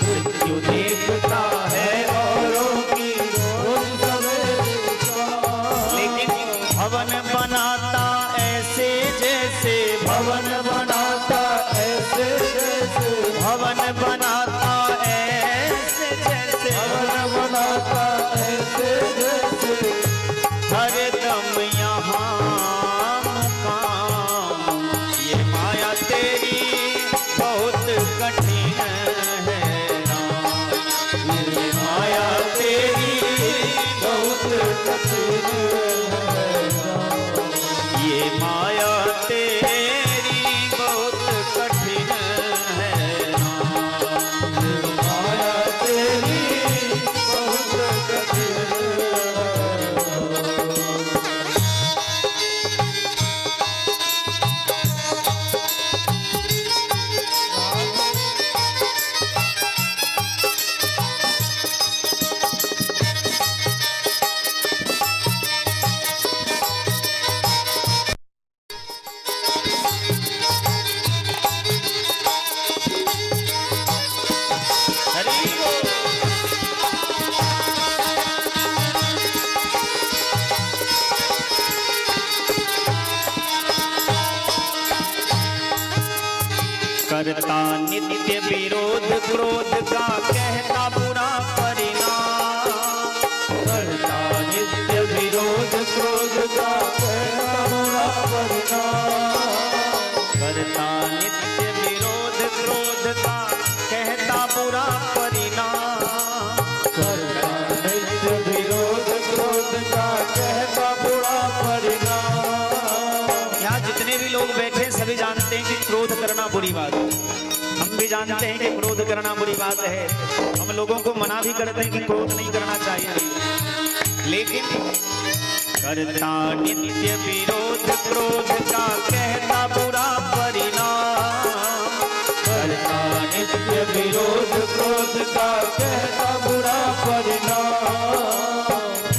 मृत्यु देखता है औरों की रोज सवेरे शाम, लेकिन भवन बनाता ऐसे जैसे, भवन बनाता करता नित्य विरोध क्रोध का कहता बुरा परिणाम। करता नित्य विरोध क्रोध का कहता बुरा परिणाम। करता नित्य विरोध क्रोध का कहता बुरा परिणाम। करता नित्य विरोध क्रोध का कहता बुरा परिणाम। यहाँ जितने भी लोग बैठे सभी जानते हैं कि क्रोध करना बुरी बात है। हम भी जानते हैं कि क्रोध करना बुरी बात है। हम लोगों को मना भी करते हैं कि क्रोध नहीं करना चाहिए, लेकिन करता नित्य विरोध क्रोध का कहता बुरा परिणाम। करता नित्य विरोध क्रोध का कहता बुरा परिणाम।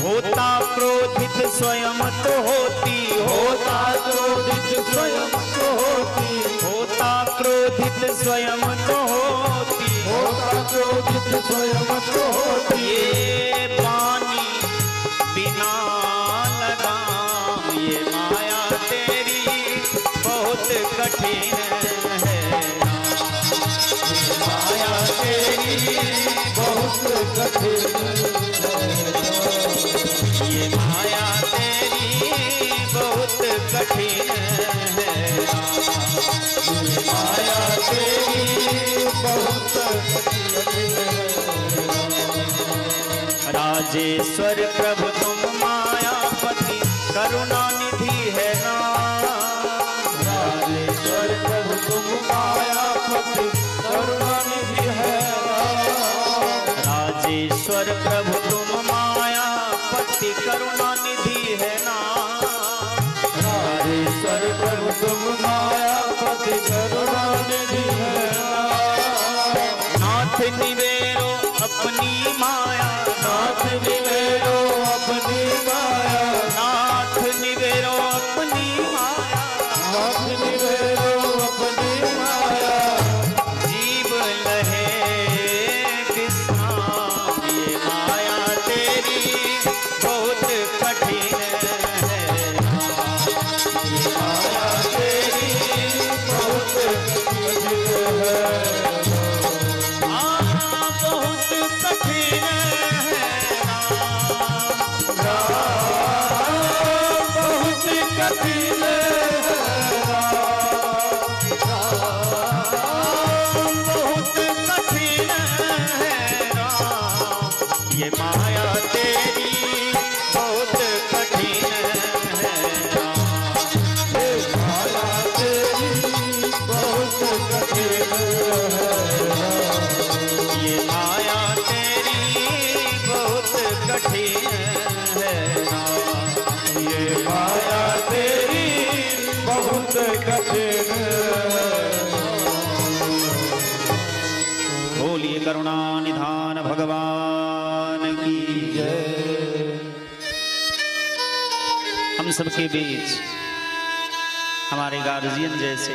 होता क्रोधित स्वयं तो होती होता क्रोधित स्वयं को होती। होता क्रोधित स्वयं तो होती। होता क्रोधित स्वयं को होती। ये पानी बिना लगाम ये माया तेरी बहुत कठिन है। माया तेरी बहुत कठिन ये माया तेरी बहुत कठिन है। माया तेरी बहुत कठिन। राजेश्वर प्रभु तुम मायापति करुणा निधि है ना। राजेश्वर प्रभु तुम मायापति करुणा निधि है। राजेश्वर प्रभु तुम मायापति करुणा निधि है ना। राजेश्वर प्रभु तुम मायापति करुणा निधि है। नाथ निवेरो अपनी माया। नाथ निवेरो अपनी माया। नाथ निवेरो अपनी माया। नाथ निवेरो अपनी माया। जीव लहे विश्राम ये माया तेरी बहुत कठिन है। माया तेरी बहुत कठिन है। बहुत कठिन है। बहुत कठिन है। बहुत कठिन है ये माया तेरी बहुत कठिन है। माया तेरी बहुत कठिन है। ये माया तेरी बहुत कठिन है। ये माया तेरी बहुत कठिन है। बोलिए करुणा निधान भगवान की जय। हम सबके बीच हमारे गार्जियन जैसे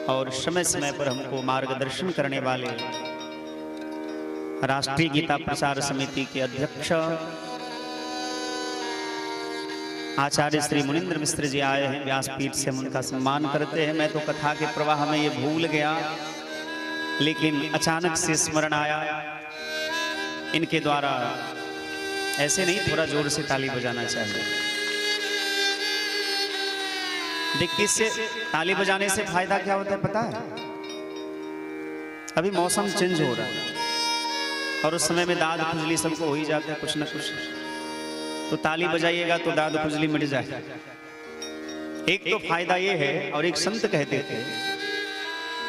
और समय समय पर हमको मार्गदर्शन करने वाले राष्ट्रीय गीता प्रचार समिति के अध्यक्ष आचार्य श्री मुनीन्द्र मिश्र जी आए हैं। व्यासपीठ से हम उनका सम्मान करते हैं। मैं तो कथा के प्रवाह में ये भूल गया, लेकिन अचानक से स्मरण आया। इनके द्वारा ऐसे नहीं, थोड़ा जोर से ताली बजाना चाहिए। देखिए, इससे ताली बजाने से फायदा क्या होता है पता है? अभी मौसम चेंज हो रहा है और उस समय में दाद खुजली सबको हो ही जाता है कुछ न कुछ। तो ताली बजाइएगा तो दाद खुजली मिट जाएगा। एक तो फायदा ये है, और एक संत कहते थे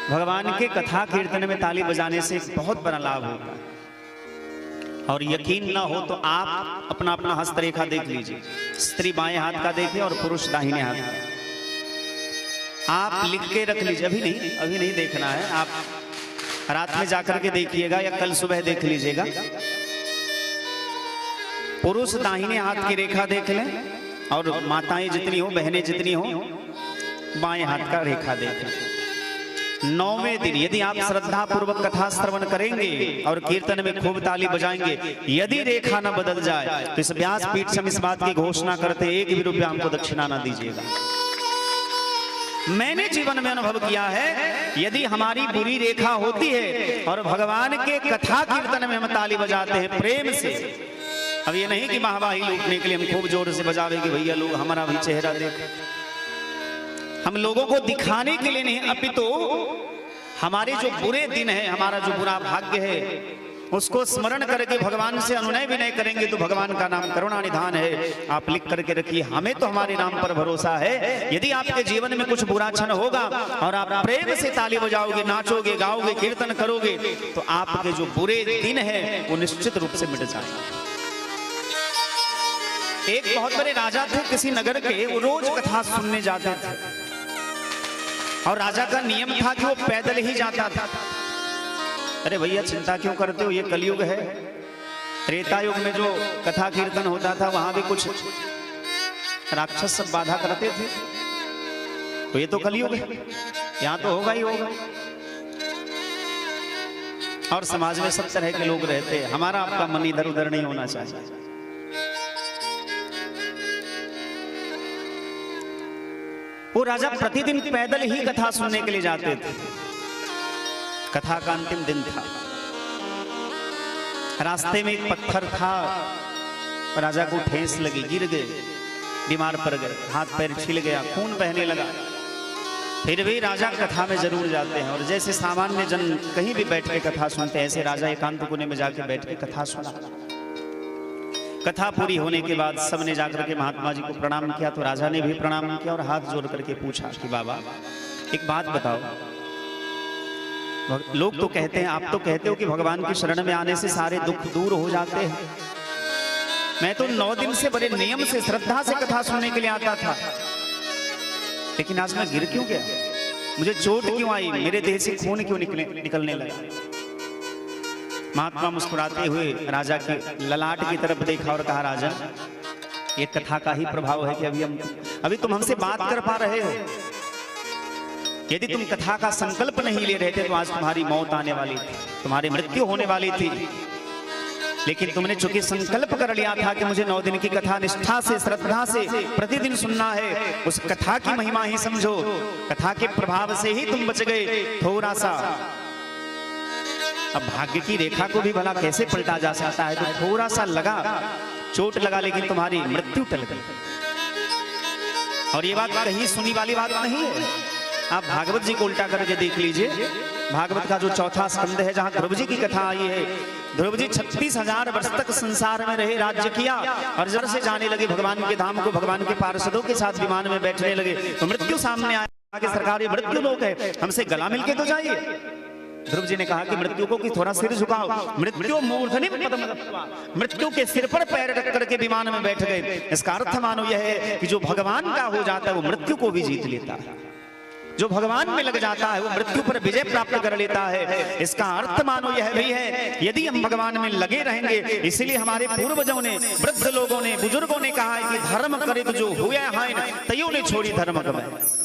भगवान के कथा कीर्तन में ताली बजाने से एक बहुत बड़ा लाभ होता है। और यकीन ना हो तो आप अपना अपना हस्तरेखा देख लीजिए। स्त्री बाएं हाथ का देखे और पुरुष दाहिने हाथ का। आप लिख के रख लीजिए। अभी नहीं देखना है, आप रात में जाकर के देखिएगा या कल सुबह देख लीजिएगा। पुरुष दाहिने हाथ की रेखा देख लें और माताएं जितनी हो, बहनें जितनी हो, बाएं हाथ का रेखा देख लें। 9वें दिन यदि आप श्रद्धा पूर्वक कथा श्रवण करेंगे और कीर्तन में खूब ताली बजाएंगे, यदि रेखा न बदल जाए तो इस व्यासपीठ से हम इस बात की घोषणा करते 1 भी रुपया हमको दक्षिणा न दीजिएगा। मैंने जीवन में अनुभव किया है, यदि हमारी बुरी रेखा होती है और भगवान के कथा कीर्तन में हम ताली बजाते हैं प्रेम से, अब ये नहीं कि वाहवाही लूटने के लिए हम खूब जोर से बजावे कि भैया लोग हमारा भी चेहरा देख, हम लोगों को दिखाने के लिए नहीं, अपितु हमारे जो बुरे दिन है, हमारा जो बुरा भाग्य है, उसको स्मरण करके भगवान से अनुनय विनय करेंगे तो भगवान का नाम करुणा निधान है। आप लिख करके रखिए, हमें तो हमारे नाम पर भरोसा है। यदि आपके जीवन में कुछ बुरा क्षण होगा और आप प्रेम से ताली बजाओगे, नाचोगे, गाओगे, कीर्तन करोगे, तो आपके जो बुरे दिन है वो निश्चित रूप से मिट जाएंगे। एक बहुत बड़े राजा थे किसी नगर के, वो रोज कथा सुनने जाते थे और राजा का नियम था कि वो पैदल ही जाता था। अरे भैया चिंता क्यों करते हो, ये कलयुग है। त्रेता युग में जो कथा कीर्तन होता था वहां भी कुछ राक्षस सब बाधा करते थे, तो ये तो कलयुग है, यहाँ तो होगा ही होगा। और समाज में सब तरह के लोग रहते हैं, हमारा आपका मन इधर उधर नहीं होना चाहिए। वो राजा प्रतिदिन पैदल ही कथा सुनने के लिए जाते थे। कथा का अंतिम दिन था, रास्ते में एक पत्थर था, राजा को ठेस लगी, गिर गए, बीमार पड़ गए, हाथ पैर छिल गया, खून बहने लगा। फिर भी राजा कथा में जरूर जाते हैं, और जैसे सामान्य जन कहीं भी बैठ के कथा सुनते हैं, ऐसे राजा एकांत कोने में जाके बैठ के कथा सुना। कथा पूरी होने के बाद सबने जाकर के महात्मा जी को प्रणाम किया, तो राजा ने भी प्रणाम किया और हाथ जोड़ करके पूछा कि बाबा एक बात बताओ, लोग तो कहते हैं, आप तो कहते हो कि भगवान की शरण में आने से सारे दुख दूर हो जाते हैं। मैं तो 9 दिन से बड़े नियम से, श्रद्धा से कथा सुनने के लिए आता था, लेकिन आज मैं गिर क्यों गया, मुझे चोट क्यों आई, मेरे देह से खून क्यों निकलने लगा। महात्मा मुस्कुराते हुए राजा के ललाट की तरफ देखा और कहा, राजा ये कथा का ही प्रभाव है कि अभी तुम हमसे बात कर पा रहे हो। यदि तुम कथा का संकल्प नहीं ले रहे थे तो आज तुम्हारी मौत आने वाली थी, तुम्हारी मृत्यु होने वाली थी। लेकिन तुमने चूंकि संकल्प कर लिया था कि मुझे 9 दिन की कथा निष्ठा से, श्रद्धा से प्रतिदिन सुनना है, उस कथा की महिमा ही समझो। कथा के प्रभाव से ही तुम बच गए थोड़ा सा। अब भाग्य की रेखा को भी भला कैसे पलटा जा सकता है, तो थोड़ा सा लगा, चोट लगा, लेकिन तुम्हारी मृत्यु टल गई। और ये बात कहीं सुनी वाली बात नहीं है, आप भागवत जी को उल्टा करके देख लीजिए। भागवत का जो 4था स्कंद है, जहां ध्रुव जी की कथा आई है, ध्रुव जी 36,000 वर्ष तक संसार में रहे, राज्य किया, और जब से जाने लगे भगवान के धाम को, भगवान के पार्षदों के साथ विमान में बैठने लगे, तो मृत्यु सामने आया कि सरकार ये मृत्यु लोक है, हमसे गला मिलके तो जाइए। ध्रुव जी ने कहा कि मृत्यु को कि थोड़ा सिर झुकाओ। मृत्यु मूर्धनि पदम दत्त्वा, मृत्यु के सिर पर पैर रख करके विमान में बैठ गए। इसका अर्थ मानो यह है कि जो भगवान का हो जाता है वो मृत्यु को भी जीत लेता है, जो भगवान में लग जाता है वो मृत्यु पर विजय प्राप्त कर लेता है। इसका अर्थ मानो यह भी है, यदि हम भगवान में लगे रहेंगे, इसलिए हमारे पूर्वजों ने, वृद्ध लोगों ने, बुजुर्गों ने कहा है कि धर्म करे तो जो हुआ हानि तयो ने छोड़ी धर्म कमाए।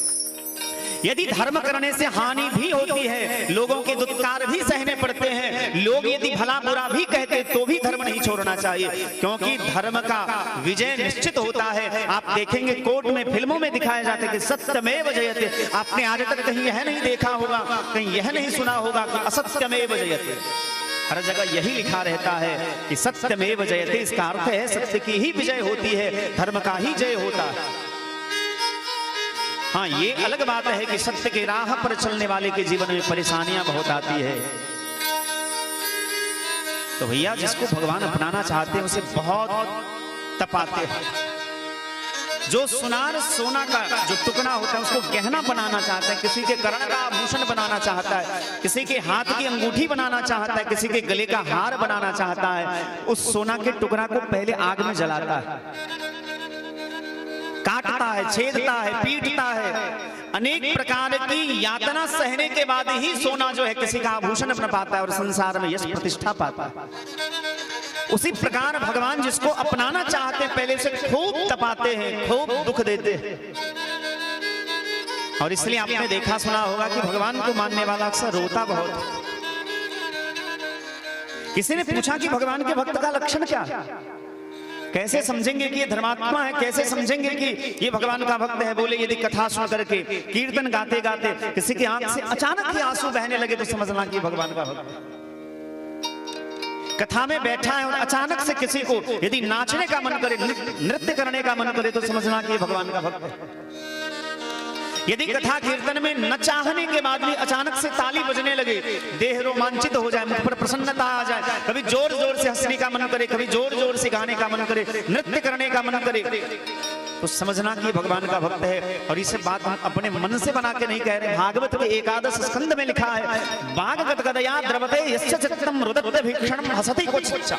यदि धर्म करने से हानि भी होती है, लोगों के दुत्कार भी सहने पड़ते हैं, लोग यदि भला बुरा भी कहते तो भी धर्म नहीं छोड़ना चाहिए, क्योंकि धर्म का विजय निश्चित होता है। आप देखेंगे कोर्ट में, फिल्मों में दिखाया जाता है कि सत्यमेव जयते। आपने आज तक कहीं यह नहीं देखा होगा, कहीं यह नहीं सुना होगा कि असत्यमेव जयते। हर जगह यही लिखा रहता है कि सत्यमेव जयते। इसका अर्थ है सत्य की ही विजय होती है, धर्म का ही जय होता है। हाँ, ये अलग बात है कि सत्य के राह पर चलने वाले के जीवन में परेशानियां बहुत आती है। तो भैया जिसको भगवान अपनाना चाहते हैं उसे बहुत तपाते हैं। जो सुनार सोना का जो टुकड़ा होता है उसको गहना बनाना चाहता है, किसी के कर्ण का आभूषण बनाना चाहता है, किसी के हाथ की अंगूठी बनाना चाहता है, किसी के गले का हार बनाना चाहता है, उस सोना के टुकड़ा को पहले आग में जलाता है, काटता है, छेदता है, पीटता है, अनेक प्रकार की यातना सहने के बाद ही सोना जो है किसी का आभूषण बन पाता है और संसार में यश प्रतिष्ठा पाता है। उसी प्रकार भगवान जिसको अपनाना चाहते हैं पहले से खूब तपाते हैं, खूब दुख देते हैं। और इसलिए आपने देखा सुना होगा कि भगवान को मानने वाला अक्सर रोता बहुत है। किसी ने पूछा कि भगवान के भक्त का लक्षण क्या है, कैसे समझेंगे कि ये धर्मात्मा है, कैसे समझेंगे कि ये भगवान का भक्त है? बोले यदि कथा सुन करके, कीर्तन गाते गाते किसी की आंख से अचानक ही आंसू बहने लगे तो समझना कि भगवान का भक्त है। कथा में बैठा है और अचानक से किसी को यदि नाचने का मन करे, नृत्य करने का मन करे तो समझना कि ये भगवान का भक्त है। यदि कथा कीर्तन में न चाहने के बाद भी अचानक से ताली बजने लगे, देह रोमांचित हो जाए, मुख पर प्रसन्नता आ जाए, कभी जोर जोर से हंसने का मन करे, कभी जोर जोर से गाने का मन करे, नृत्य करने का मन करे, तो समझना कि भगवान का भक्त है। और इसे बात हम अपने मन से बना के नहीं कह रहे। भागवत के एकादश स्कंद में लिखा है, बाग गदगदया द्रवते यस्य चित्तम रुदत भीक्षणम हसति क्वचित्।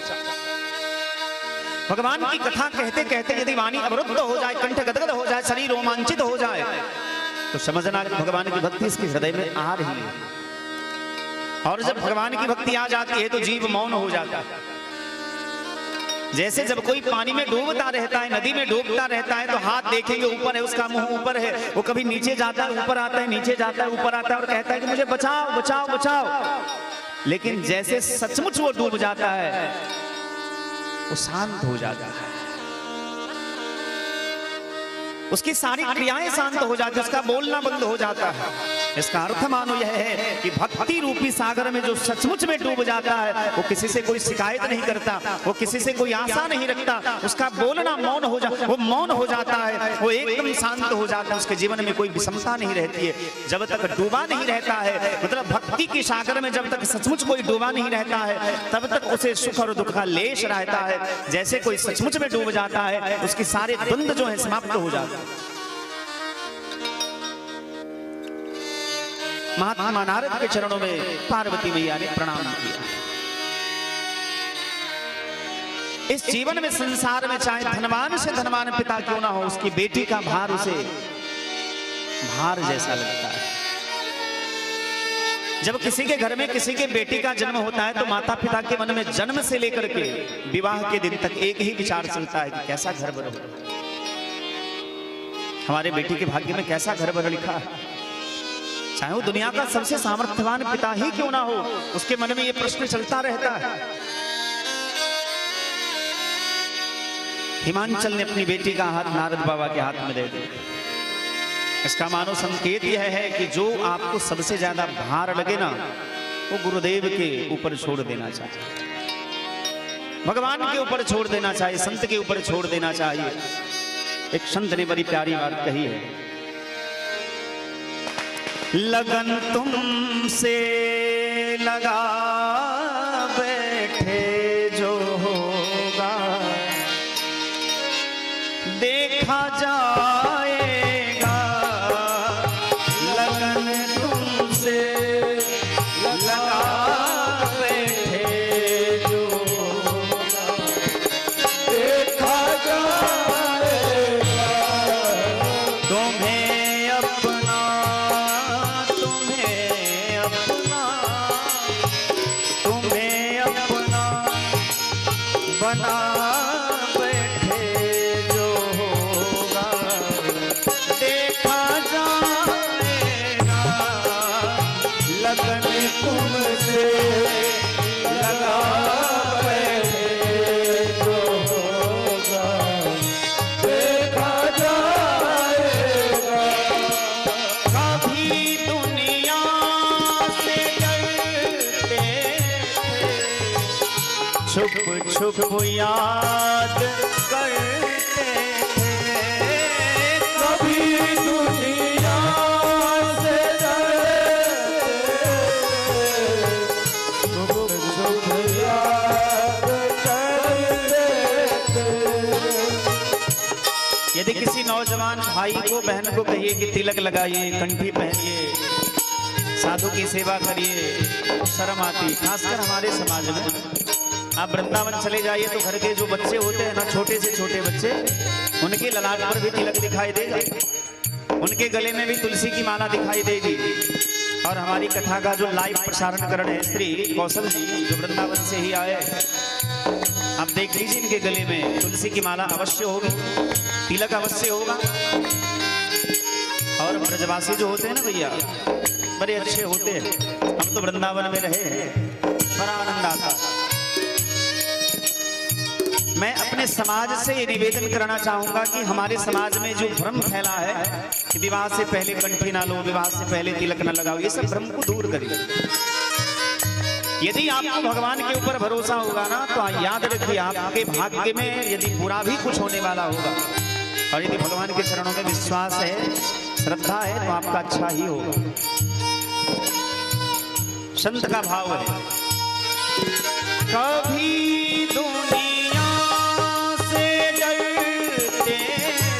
भगवान की कथा कहते कहते यदि वाणी अवरुद्ध हो जाए, कंठ गदगद हो जाए, शरीर रोमांचित हो जाए, तो समझना कि भगवान की भक्ति इसके हृदय में आ रही है। और जब भगवान की भक्ति आ जाती है तो जीव मौन हो जाता है। जैसे जब कोई पानी में डूबता रहता है, नदी में डूबता रहता है, तो हाथ देखेंगे ऊपर है, उसका मुंह ऊपर है, वो कभी नीचे जाता है, ऊपर आता है, नीचे जाता है, ऊपर आता है और कहता है कि मुझे बचाओ बचाओ बचाओ। लेकिन जैसे सचमुच वो डूब जाता है, वो शांत हो जाता है, उसकी सारी क्रियाएं शांत हो जाती है, उसका बोलना बंद हो जाता है। इसका अर्थ मानो यह है कि भक्ति रूपी सागर में जो सचमुच में डूब जाता है, वो किसी से कोई शिकायत नहीं करता, वो किसी से कोई आशा नहीं रखता, उसका बोलना मौन हो जाता, वो मौन हो जाता है, वो एकदम शांत हो जाता है, उसके जीवन में कोई विषमता नहीं रहती है। जब तक डूबा नहीं रहता है, मतलब भक्ति की सागर में जब तक सचमुच कोई डूबा नहीं रहता है, तब तक उसे सुख और दुख का लेश रहता है। जैसे कोई सचमुच में डूब जाता है, उसके सारे द्वंद्व जो है समाप्त हो जाते हैं। महात्मा नारद के चरणों में पार्वती मैया ने प्रणाम किया। इस जीवन में, संसार में, चाहे धनवान से धनवान पिता क्यों ना हो, उसकी बेटी का भार उसे भार जैसा लगता है। जब किसी के घर में किसी के बेटी का जन्म होता है तो माता पिता के मन में जन्म से लेकर के विवाह के दिन तक एक ही विचार चलता है कि कैसा घर बनो, हमारे बेटी के भाग्य में कैसा घर बन लिखा है। चाहे वो दुनिया का सबसे सामर्थ्यवान पिता ही क्यों ना हो, उसके मन में ये प्रश्न चलता रहता है। हिमांचल ने अपनी बेटी का हाथ नारद बाबा के हाथ में दे दिया। इसका मानो संकेत यह है कि जो आपको सबसे ज्यादा भार लगे ना, वो गुरुदेव के ऊपर छोड़ देना चाहिए, भगवान के ऊपर छोड़ देना चाहिए, संत के ऊपर छोड़ देना चाहिए। एक संत ने बड़ी प्यारी बात कही है, लगन तुमसे लगा बैठे जो होगा देखा जाएगा, लगन तुमसे लगा बैठे जो होगा देखा जाएगा, तुम्हें अपना बना बैठे जो होगा देखा जाएगा, लगन तुमसे लगा बैठे जो होगा देखा जाएगा। कभी दुनिया से डरते छुप छुप याद करते थे, कभी दुनिया से डरते छुप छुप याद करते थे। यदि किसी नौजवान भाई को, बहन को कहिए कि तिलक लगाइए, कंठी पहनिए, साधु की सेवा करिए, शर्म आती, खासकर हमारे समाज में। आप वृंदावन चले जाइए तो घर के जो बच्चे होते हैं ना, छोटे से छोटे बच्चे, उनके ललाट पर भी तिलक दिखाई देगा, उनके गले में भी तुलसी की माला दिखाई देगी। और हमारी कथा का जो लाइव प्रसारण कर रहे हैं श्री कौशल जी, जो वृंदावन से ही आए, आप देख लीजिए इनके गले में तुलसी की माला अवश्य होगी, तिलक अवश्य होगा। और ब्रजवासी जो होते हैं ना भैया, बड़े अच्छे होते हैं। हम तो वृंदावन में रहे हैं, बड़ा आनंद आता। मैं अपने समाज से ये निवेदन करना चाहूंगा कि हमारे समाज में जो भ्रम फैला है कि विवाह से पहले कंठी ना लो, विवाह से पहले तिलक ना लगाओ, ये सब भ्रम को दूर करिए। यदि आपको भगवान के ऊपर भरोसा होगा ना, तो याद रखिए आपके भाग्य में यदि बुरा भी कुछ होने वाला होगा, और यदि भगवान के चरणों में विश्वास है, श्रद्धा है, तो आपका अच्छा ही होगा। संत का भाव है, कभी दुनिया से डरते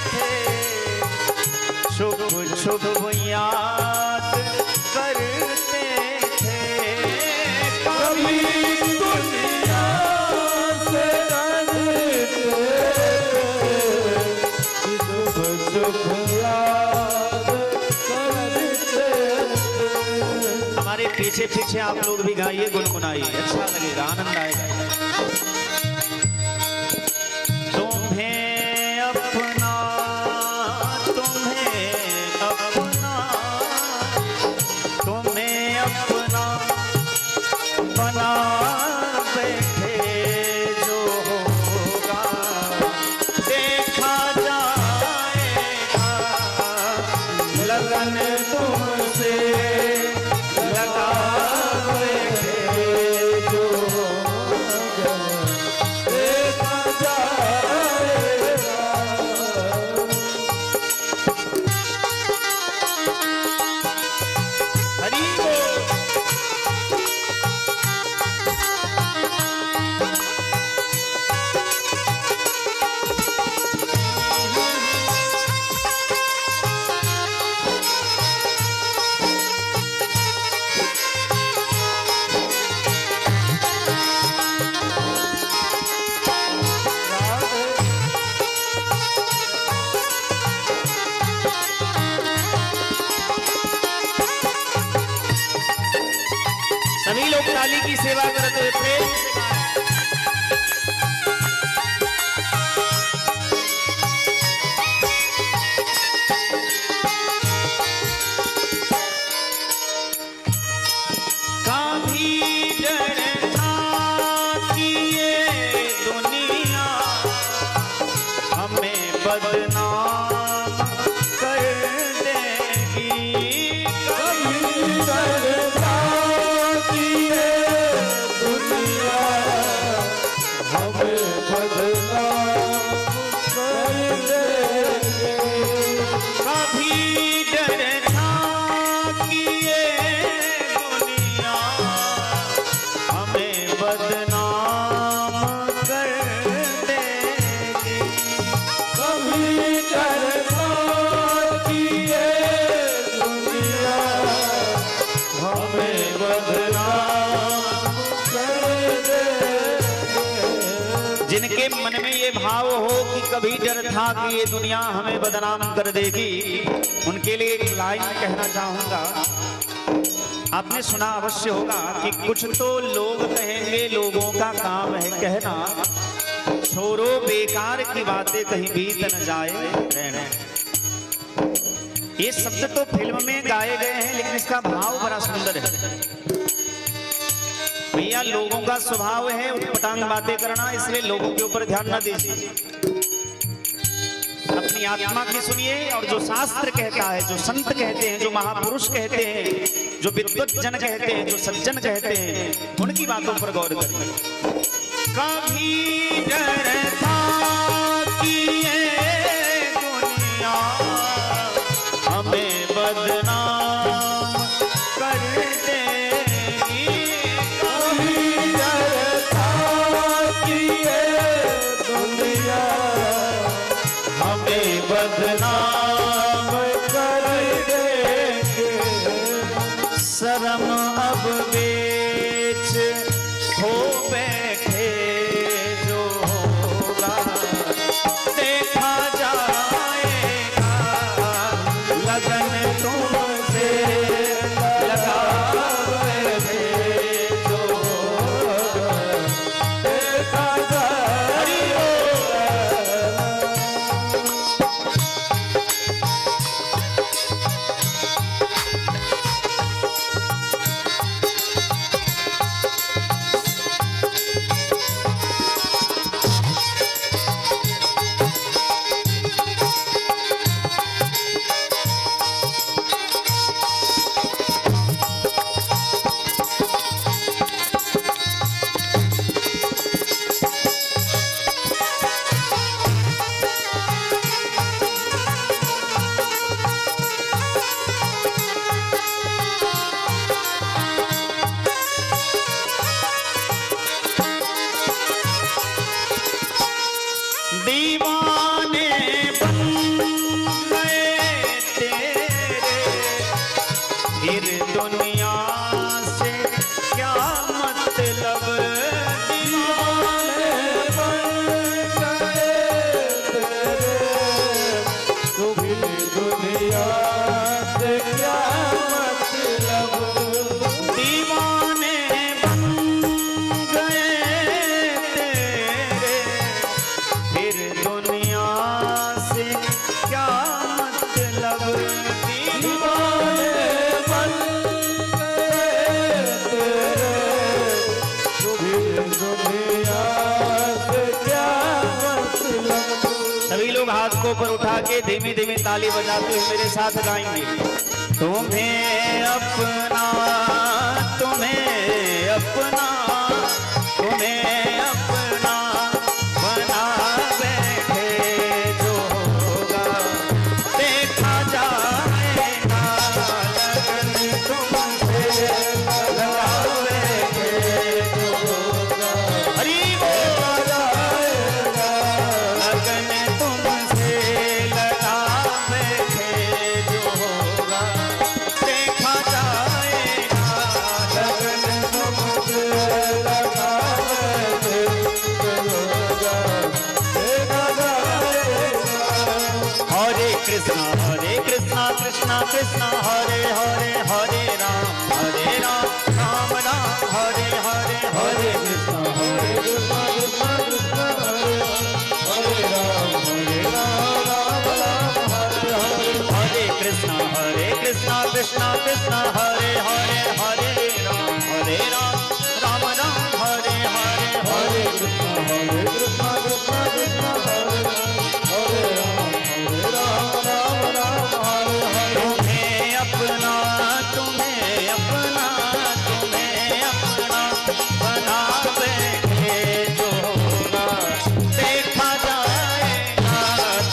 थे, शुभ शुभ याद करते थे। कभी दुनिया से डरते थे, शुभ शुभ याद करते थे। हमारे पीछे पीछे आप लोग भी गाइए, गुनगुनाइए, अच्छा लगेगा, आनंद आएगा। तुम्हें अपना, तुम्हें अपना, तुम्हें अपना बना बैठे जो होगा देखा जाएगा। लगन तुमसे लगा बैठे जो होगा देखा जाएगा। हरि बोल। सभी लोग ताली की सेवा करते हुए प्रेम से गाएं। कभी डर था कि ये दुनिया हमें बदनाम कर देगी। कभी डरता कि ये दुनिया हमें बदनाम कर देगी। कभी डर था कि ये दुनिया हमें बदनाम कर देगी। कभी डरता कि ये दुनिया हमें बदनाम कर देगी। जिनके मन में ये भाव हो कि कभी डर था कि ये दुनिया हमें बदनाम कर देगी, उनके लिए एक लाइन कहना चाहूंगा। आपने सुना अवश्य होगा कि कुछ तो लोग कहेंगे, लोगों का काम है कहना, छोड़ो बेकार की बातें कहीं बीत न जाए रहना। ये शब्द तो फिल्म में गाए गए हैं, लेकिन इसका भाव बड़ा सुंदर है। भैया लोगों का स्वभाव है उटपटांग बातें करना, इसलिए लोगों के ऊपर ध्यान न दीजिए, अपनी आत्मा की सुनिए। और जो शास्त्र कहता है, जो संत कहते हैं, जो महापुरुष कहते हैं, जो विद्वत जन कहते हैं, जो सज्जन कहते हैं, उनकी बातों पर गौर करिए। कभी डर था कि ये दुनिया हमें बदनाम कर देगी। कभी डरता कि ये दुनिया हमें बदनाम कर देगी। शर्म अब बेच हो बैठे जो होगा देखा हाथों पर उठा के धीमी धीमी ताली बजाते हुए मेरे साथ गाएंगे। तुम्हें अपना, तुम्हें अपना, तुम्हें अपना बना बैठे जो होगा देखा जाएगा। लगन तुमसे लगा बैठे जो होगा, हरि बोल जाएगा। लगन तुमसे लगा बैठे जो होगा देखा जाएगा। लगन तुमसे लगा बैठे जो होगा देखा जाएगा। हरे कृष्णा कृष्णा कृष्णा हरे हरे, हरे राम राम राम हरे हरे, हरे कृष्णा कृष्णा कृष्णा हरे राम राम राम हरे हरे। हरे कृष्णा कृष्णा कृष्णा हरे हरे, हरे राम राम राम हरे हरे। हरे कृष्णा कृष्णा कृष्णा हरे हरे राम राम राम हरे हरे। तुम्हें अपना, तुम्हें अपना, तुम्हें अपना बना बैठे जो होगा देखा जाएगा।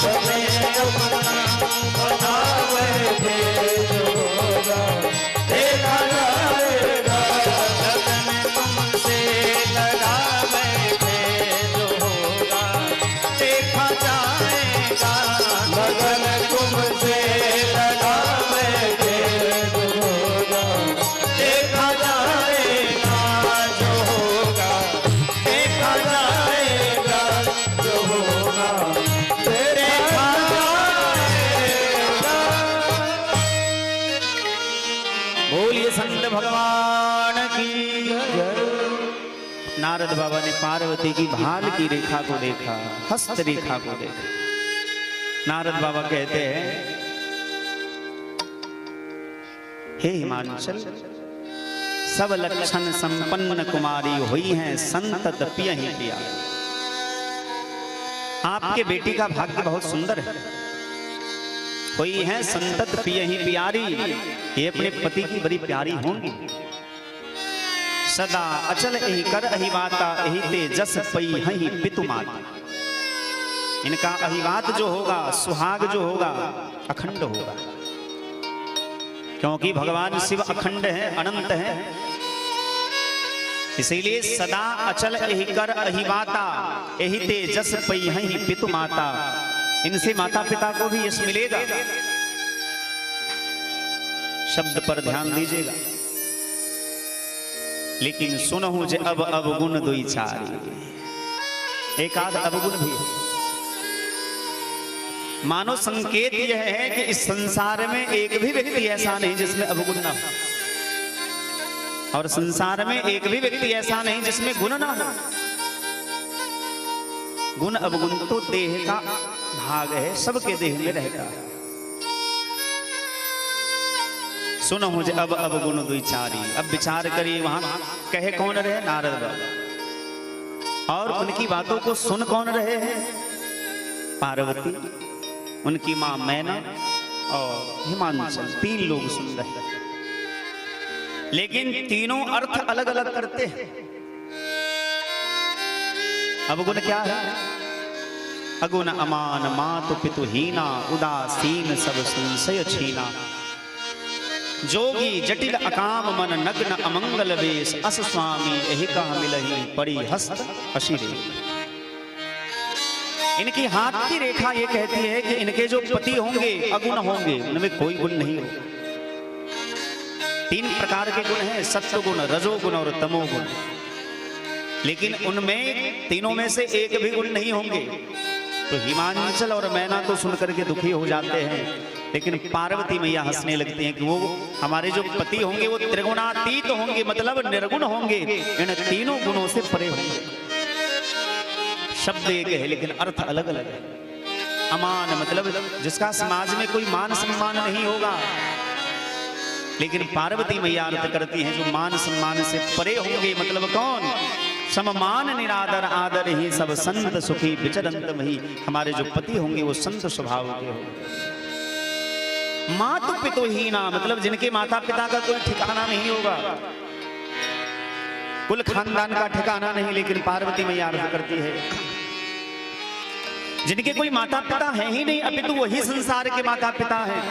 तुम्हें अपना बना बैठे जो होगा देखा जाएगा। लगन तुमसे लगा बैठे जो होगा देखा जाएगा। लगन तुमसे लगा बैठे जो होगा देखा जाएगा। जो होगा देखा जाएगा, जो होगा देखा जाएगा। बोलिए संत भगवान की जय। नारद बाबा ने पार्वती की भाल की रेखा को देखा, हस्त रेखा को देखा। नारद बाबा कहते हैं, हे हिमांचल, सब लक्षण संपन्न कुमारी हुई हैं संतत पियहि पिया। आपके बेटी का भाग्य बहुत सुंदर है, हुई है संतत पियहि प्यारी। ये अपने पति की बड़ी प्यारी होंगी। सदा अचल एहि कर अहिवाता, एहि ते जस पई हहि पितु माता। इनका अहिवात जो होगा, सुहाग जो होगा, अखंड होगा, क्योंकि भगवान शिव अखंड है, अनंत है। इसीलिए सदा अचल एहि कर अहिवाता, एहि ते जस पई हहि पितु माता। इनसे माता पिता को भी यश मिलेगा। शब्द पर ध्यान दीजिएगा। लेकिन सुनहु जे अब अवगुण दुई चारी, एक आध अवगुण भी है। मानो संकेत यह है कि इस संसार में एक भी व्यक्ति ऐसा नहीं जिसमें अवगुण ना हो, और संसार में एक भी व्यक्ति ऐसा नहीं जिसमें गुण ना हो। गुण अवगुण तो देह का भाग है, सबके देह में रहता है। सुनो मुझे अब अवगुण दुई चारी। अब विचार करिए, वहां कहे कौन रहे? नारद बाबा। और उनकी बातों को सुन कौन रहे हैं? पार्वती, उनकी मां मैना और हिमांचल, तीन लोग सुन रहे हैं। लेकिन तीनों अर्थ अलग अलग करते हैं। अवगुण क्या है? अगुण अमान मातु पितु हीना, उदासीन सब संशय छीना। जोगी जटिल अकाम मन नग्न अमंगल वेश, अस स्वामी एहि कह मिलहि परिहस्त अशिरे। इनकी हाथ की रेखा ये कहती है कि इनके जो पति होंगे अगुण होंगे, उनमें कोई गुण नहीं हो। तीन प्रकार के गुण हैं, सत्व गुण, रजोगुण और तमोगुण। लेकिन उनमें तीनों में से एक भी गुण नहीं होंगे। तो हिमांचल और मैना तो सुनकर के दुखी हो जाते हैं, लेकिन पार्वती मैया हंसने लगती हैं कि वो हमारे जो पति होंगे वो त्रिगुणातीत होंगे, मतलब निर्गुण होंगे, इन तीनों गुणों से परे होंगे। शब्द एक है लेकिन अर्थ अलग अलग है। अमान मतलब जिसका समाज में कोई मान सम्मान नहीं होगा, लेकिन पार्वती मैया अर्थ करती हैं जो मान सम्मान से परे होंगे। मतलब कौन? सममान निरादर आदर ही सब संत सुखी विचरंत वही। हमारे जो पति होंगे वो संत स्वभाव के होंगे। मातु पितो ही ना, मतलब जिनके माता पिता का कोई ठिकाना नहीं होगा, कुल खानदान का ठिकाना नहीं, लेकिन पार्वती मैया अर्थ करती है जिनके कोई माता पिता है ही नहीं, अपितु वही संसार के माता पिता हैं,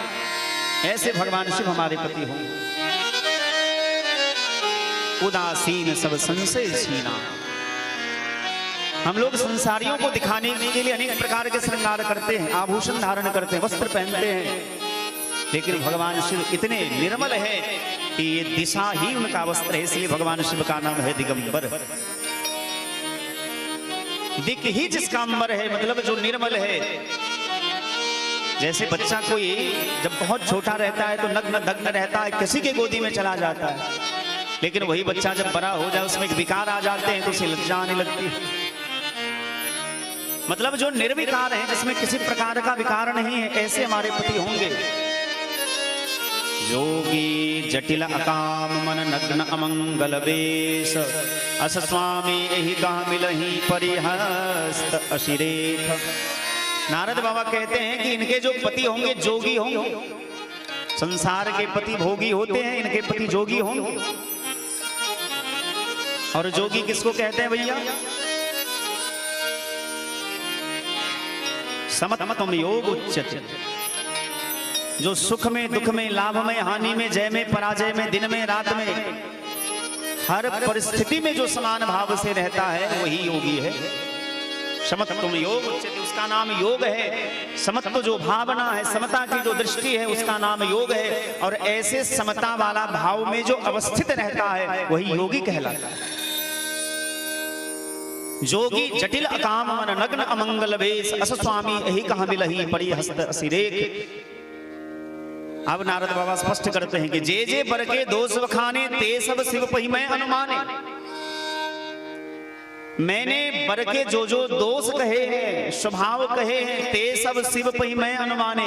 ऐसे भगवान शिव हमारे पति होंगे। उदासीन सब संशय छीना। हम लोग संसारियों को दिखाने के लिए अनेक प्रकार के श्रृंगार करते हैं, आभूषण धारण करते हैं, वस्त्र पहनते हैं, लेकिन भगवान शिव इतने निर्मल है कि ये दिशा ही उनका वस्त्र है, इसलिए भगवान शिव का नाम है दिगंबर। दिक ही जिसका अंबर है, मतलब जो निर्मल है। जैसे बच्चा कोई जब बहुत छोटा रहता है तो नग्न दग्न रहता है, किसी के गोदी में चला जाता है, लेकिन वही बच्चा जब बड़ा हो जाए उसमें एक विकार आ जाते हैं तो उसे लज्जा आने लगती है। मतलब जो निर्विकार है, जिसमें किसी प्रकार का विकार नहीं है, ऐसे हमारे पति होंगे। जोगी जटिल अकाम मन नग्न अमंगल वेश, अस स्वामी यही कहा मिलही परिहस्त अशिरेख। नारद बाबा कहते हैं कि इनके जो पति होंगे जोगी होंगे। संसार के पति भोगी होते हैं, इनके पति जोगी होंगे। और जोगी किसको कहते हैं भैया? समत्वम योग उच्यते, जो सुख में दुख में लाभ में हानि में जय में पराजय में दिन में रात में हर परिस्थिति में जो समान भाव से रहता है वही योगी है। समत्वम योग उच्यते, उसका नाम योग है। समत्व जो भावना है, समता की जो दृष्टि है, उसका नाम योग है। और ऐसे समता वाला भाव में जो अवस्थित रहता है वही योगी कहलाता है। जोगी जटिल अकाम मन नग्न अमंगल वेश, अस स्वामी यही कहा मिलही परिहस्त असिरेख। अब नारद बाबा स्पष्ट करते हैं कि जे जे बर के दोष बखाने ते सब शिव पही मैं अनुमाने। मैंने बर के जो जो दोष कहे हैं, स्वभाव कहे हैं, ते सब शिव पही मैं अनुमाने।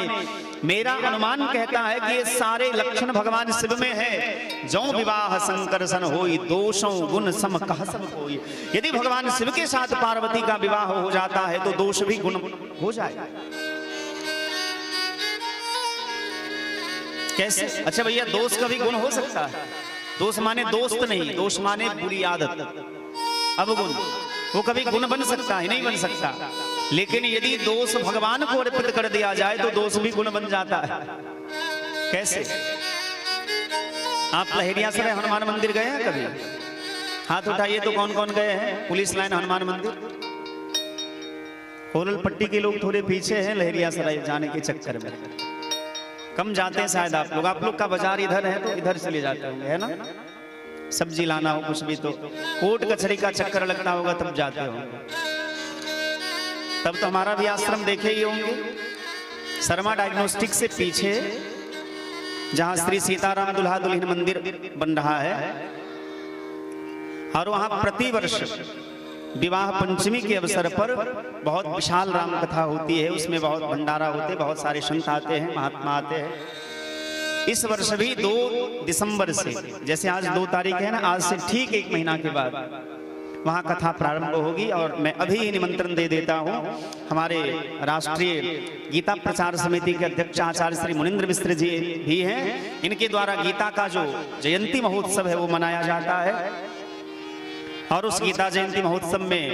मेरा अनुमान कहता है कि ये सारे लक्षण भगवान शिव में है। जो विवाह शंकर सन होई, दोषों गुण सम कह सब होई। यदि भगवान शिव के साथ पार्वती का विवाह हो जाता है तो दोष भी गुण हो जाए। कैसे? अच्छा भैया, दोष का भी गुण हो सकता है। दोष माने दोस्त नहीं, दोष माने बुरी आदत, अवगुण। वो कभी गुण बन सकता है? नहीं बन सकता। लेकिन यदि दोष भगवान को अर्पित कर दिया जाए तो दोष भी गुण बन जाता है। कैसे? आप लहेरियासराय हनुमान मंदिर गए हैं कभी? हाथ उठाइए तो कौन कौन गए हैं? पुलिस लाइन हनुमान मंदिर। कोरल पट्टी के लोग थोड़े पीछे हैं लहेरियासराय जाने के चक्कर में, कम जाते हैं शायद आप लोग। आप लोग का बाजार इधर है तो इधर चले जाते होंगे, है ना? सब्जी लाना हो कुछ भी तो कोर्ट कचहरी का चक्कर लगता होगा तब जाते होंगे। तब तो हमारा भी आश्रम देखे ही होंगे, शर्मा डायग्नोस्टिक से पीछे जहां श्री सीताराम दुल्हा दुल्हन मंदिर बन रहा है, और वहां प्रतिवर्ष विवाह पंचमी के अवसर पर बहुत विशाल राम कथा होती है। उसमें बहुत भंडारा होते, बहुत सारे संत आते हैं, महात्मा आते हैं। इस वर्ष भी 2 दिसंबर से, जैसे आज 2 तारीख है ना, आज से ठीक 1 महीना के बाद वहां कथा प्रारंभ होगी। और मैं अभी निमंत्रण दे देता हूं, हमारे राष्ट्रीय गीता प्रचार समिति के अध्यक्ष आचार्य श्री मुनीन्द्र मिश्र जी भी हैं। इनके द्वारा गीता का जो जयंती महोत्सव है वो मनाया जाता है। और उस गीता जयंती महोत्सव में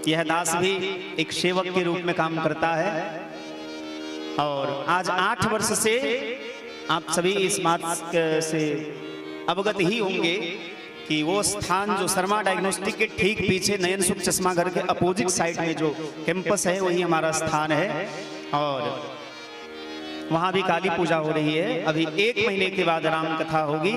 यह दास भी एक सेवक के रूप में काम करता है। और आज 8 वर्ष से आप सभी इस बात से अवगत ही होंगे कि वो स्थान जो शर्मा डायग्नोस्टिक के ठीक पीछे नयन सुख चश्मा घर के अपोजिट साइड में जो कैंपस है वही हमारा स्थान है। और वहां भी काली पूजा हो रही है। अभी 1 महीने के बाद राम कथा होगी।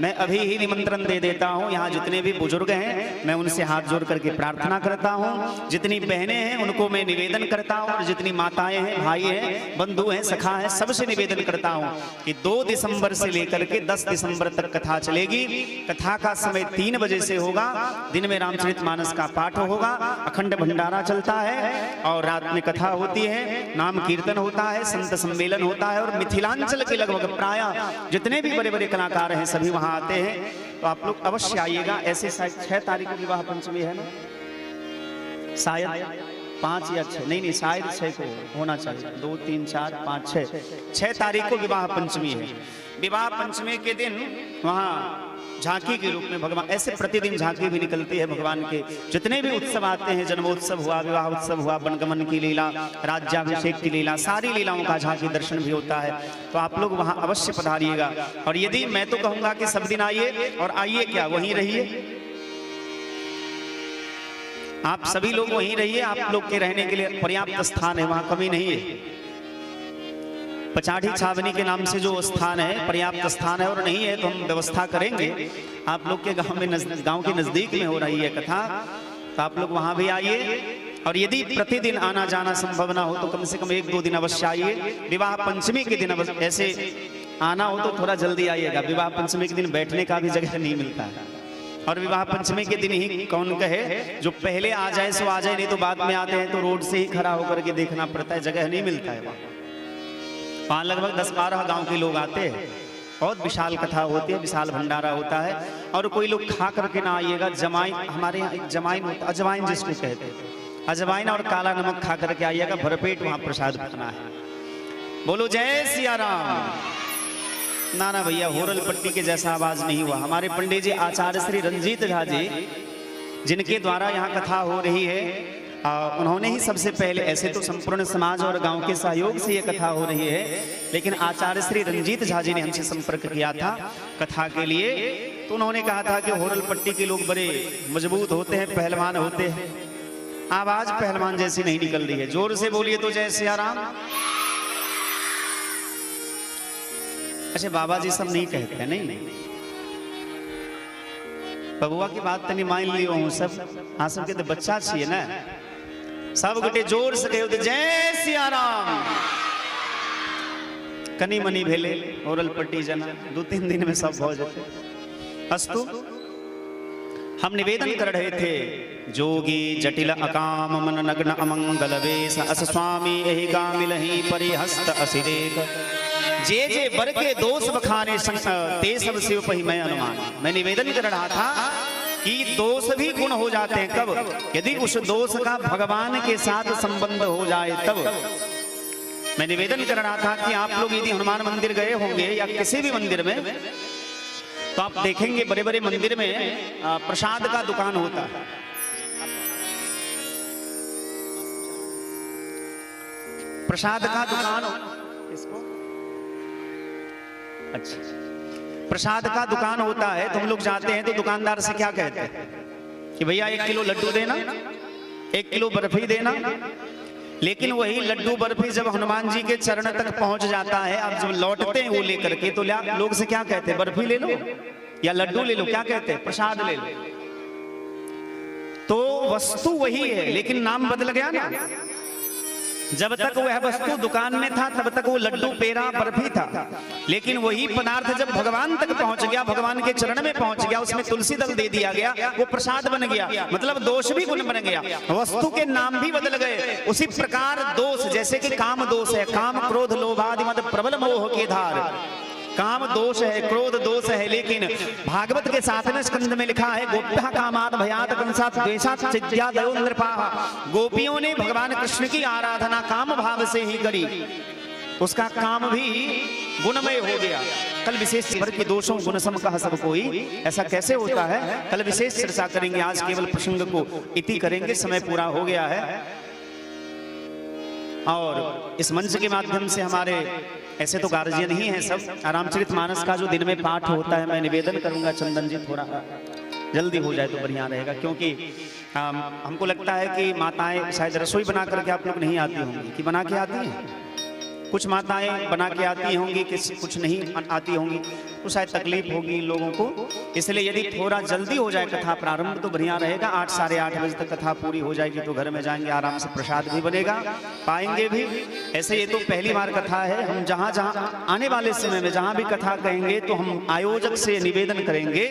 मैं अभी ही निमंत्रण दे देता हूं। यहाँ जितने भी बुजुर्ग हैं मैं उनसे हाथ जोड़ करके प्रार्थना करता हूं। जितनी बहनें हैं उनको मैं निवेदन करता हूं, और जितनी माताएं हैं, भाई हैं, बंधु हैं, सखा हैं, सबसे निवेदन करता हूं कि 2 दिसंबर से लेकर के 10 दिसंबर तक कथा चलेगी। कथा का समय 3 बजे से होगा। दिन में रामचरितमानस का पाठ होगा, अखंड भंडारा चलता है, और रात में कथा होती है, नाम कीर्तन होता है, संत सम्मेलन होता होता है और मिथिलांचल के लगभग प्राय जितने भी बड़े बड़े कलाकार हैं सभी वहां आते हैं। तो आप लोग अवश्य आइएगा। ऐसे शायद 6 तारीख को विवाह पंचमी है ना, शायद 5 या 6, नहीं शायद 6 को होना चाहिए, 2 3 4 5 6 तारीख को विवाह पंचमी है। विवाह पंचमी के दिन वहाँ झांकी के रूप में भगवान, ऐसे प्रतिदिन झांकी भी निकलती है भगवान के। जितने भी उत्सव आते हैं, जन्मोत्सव हुआ, विवाह उत्सव हुआ, बनगमन की लीला, राज्याभिषेक की लीला, सारी लीलाओं का झांकी दर्शन भी होता है। तो आप लोग वहां अवश्य पधारिएगा। और यदि मैं तो कहूंगा कि सब दिन आइए, और आइए क्या वहीं रहिए, आप सभी लोग वहीं रहिए। आप लोग के रहने के लिए पर्याप्त स्थान है, वहां कमी नहीं है। पचाढ़ी छावनी के नाम से जो स्थान है, पर्याप्त स्थान है, और नहीं है तो हम व्यवस्था करेंगे। आप लोग के गांव के नजदीक में हो रही है कथा, तो आप लोग वहां भी आइए। और यदि प्रतिदिन आना जाना संभव ना हो तो कम से कम 1-2 दिन अवश्य आइए। विवाह पंचमी के दिन ऐसे आना हो तो थोड़ा जल्दी आइएगा। विवाह पंचमी के दिन बैठने का भी जगह नहीं मिलता है, और विवाह पंचमी के दिन ही कौन कहे जो पहले आ जाए सो आ जाए, नहीं तो बाद में आते हैं तो रोड से ही खड़ा होकर के देखना पड़ता है, जगह नहीं मिलता है। वहाँ लगभग 10-12 गांव के लोग आते हैं। बहुत विशाल कथा होती है, विशाल भंडारा होता है। और कोई लोग खा करके ना आइएगा। जमाइन, हमारे यहाँ एक जमाइन होता है, अजवाइन जिसको कहते हैं, अजवाइन और काला नमक खा करके आइएगा। भरपेट वहाँ प्रसाद खाना है। बोलो जय सिया राम। ना ना भैया, होरल पट्टी के जैसा आवाज नहीं हुआ। हमारे पंडित जी आचार्य श्री रंजीत झा जी, जिनके द्वारा यहाँ कथा हो रही है, उन्होंने ही सबसे पहले, ऐसे तो संपूर्ण समाज और गांव के सहयोग से ये कथा हो रही है, लेकिन आचार्य श्री रंजीत झा जी ने हमसे संपर्क किया था कथा के लिए। तो उन्होंने कहा था कि होरल पट्टी के लोग बड़े मजबूत होते हैं, पहलवान होते हैं। आवाज पहलवान जैसी नहीं निकल रही है, जोर से बोलिए तो जय सिया राम। अच्छा, बाबा जी सब नहीं कहते हैं, नहीं बबुआ की बात तनी मान लियो हूँ सब। हाँ, सबके तो बच्चा छिए ना, सब गोटे जोर से कहो तो जय सिया राम। कनी मनी भेले ओरल पट्टी जना 2-3 दिन में सब हो जाते। अस्तु, हम निवेदन कर रहे थे, जोगी जटिल अकाम मन नग्न अमंगल वेश, अस स्वामी यही गामिलहि परिहस्त असिरेक, जे जे बर के दोष बखाने ते सब शिव पही मैं अनुमान। मैं निवेदन कर रहा था कि दोष भी गुण हो जाते हैं कब, यदि उस दोष का भगवान के साथ संबंध हो जाए तब। मैं निवेदन कर रहा था कि आप लोग यदि हनुमान मंदिर गए होंगे या किसी भी मंदिर में, तो आप देखेंगे बड़े बड़े मंदिर में प्रसाद का दुकान होता है। प्रसाद का दुकान, इसको अच्छा, प्रसाद का दुकान होता है। तो हम लोग जाते हैं तो दुकानदार से क्या कहते हैं कि भैया 1 किलो लड्डू देना, 1 किलो बर्फी देना। लेकिन वही लड्डू बर्फी जब हनुमान जी के चरण तक पहुंच जाता है, आप जब लौटते हैं वो लेकर के, तो लोग से क्या कहते हैं, बर्फी ले लो या लड्डू ले लो, क्या कहते हैं, प्रसाद ले लो। तो वस्तु वही है लेकिन नाम बदल गया ना। जब तक वह वस्तु दुकान में था तब तक वो लड्डू पेड़ा बर्फी था, लेकिन वही पदार्थ जब भगवान तक पहुंच गया, भगवान के चरण में पहुंच गया, उसमें तुलसी दल दे दिया गया, वो प्रसाद बन गया। मतलब दोष भी गुण बन गया, वस्तु के नाम भी बदल गए। उसी प्रकार दोष, जैसे कि काम दोष है, काम क्रोध लोभ आदि मद प्रबल मोह के धार, काम दोष है, क्रोध दोष है। लेकिन भागवत के 7वें स्कंद में लिखा है, गोप्यः कामात् भयात् कंसात् द्वेषात् चिद्यादयो नृपाः। गोपियों ने भगवान कृष्ण की आराधना काम भाव से ही करी, उसका काम भी गुणमय हो गया। कल विशेष वर्ग के दोषों गुण सम कहा सब कोई, ऐसा कैसे होता है, कल विशेष चर्चा करेंगे। आज केवल प्रसंग को इति करेंगे, समय पूरा हो गया है। और इस मंच के माध्यम से हमारे ऐसे तो गार्जियन ही हैं सब, रामचरितमानस का जो दिन में पाठ होता है, मैं निवेदन करूंगा चंदन जी थोड़ा जल्दी हो जाए तो बढ़िया रहेगा, क्योंकि हमको लगता है कि माताएं शायद रसोई बना करके आप लोग नहीं आती होंगी, कि बना के आती हैं। कुछ माताएं बना के आती होंगी, कुछ नहीं आती होंगी, तो शायद तकलीफ होगी इन लोगों को। इसलिए यदि थोड़ा जल्दी हो जाए कथा प्रारंभ तो बढ़िया रहेगा। 8 साढ़े 8 बजे तक कथा पूरी हो जाएगी तो घर में जाएंगे आराम से, प्रसाद भी बनेगा, पाएंगे भी। ऐसे ये तो पहली बार कथा है। हम जहाँ जहाँ आने वाले समय में जहाँ भी कथा कहेंगे तो हम आयोजक से निवेदन करेंगे,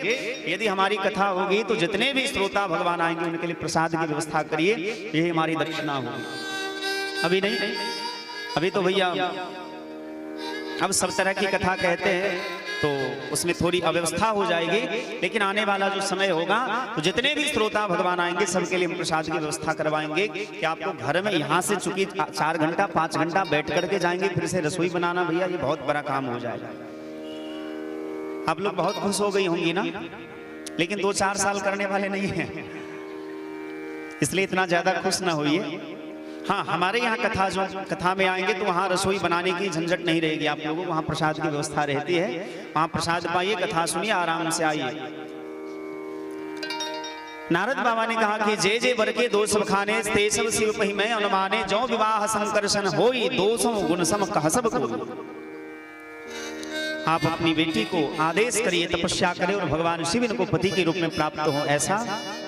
यदि हमारी कथा होगी तो जितने भी श्रोता भगवान आएंगे उनके लिए प्रसाद की व्यवस्था करिए, यही हमारी दक्षिणा होगी। अभी नहीं, अभी तो भैया अब सब तरह की कथा कहते हैं तो उसमें थोड़ी अव्यवस्था हो जाएगी, लेकिन आने वाला जो समय होगा तो जितने भी श्रोता भगवान आएंगे सबके लिए हम प्रसाद की व्यवस्था करवाएंगे कि आपको घर में यहाँ से चूंकि 4 घंटा 5 घंटा बैठ करके जाएंगे, फिर से रसोई बनाना भैया ये बहुत बड़ा काम हो जाएगा। आप लोग बहुत खुश हो गई होंगी ना, लेकिन 2-4 साल करने वाले नहीं है, इसलिए इतना ज्यादा खुश ना होइए। हाँ, हमारे यहाँ कथा में आएंगे तो वहाँ रसोई बनाने की झंझट नहीं रहेगी आप लोगों को, वहाँ प्रसाद की व्यवस्था रहती है, वहाँ प्रसाद पाइए, कथा सुनिए, आराम से आइए। नारद बाबा ने कहा कि जे जे बर के दो सब खाने ते सब शिव पहि मैं अनुमाने, जो विवाह संकर्षण होई दोषों गुण सम कह सब को। आप अपनी बेटी को आदेश करिए, तपस्या करें और भगवान शिव इनको पति के रूप में प्राप्त हो, ऐसा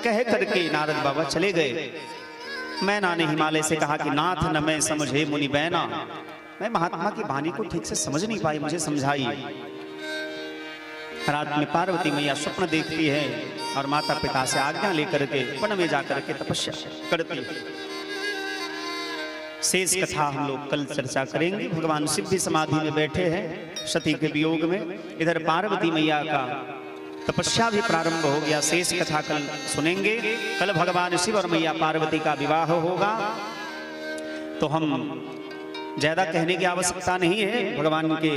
कह करके नारद बाबा चले गए। मैना ने हिमालय से कहा कि नाथ न मैं समझे मुनि बैना, मैं महात्मा की वाणी को ठीक से समझ नहीं पाई, मुझे समझाइए। रात में पार्वती मैया स्वप्न देखती है और माता पिता से आज्ञा लेकर के वन में जाकर के तपस्या करती है। शेष कथा हम लोग कल चर्चा करेंगे। भगवान शिव भी समाधि में बैठे हैं सती के वियोग में, इधर पार्वती मैया का तपस्या भी प्रारंभ हो गया। शेष कथा कल सुनेंगे। कल भगवान शिव और मैया पार्वती का विवाह होगा, तो हम ज्यादा कहने की आवश्यकता नहीं है। भगवान के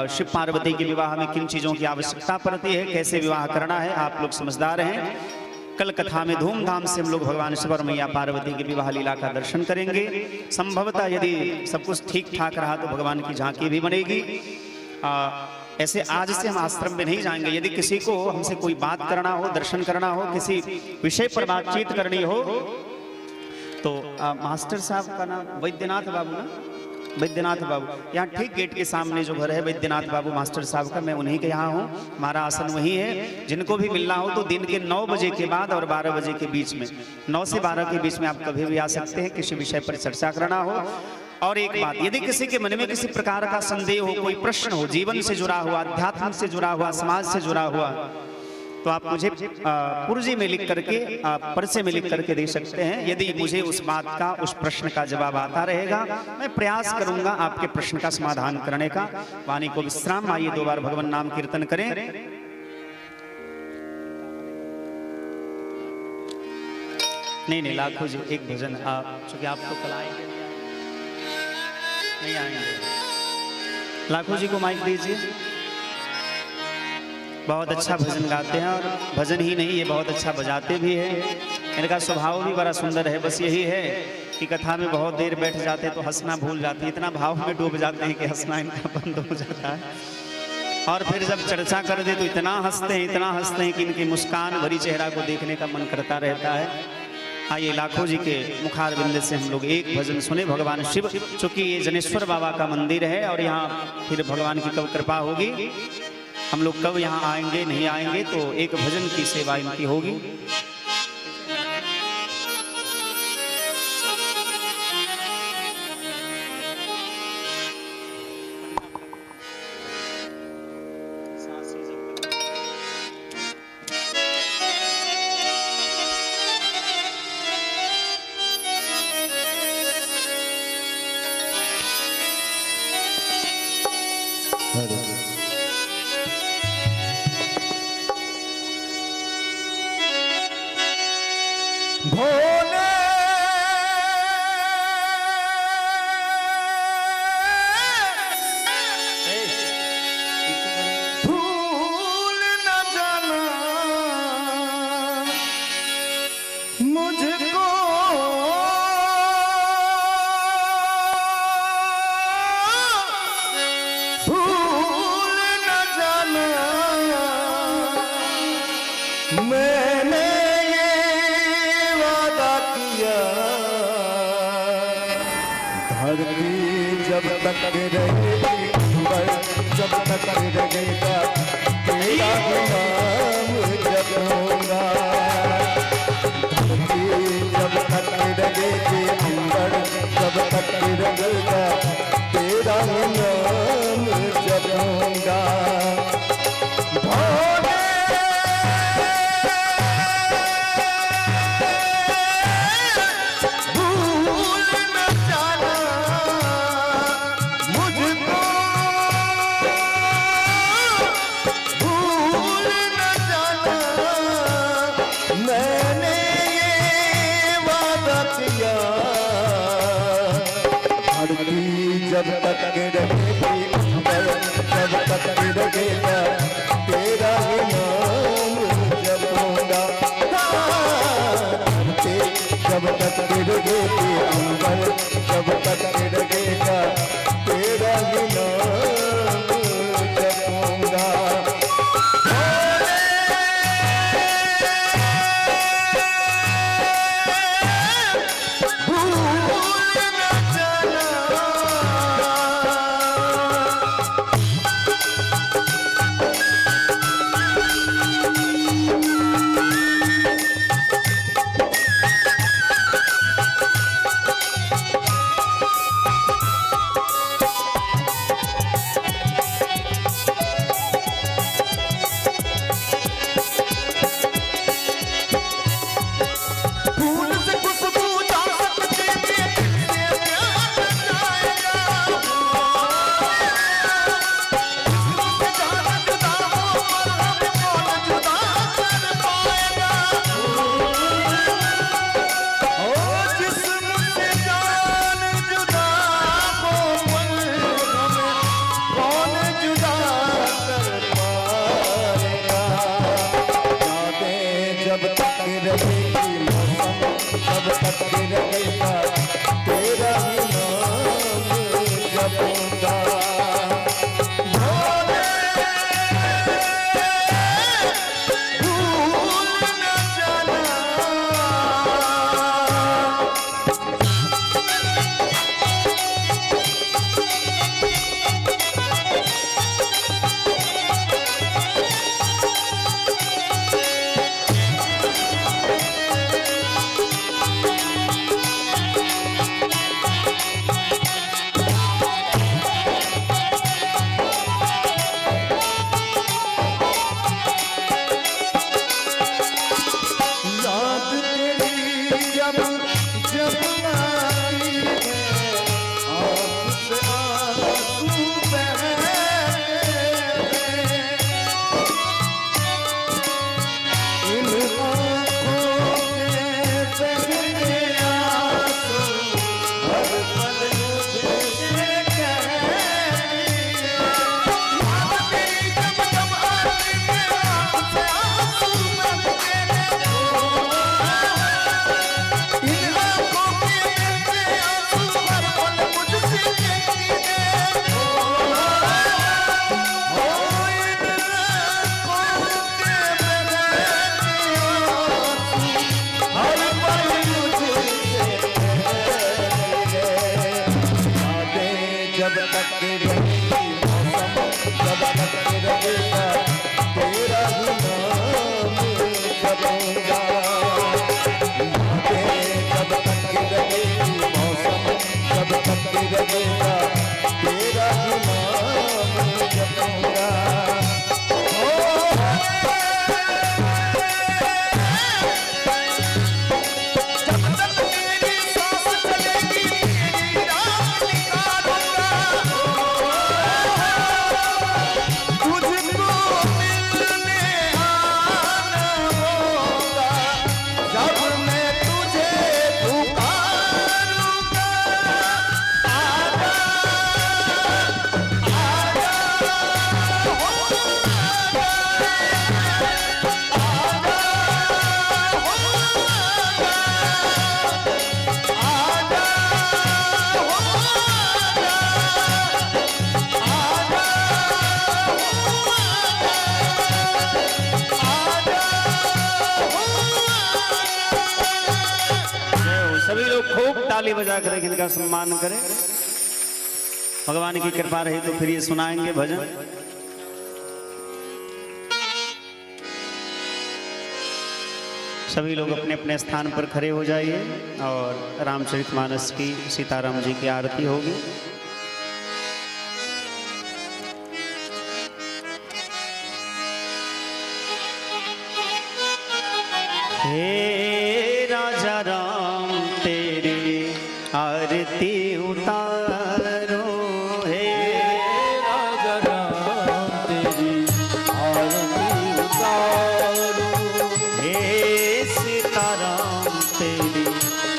शिव पार्वती के विवाह में किन चीजों की आवश्यकता पड़ती है, कैसे विवाह करना है, आप लोग समझदार हैं। कल कथा में धूमधाम से हम लोग भगवान शिव और मैया पार्वती के विवाह लीला का दर्शन करेंगे। संभवतः यदि सब कुछ ठीक ठाक रहा तो भगवान की झांकी भी बनेगी। ऐसे आज से हम आश्रम में नहीं जाएंगे। यदि किसी को हमसे कोई बात करना हो, दर्शन करना हो, किसी विषय पर बातचीत करनी हो तो मास्टर साहब का नाम वैद्यनाथ बाबू ना, वैद्यनाथ बाबू, यहाँ ठीक गेट के सामने जो घर है वैद्यनाथ बाबू मास्टर साहब का, मैं उन्हीं के यहाँ हूँ, हमारा आसन वही है। जिनको भी मिलना हो तो दिन के 9 बजे के बाद और 12 बजे के बीच में, 9 से 12 के बीच में आप कभी भी आ सकते हैं, किसी विषय पर चर्चा करना हो। और एक बात, यदि किसी के मन में किसी प्रकार का संदेह हो, कोई प्रश्न हो, जीवन से जुड़ा हुआ, अध्यात्म से जुड़ा हुआ, समाज से जुड़ा हुआ, तो आप मुझे पुर्जे में लिख करके, पर्चे में लिख करके दे सकते हैं। यदि मुझे उस बात का, उस प्रश्न का जवाब आता रहेगा, मैं प्रयास करूंगा आपके प्रश्न का समाधान करने का। वाणी को विश्राम। आइए 2 बार भगवान नाम कीर्तन करें। नहीं लाखों जी, एक भजन चूंकि आप तो कल आएंगे नहीं आएंगे, लाखों जी को माइक दीजिए। बहुत अच्छा भजन गाते हैं और भजन ही नहीं, ये बहुत अच्छा बजाते भी हैं। इनका स्वभाव भी बड़ा सुंदर है। बस यही है कि कथा में बहुत देर बैठ जाते तो हंसना भूल जाते हैं, इतना भाव में डूब जाते हैं कि हंसना इनका बंद हो जाता है। और फिर जब चर्चा कर दे तो इतना हंसते हैं कि इनकी मुस्कान भरी चेहरा को देखने का मन करता रहता है। आइए लाखों जी के मुखारविंद से हम लोग एक भजन सुने। भगवान शिव, चूंकि ये जनेश्वर बाबा का मंदिर है और यहाँ फिर भगवान की कब कृपा होगी, हम लोग कब यहाँ आएंगे नहीं आएंगे, तो एक भजन की सेवा इनकी होगी। भोले भूल न जाना मुझको, भूल न जाना मैंने धरती जब तक रहेगी, जब तक रहेगा तेरा नाम जपूंगा। धरती जब तक रहेगी अंबर, जब तक रहेगा तेरा नाम जपूंगा। भूल न जाना मुझको, जब तक रहेगी अंबर, जब तक रहेगा तेरा ही नाम जपूंगा। धरती जब तक रहेगी अंबर, जब तक रहेगा तेरा ही नाम जपूंगा। ताली बजा कर इनका सम्मान करें। भगवान की कृपा रही तो फिर ये सुनाएंगे भजन। सभी लोग अपने अपने स्थान पर खड़े हो जाइए और रामचरितमानस की सीताराम जी की आरती होगी। हे राजा राम तेरी आरती उतारो, हे राजा राम तेरी आरती उतारो, हे सीताराम तेरी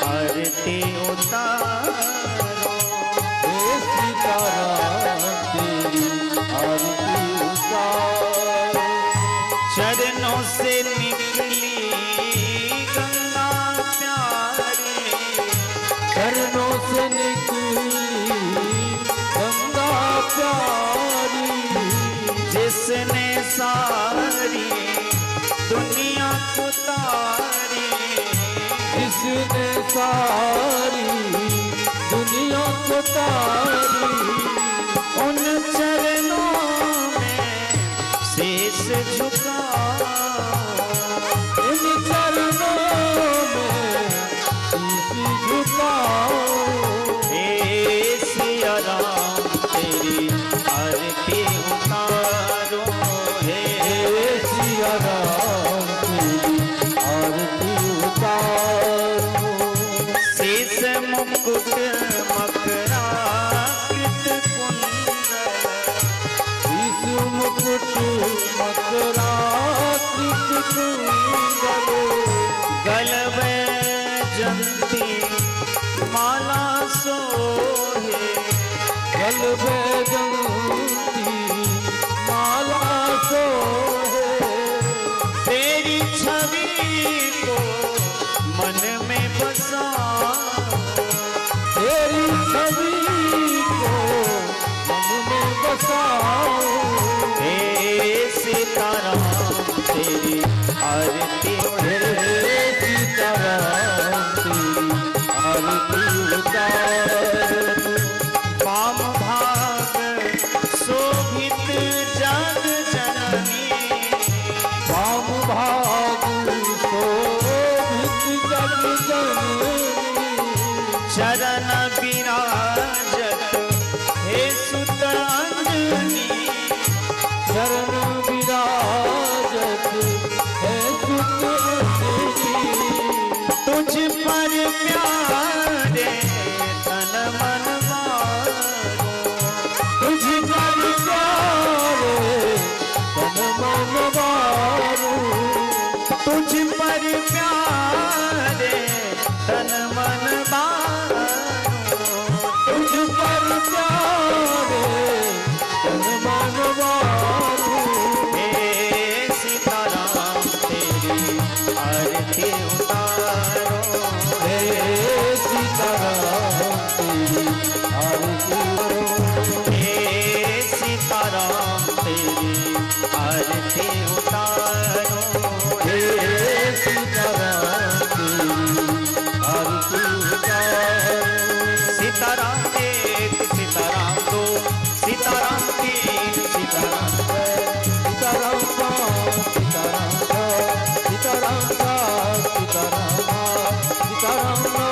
आरती उतारो, हे सीता जिसने सारी दुनिया को तारी, उन चरणों में शीश झुका, इन चरणों में शीश झुकाओ। हे सिया राम तेरी आरती उतारो, हे सिया राम तेरी आरती उतारो। शीश मुकुट मकराकृत कुंडल, शीश मुकुट मकराकृत कुंडल, गल वैजंती माला सोहे, गल वैजंती माला सोहे। तेरी छवि को मन में बसा, तेरी छवि को मन में बसाओ। हे सीताराम तेरी आरती हे सीताराम तेरी आरती उतारो। वाम भाग शोभित जग जननी, वाम भाग शोभित जग जननी, चरण विराजत हे सुत अंजनी, चरण विराजत है सुत अंजनी। तुझ पर प्यारे तन मन मारो, तुझ पर प्यारे तन मन वारो। तुझ पर प्यारे तन मन मारो, तुझ पर प्यारे तन मन वारो। हे सीताराम तेरी आरती उतारो, हे सीताराम तेरी आरती उतारो। हे सीताराम तेरी आरती उतारो, हे सीताराम तेरी आरती उतारो। सीताराम एक सीताराम दो, सीताराम तीन सीताराम सीताराम पाँच, सीताराम छः, सीताराम सात, सीताराम आठ, सीताराम नौ,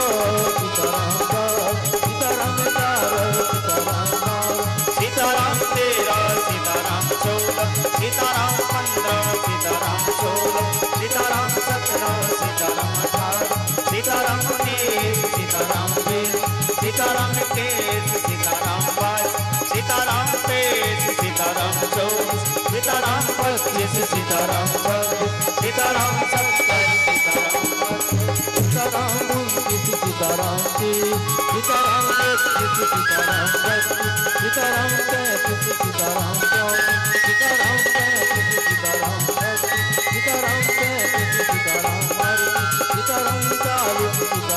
सीताराम दस, सीताराम ग्यारह, सीताराम बारह, सीताराम 13 सीताराम 14 सीताराम 15 सीताराम 16 सीताराम 17 सीताराम 18 सीताराम 19 सीताराम 20 सीताराम 21 सीताराम 22 सीताराम 23 सीताराम 24 सीताराम 25 सीताराम 26 सीताराम 27 सीताराम उनतीस, सीताराम तीस, सीताराम इकतीस, सीताराम बत्तीस, सीताराम तैंतीस, सीताराम चौंतीस, सीताराम पैंतीस, सीताराम छत्तीस, सीताराम सैंतीस, सीताराम अड़तीस, सीताराम 40, सीताराम 40, सीताराम 41, सीताराम 42, सीताराम 43, सीताराम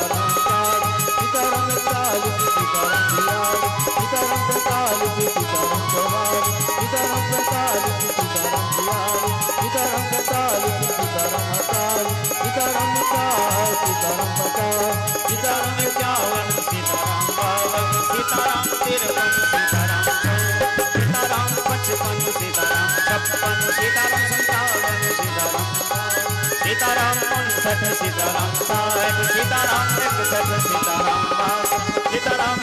44, सीताराम 45, सीताराम 46, सीताराम 47, सीताराम 48, सीताराम 50, सीताराम 50, सीताराम 51 सीताराम 52 सीताराम 53 सीताराम 54 सीताराम 55 सीताराम 56 सीताराम 57 सीताराम सीताराम 59 सीताराम 60 सीताराम 61 सीताराम 62 सीताराम